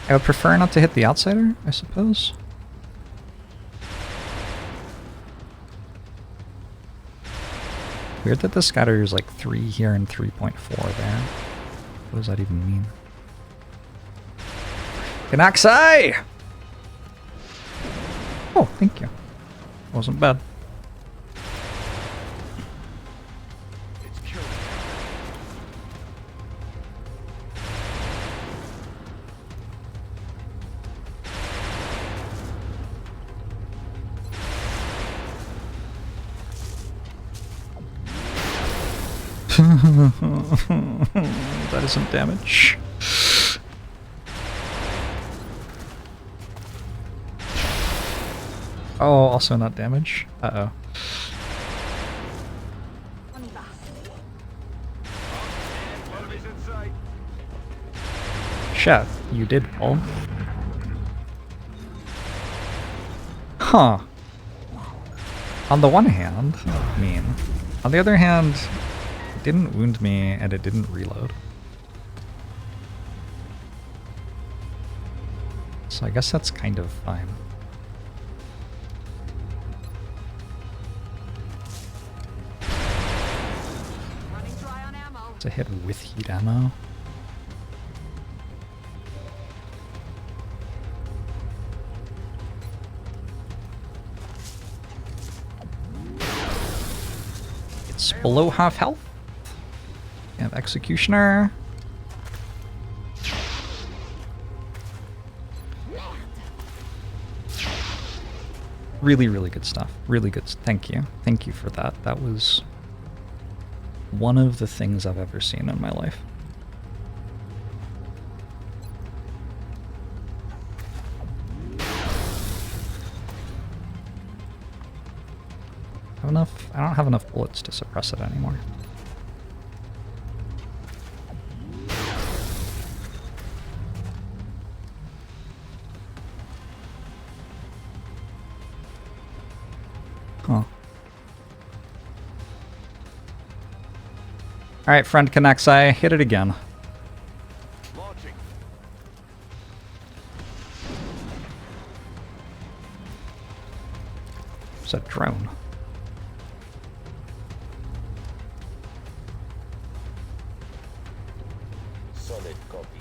I would prefer not to hit the outsider, I suppose. Weird that the scatter is like 3 here and 3.4 there. What does that even mean? Ganaxai! Oh, thank you. Wasn't bad. It's killing. That isn't damage. Oh, also not damage. Uh-oh. Enemies in sight. Chef, you did well. Huh. On the one hand, mean. On the other hand, it didn't wound me and it didn't reload. So I guess that's kind of fine. Running dry on ammo. It's a hit with heat ammo. It's below half health. We have Executioner. Really, really good stuff. Really good. Thank you. Thank you for that. That was one of the things I've ever seen in my life. I don't have enough bullets to suppress it anymore. Huh. Alright, friend connects. I hit it again. Launching. It's a drone. Solid copy.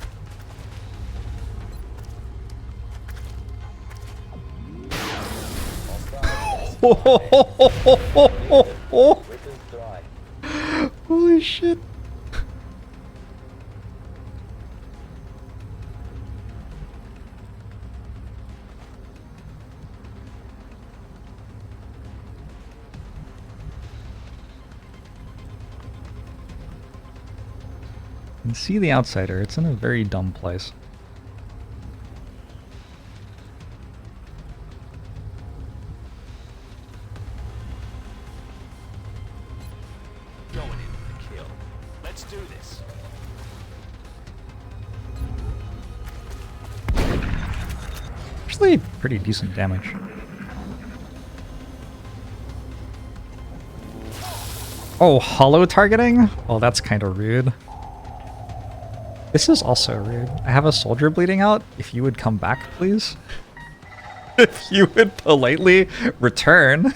Weapons dry. Holy shit. You can see the outsider. It's in a very dumb place. Going in for the kill. Let's do this. Actually, pretty decent damage. Oh, hollow targeting? Oh, that's kind of rude. This is also rude. I have a soldier bleeding out. If you would come back, please. If you would politely return.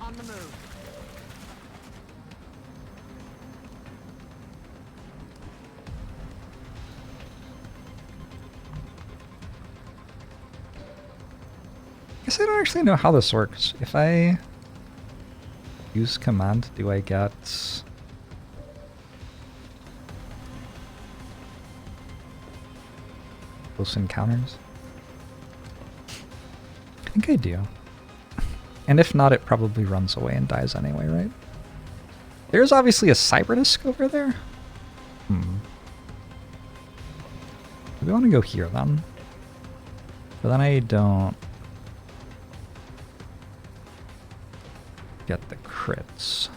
On the move. I guess I don't actually know how this works. If I use command, do I get close encounters? I think I do. And if not, it probably runs away and dies anyway, right? There's obviously a Cyberdisc over there. We want to go here then. But then I don't get the crits.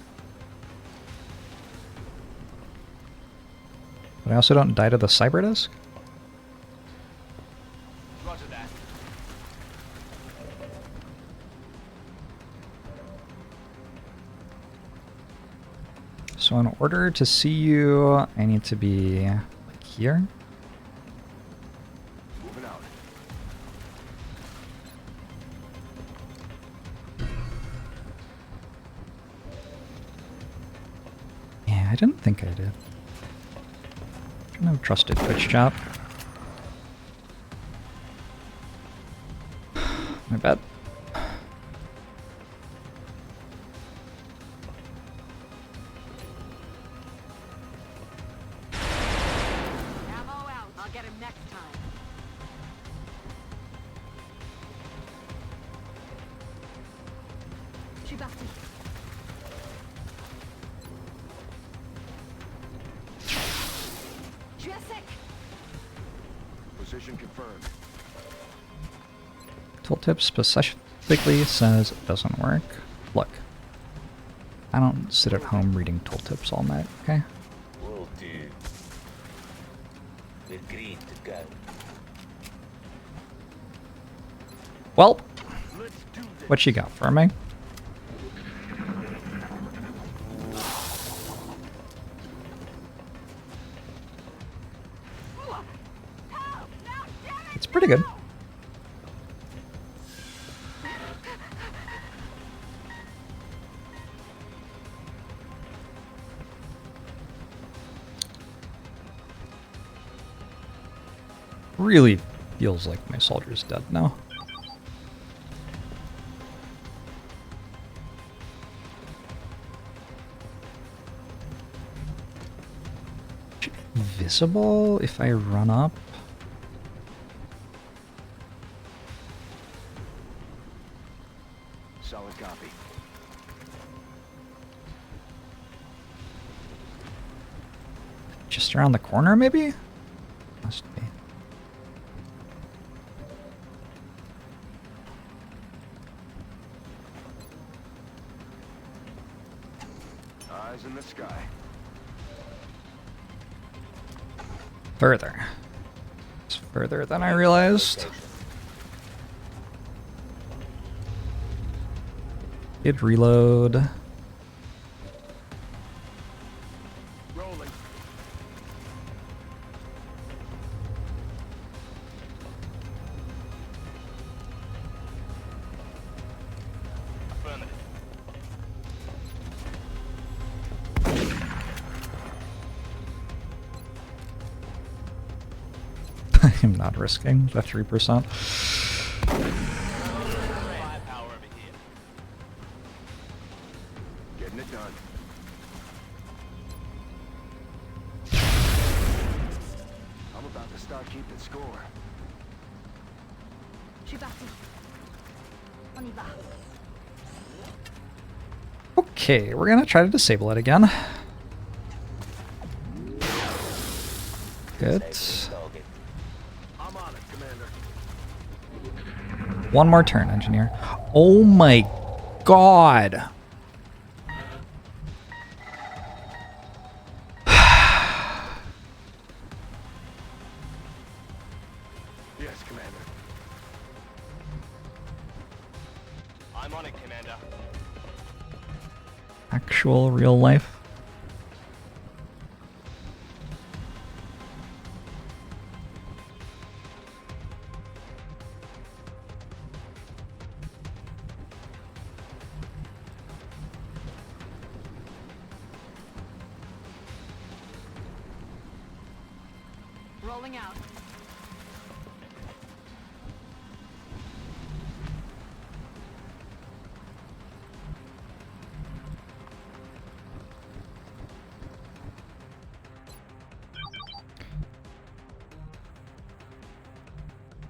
But I also don't die to the Cyberdisc? Roger that. So in order to see you, I need to be like here. Moving out. Yeah, I didn't think I did. Shouldn't have trusted Twitch chat. My bad. Get him next time. Je suis parti. Je suis à sec. Position confirmed. Tooltip specifically says it doesn't work. Look, I don't sit at home reading tooltips all night, okay? Will do. We're green to go. Well, Let's do this. what you got for me? It's pretty good. Really feels like my soldier's dead now. Should be visible if I run up. Solid copy. Just around the corner, maybe? Must be. Eyes in the sky. Further. It's further than I realized. Did reload. Rolling. Affirmative. I'm not risking the 3%. Firepower over here. Getting it done. I'm about to start keeping score. Je suis parti. On y va. Okay, we're gonna try to disable it again. Good. Target. I'm on it, Commander. One more turn, engineer. Oh my god. Yes, Commander. I'm on it, Commander. Actual real life. Rolling out.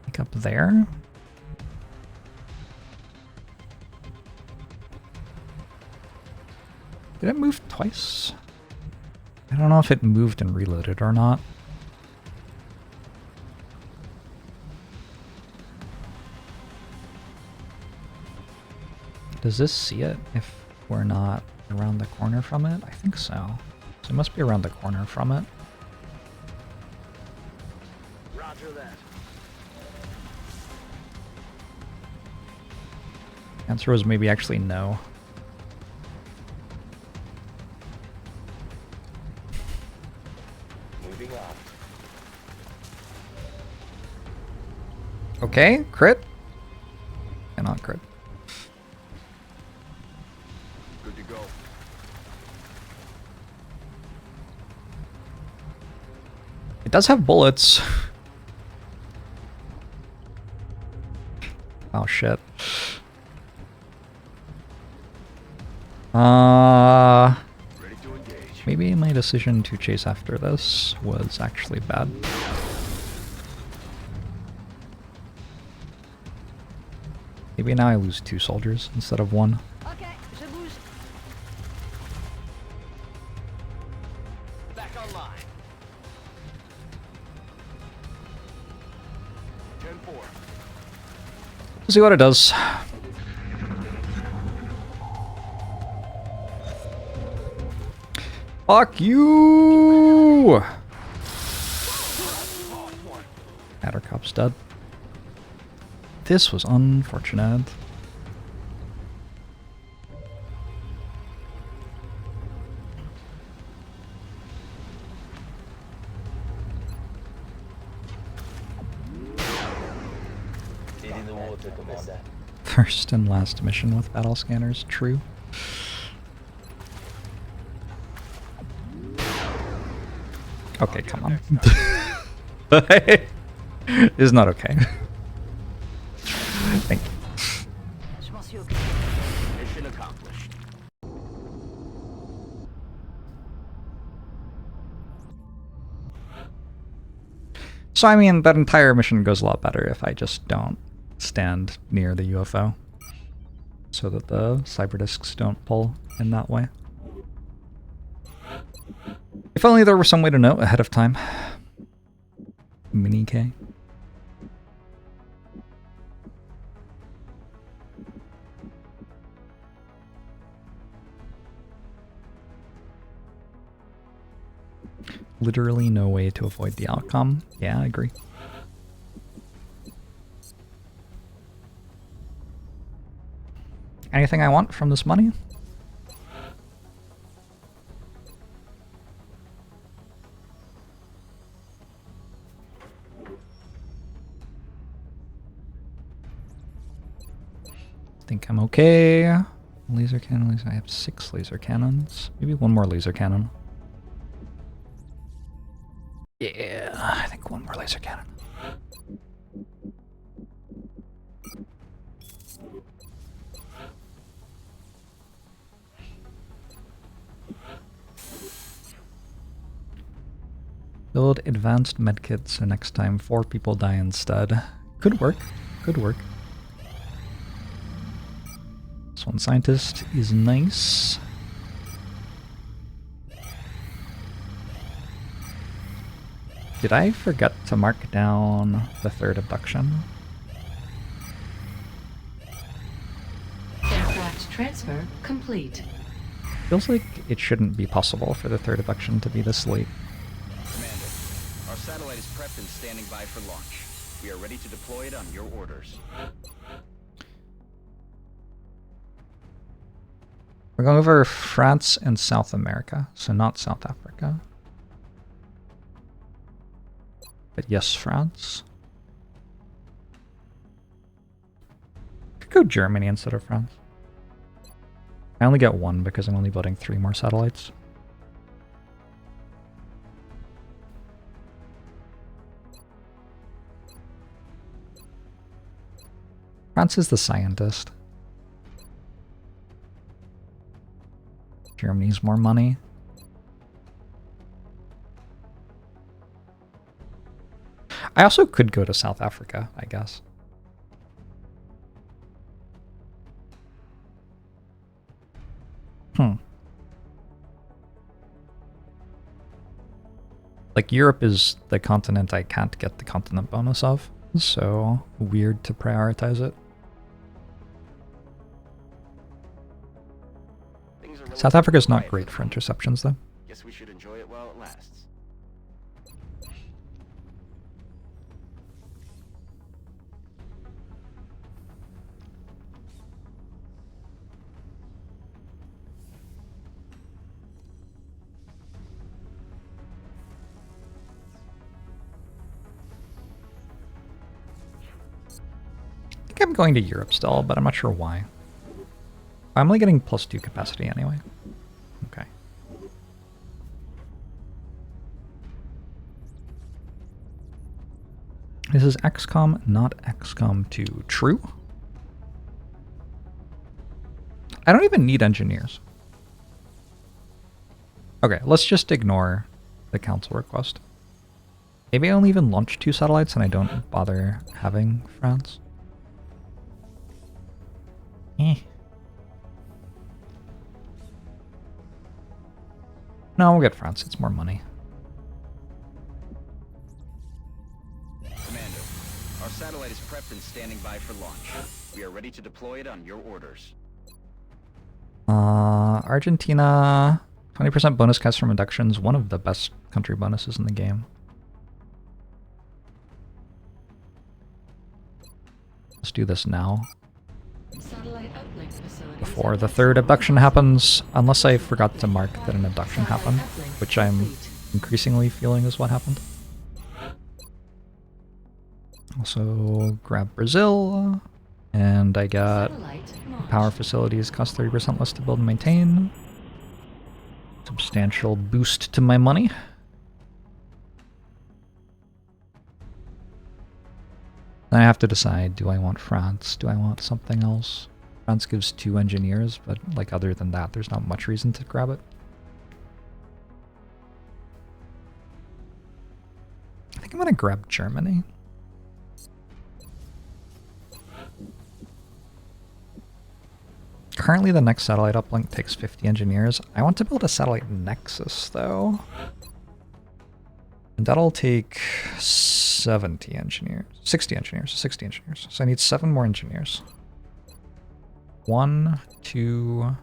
Like up there. Did it move twice? I don't know if it moved and reloaded or not. Does this see it if we're not around the corner from it? I think so. So it must be around the corner from it. Roger that. Answer was maybe actually no. Moving up. Okay, crit. Cannot crit. Good to go. It does have bullets. Oh shit. Ready to engage. Maybe my decision to chase after this was actually bad. Maybe now I lose 2 soldiers instead of 1. Okay, je bouge. Back online. Gen 4. We'll see what it does. Fuck you! Addercop's dead. This was unfortunate. Dead in the water, Commander. First and last mission with battle scanners, true. Okay, come on. It's not okay. Thank you. Je m'en suis occupé. Mission accomplished. So I mean, that entire mission goes a lot better if I just don't stand near the UFO. So that the cyber discs don't pull in that way. If only there were some way to know ahead of time. Mini K. Literally no way to avoid the outcome. Yeah, I agree. Anything I want from this money? Think I'm okay. Laser cannon. I have 6 laser cannons. Maybe 1 more laser cannon. Yeah, I think 1 more laser cannon. Build advanced medkits so next time 4 people die instead. Could work. Could work. This one scientist is nice. Did I forget to mark down the 3rd abduction? Aircraft transfer complete. Feels like it shouldn't be possible for the 3rd abduction to be this late. Commander, our satellite is prepped and standing by for launch. We are ready to deploy it on your orders. We're going over France and South America, so not South Africa. But yes, France. Could go Germany instead of France. I only get 1 because I'm only building 3 more satellites. France is the scientist. Germany's more money. I also could go to South Africa, I guess. Like, Europe is the continent I can't get the continent bonus of, so weird to prioritize it. South Africa's not great for interceptions, though. Guess we should enjoy it while it lasts. I think I'm going to Europe still, but I'm not sure why. I'm only getting +2 capacity anyway. Okay. This is XCOM, not XCOM 2. True? I don't even need engineers. Okay, let's just ignore the council request. Maybe I only even launch 2 satellites and I don't bother having France. No, we'll get France. It's more money. Commander, our satellite is prepped and standing by for launch. We are ready to deploy it on your orders. Argentina, 20% bonus cast from inductions, one of the best country bonuses in the game. Let's do this now. Before the third abduction happens, unless I forgot to mark that an abduction happened, which I'm increasingly feeling is what happened. Also grab Brazil, and I got power facilities cost 30% less to build and maintain. Substantial boost to my money. Then I have to decide, do I want France? Do I want something else? France gives 2 engineers, but like other than that, there's not much reason to grab it. I think I'm gonna grab Germany. Currently the next satellite uplink takes 50 engineers. I want to build a satellite nexus though. And that'll take 70 engineers. 60 engineers. 60 engineers. So I need 7 more engineers. 1, 2,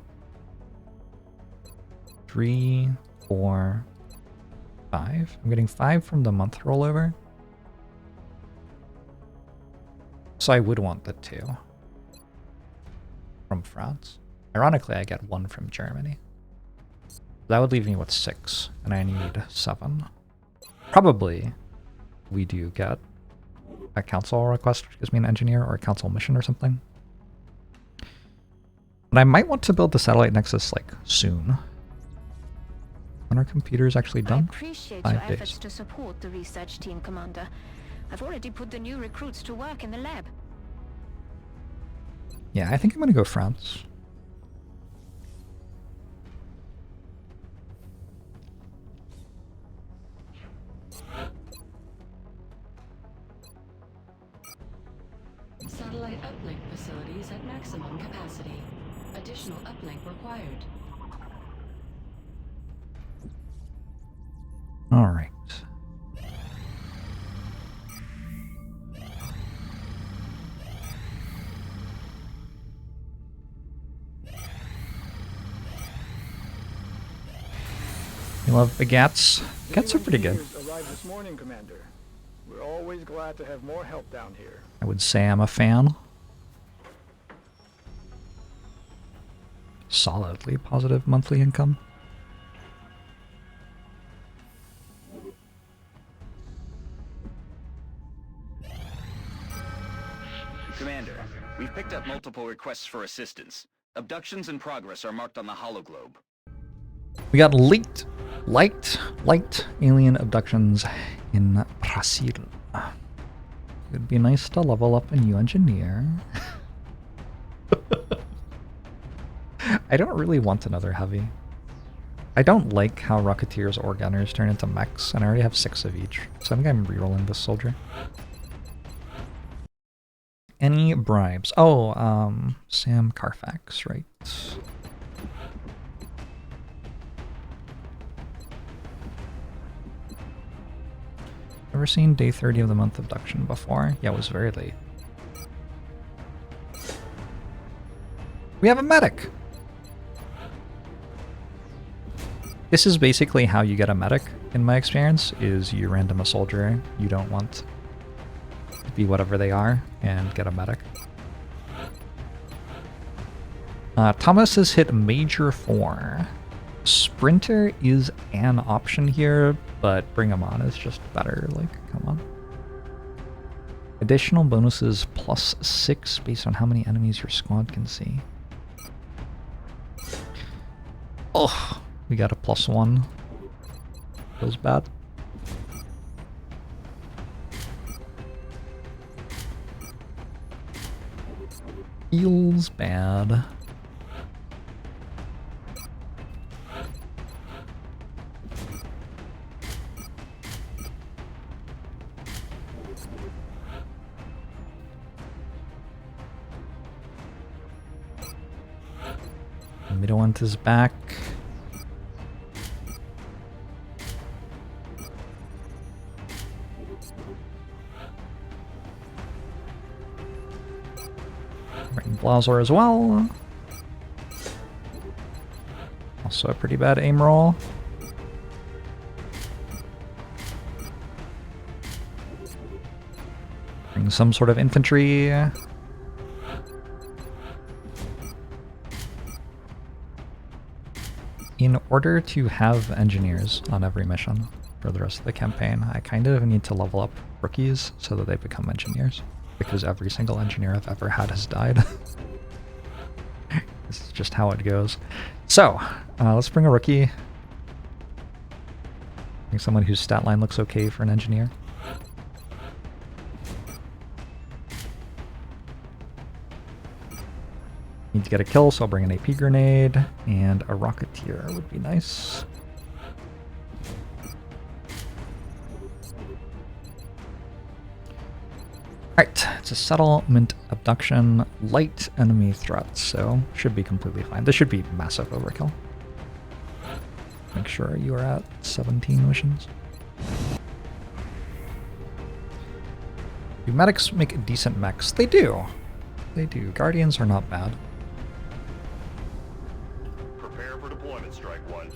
3, 4, 5. I'm getting 5 from the month rollover. So I would want the 2 from France. Ironically, I get 1 from Germany. That would leave me with 6, and I need 7. Probably we do get a council request, which gives me an engineer, or a council mission or something. But I might want to build the satellite nexus like soon. When are computers actually done? I appreciate 5 your days. efforts to support the research team, Commander. I've already put the new recruits to work in the lab. Yeah, I think I'm gonna go France. Satellite uplink facilities at maximum capacity. Additional uplink required. All right. You love the Gats? Gats are pretty good. Arrived this morning, Commander. We're always glad to have more help down here. I would say I'm a fan. Solidly positive monthly income. Commander, we've picked up multiple requests for assistance. Abductions in progress are marked on the hologlobe. We got light alien abductions in Brazil. It'd be nice to level up a new engineer. I don't really want another heavy. I don't like how Rocketeers or Gunners turn into mechs, and I already have 6 of each, so I think I'm rerolling this soldier. Any bribes? Oh, Sam Carfax, right. Ever seen day 30 of the month abduction before? Yeah, it was very late. We have a medic! This is basically how you get a medic, in my experience, is you random a soldier you don't want to be whatever they are, and get a medic. Thomas has hit Major 4. Sprinter is an option here, but bring him on is just better, like, come on. Additional bonuses +6 based on how many enemies your squad can see. Oh, we got a +1. Feels bad. Feels bad. Midowant is back. Bring Blazor as well. Also a pretty bad aim roll. Bring some sort of infantry. In order to have engineers on every mission for the rest of the campaign, I kind of need to level up rookies so that they become engineers, because every single engineer I've ever had has died. This is just how it goes. So, let's bring a rookie. Bring someone whose stat line looks okay for an engineer. Need to get a kill, so I'll bring an AP grenade, and a rocketeer would be nice. Alright, it's a settlement abduction, light enemy threats, so should be completely fine. This should be massive overkill. Make sure you are at 17 missions. Do medics make decent mechs? They do. They do. Guardians are not bad. Prepare for deployment, Strike One. Is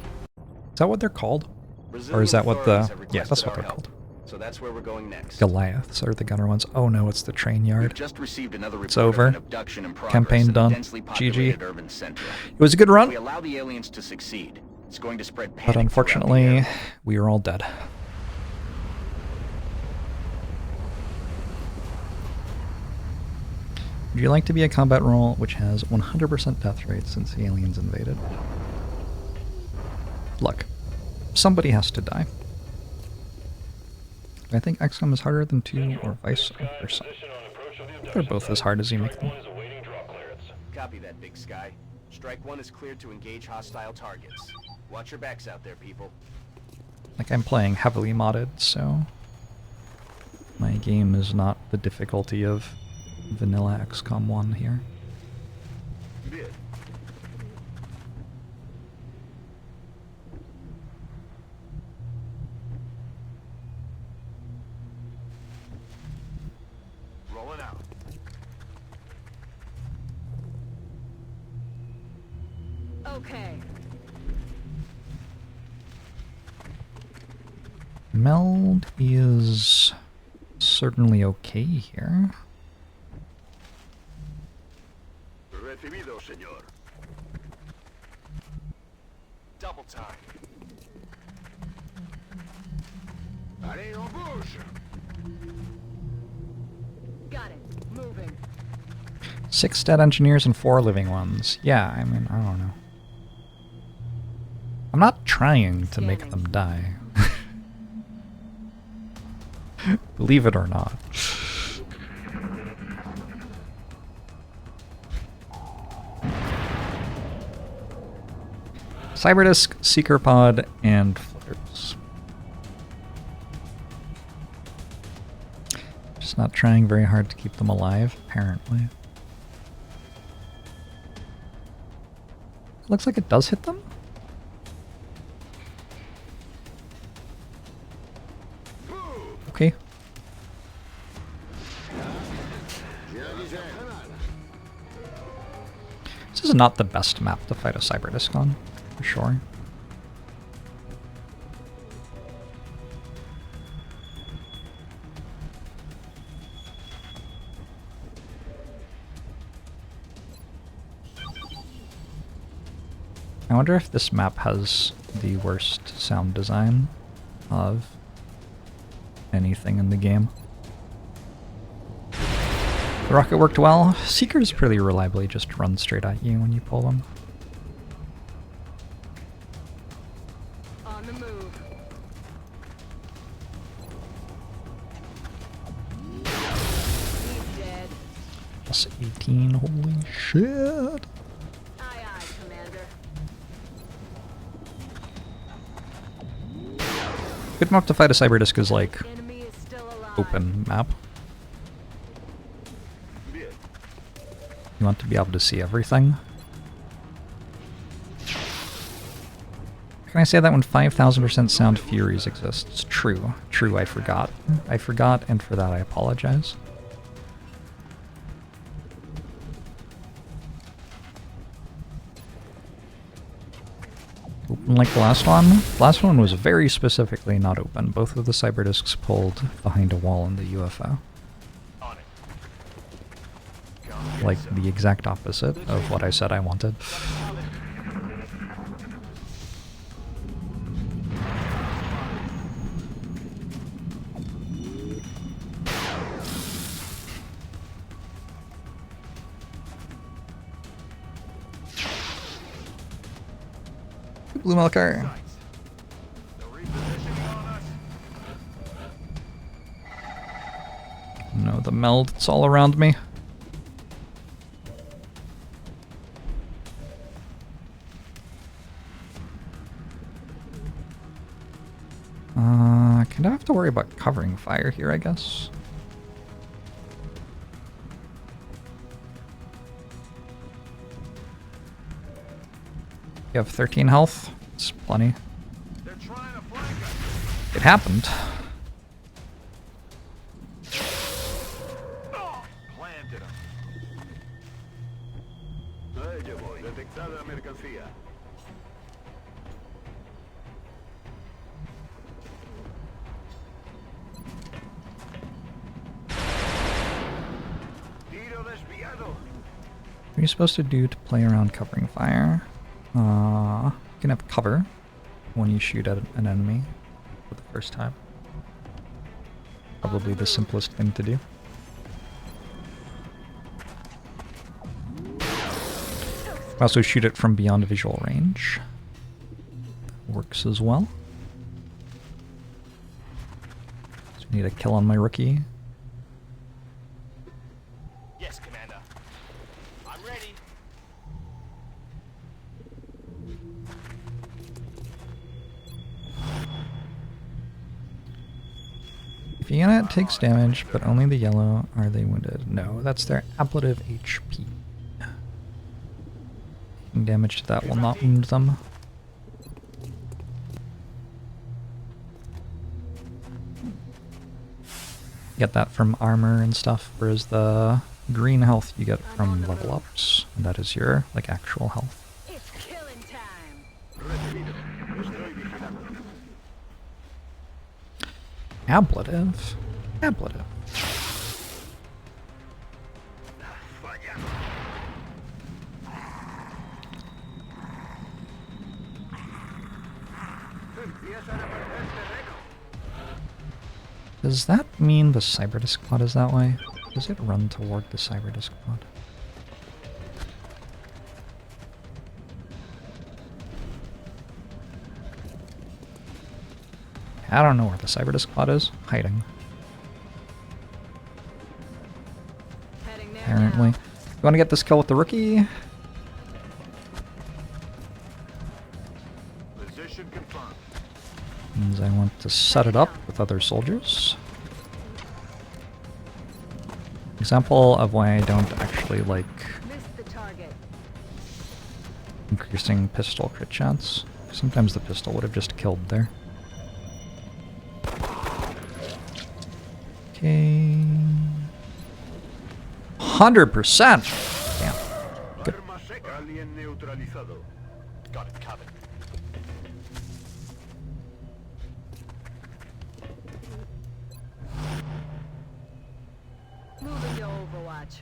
that what they're called? Brazilian Or is that what the... authorities have Yeah, that's what requested they're our help, called. So that's where we're going next. Goliaths are the gunner ones. Oh no, it's the train yard. We've just received another report It's over. of an abduction in progress Campaign in a done. densely GG. populated urban center. It was a good If we run, allow the aliens to succeed, it's going to spread panic but throughout the unfortunately, area. we are all dead. Would you like to be a combat role which has 100% death rate since the aliens invaded? Look, somebody has to die. I think XCOM is harder than 2 or vice versa. They're both as hard as you make them. Copy that, Big Sky. Strike One is cleared to engage hostile targets. Watch your backs out there, people. Like, I'm playing heavily modded, so my game is not the difficulty of vanilla XCOM 1 here. Bien. Rolling out. Okay. Meld is certainly okay here. Recibido, señor. Double time. Allez, on bouge. Got it. Moving. 6 dead engineers and 4 living ones. Yeah, I mean, I don't know. I'm not trying to make them die. Believe it or not. Cyberdisk, Seeker Pod, and Flitters. Just not trying very hard to keep them alive, apparently. Looks like it does hit them. Okay. This is not the best map to fight a Cyberdisk on, for sure. I wonder if this map has the worst sound design of anything in the game. The rocket worked well. Seekers pretty reliably just run straight at you when you pull them. On the move. He's dead. Plus 18, holy shit. Aye, aye, Commander. Good map to fight a Cyberdisk is like Enemy is still alive. open map. Bien. You want to be able to see everything. Can I say that when 5,000% sound furies exists? True. True, I forgot. I forgot, and for that I apologize. Open like the last one? The last one was very specifically not open. Both of the cyberdiscs pulled behind a wall in the UFO. Like the exact opposite of what I said I wanted. Blue Milker. No, the meld, it's all around me. Kind of have to worry about covering fire here, I guess. You have 13 health. It's plenty. It happened. What are you supposed to do to play around covering fire? You can have cover when you shoot at an enemy for the first time. Probably the simplest thing to do. Also shoot it from beyond visual range. Works as well. So I need a kill on my rookie. Yes, Commander. I'm ready. If a unit takes damage, but only the yellow, are they wounded? No, that's their ablative HP. Taking damage to that will not wound them. Get that from armor and stuff, whereas the green health you get from level ups. And that is your, like, actual health. It's killing time. Ablative? Ablative. Does that mean the cyberdisk pod is that way? Does it run toward the cyberdisk pod? I don't know where the cyberdisk pod is. Hiding. Apparently. You want to get this kill with the rookie? Position confirmed. Means I want to set it up with other soldiers. Example of why I don't actually like Missed the target. increasing pistol crit chance. Sometimes the pistol would have just killed there. Okay. 100%! Damn. Good. Arma seca. Alien neutralizado. Got it covered. Moving to Overwatch.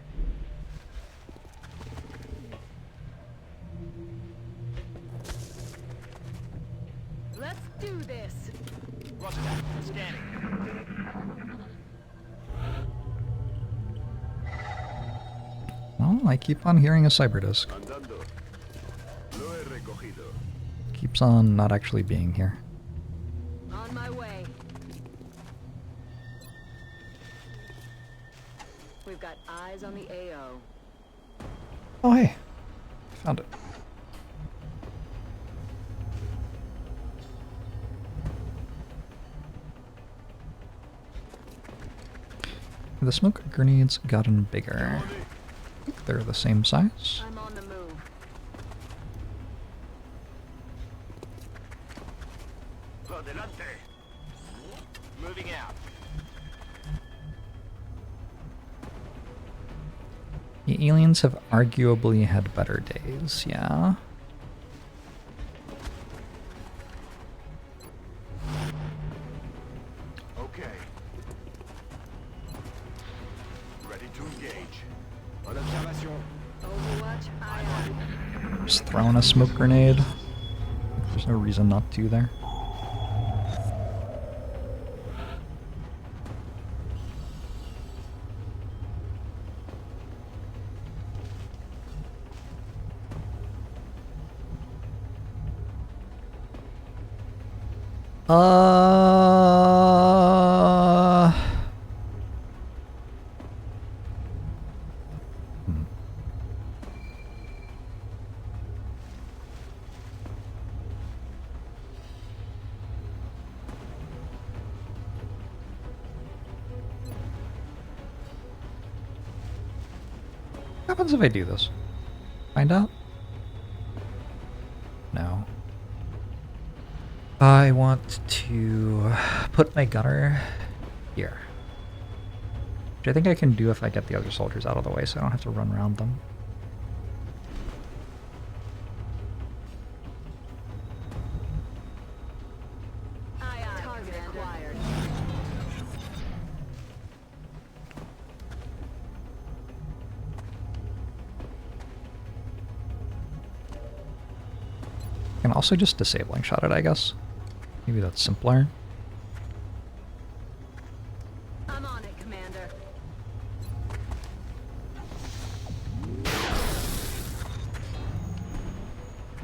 Let's do this. Roger that. Scanning. Well, I keep on hearing a cyberdisk. Andando. Lo he recogido. Keeps on not actually being here. On my way. We've got eyes on the AO. Oh hey, found it. The smoke grenades gotten bigger. I think they're the same size. I'm on the move. Moving out. The aliens have arguably had better days, yeah. Okay. Ready to engage. En observation. Overwatch, aye aye. Just throwing a smoke grenade. There's no reason not to there. What happens if I do this? Find out? No. I want to put my gunner here. Which I think I can do if I get the other soldiers out of the way so I don't have to run around them. Aye aye. Target acquired. I can also just disabling shot it, I guess. Maybe that's simpler. I'm on it, Commander.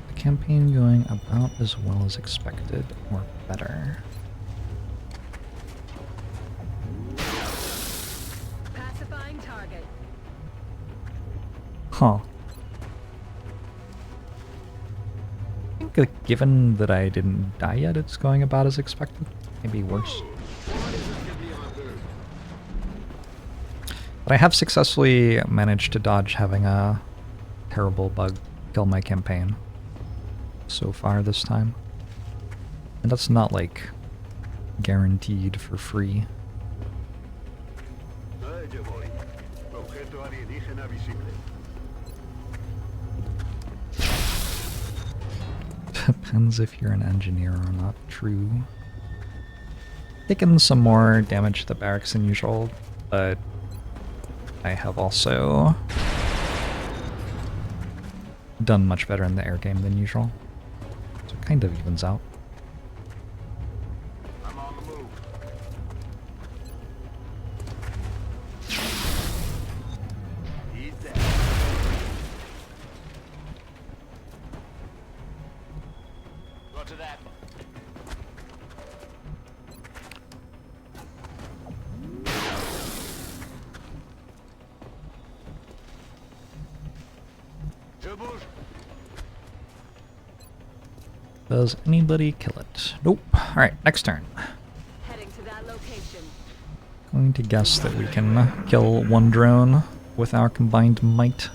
The campaign going about as well as expected, or better. Pacifying target. Huh. I think that given that I didn't die yet, it's going about as expected. Maybe worse. But I have successfully managed to dodge having a terrible bug kill my campaign so far this time. And that's not like guaranteed for free. Ahí yo voy. Objeto alienígena visible. Depends if you're an engineer or not. True. Taken some more damage to the barracks than usual, but I have also done much better in the air game than usual. So it kind of evens out. I'm on the move. He's dead. Roger that. Je bouge. Does anybody kill it? Nope. Alright, next turn. Heading to that location. Going to guess that we can kill one drone with our combined might.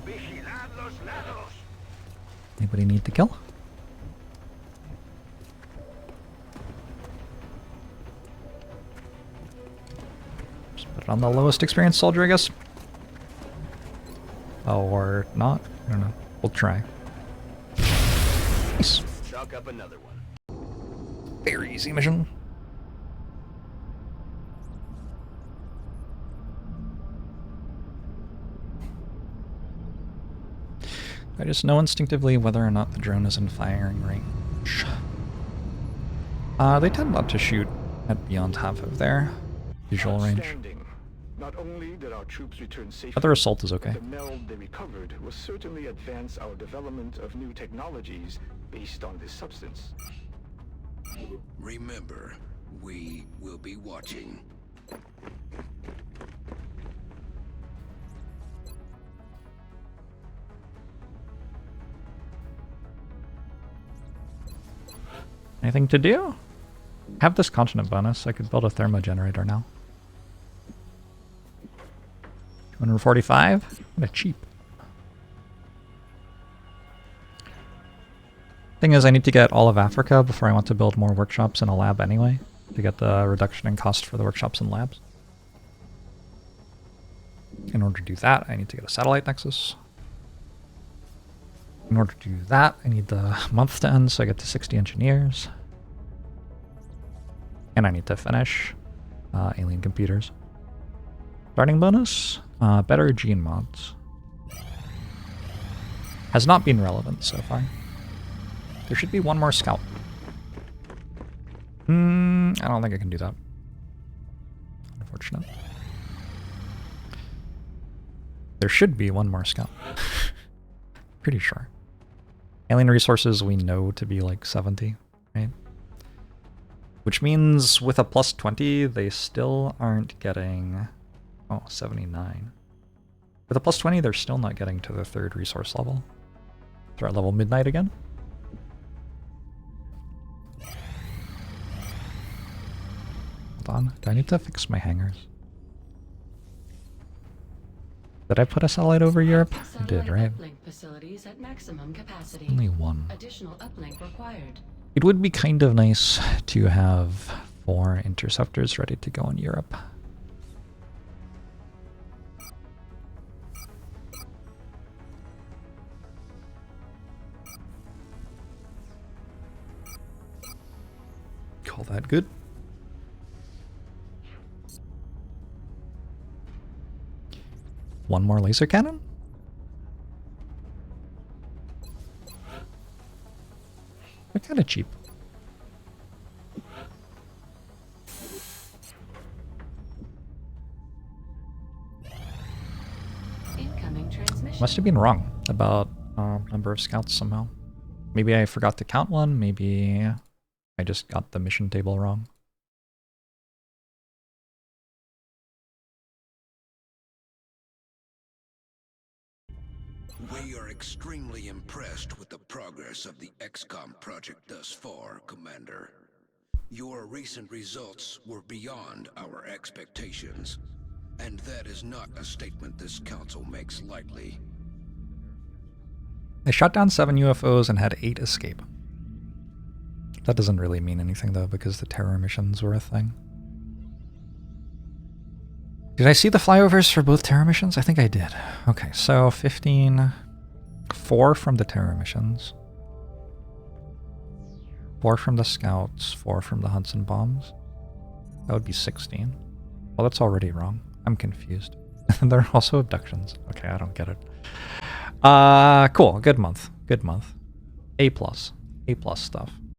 Vigilad los lados. Anybody need to kill? Just put it on the lowest experienced soldier, I guess. Or not. I don't know. We'll try. Nice. Chalk up another one. Very easy mission. I just know instinctively whether or not the drone is in firing range. They tend not to shoot at beyond half of their visual range. Outstanding. Not only did our troops return safely, Other assault is okay. the meld they recovered will certainly advance our development of new technologies based on this substance. Remember, we will be watching. Anything to do? Have this continent bonus. I could build a thermo generator now. 245? Kinda cheap. Thing is, I need to get all of Africa before I want to build more workshops and a lab anyway, to get the reduction in cost for the workshops and labs. In order to do that, I need to get a satellite nexus. In order to do that, I need the month to end, so I get to 60 engineers. And I need to finish alien computers. Starting bonus, better gene mods. Has not been relevant so far. There should be one more scout. I don't think I can do that. Unfortunate. There should be one more scout. Pretty sure. Alien resources we know to be like 70, right? Which means with a plus 20, they still aren't getting... Oh, 79. With a plus 20, they're still not getting to the 3rd resource level. Threat level midnight again. Hold on, do I need to fix my hangars? Did I put a satellite over Europe? I did, right? Facilities at maximum capacity. Only one. Additional uplink required. It would be kind of nice to have 4 interceptors ready to go in Europe. Call that good. One more laser cannon? They're kind of cheap. Incoming transmission. Must have been wrong about number of scouts somehow. Maybe I forgot to count one, maybe I just got the mission table wrong. We are extremely impressed with the progress of the XCOM project thus far, Commander. Your recent results were beyond our expectations, and that is not a statement this council makes lightly. I shot down 7 UFOs and had 8 escape. That doesn't really mean anything though, because the terror missions were a thing. Did I see the flyovers for both terror missions? I think I did. Okay, so 15, 4 from the terror missions, 4 from the scouts, 4 from the hunts and bombs. That would be 16. Well, that's already wrong. I'm confused. And there are also abductions. Okay, I don't get it. Cool. Good month. Good month. A plus stuff.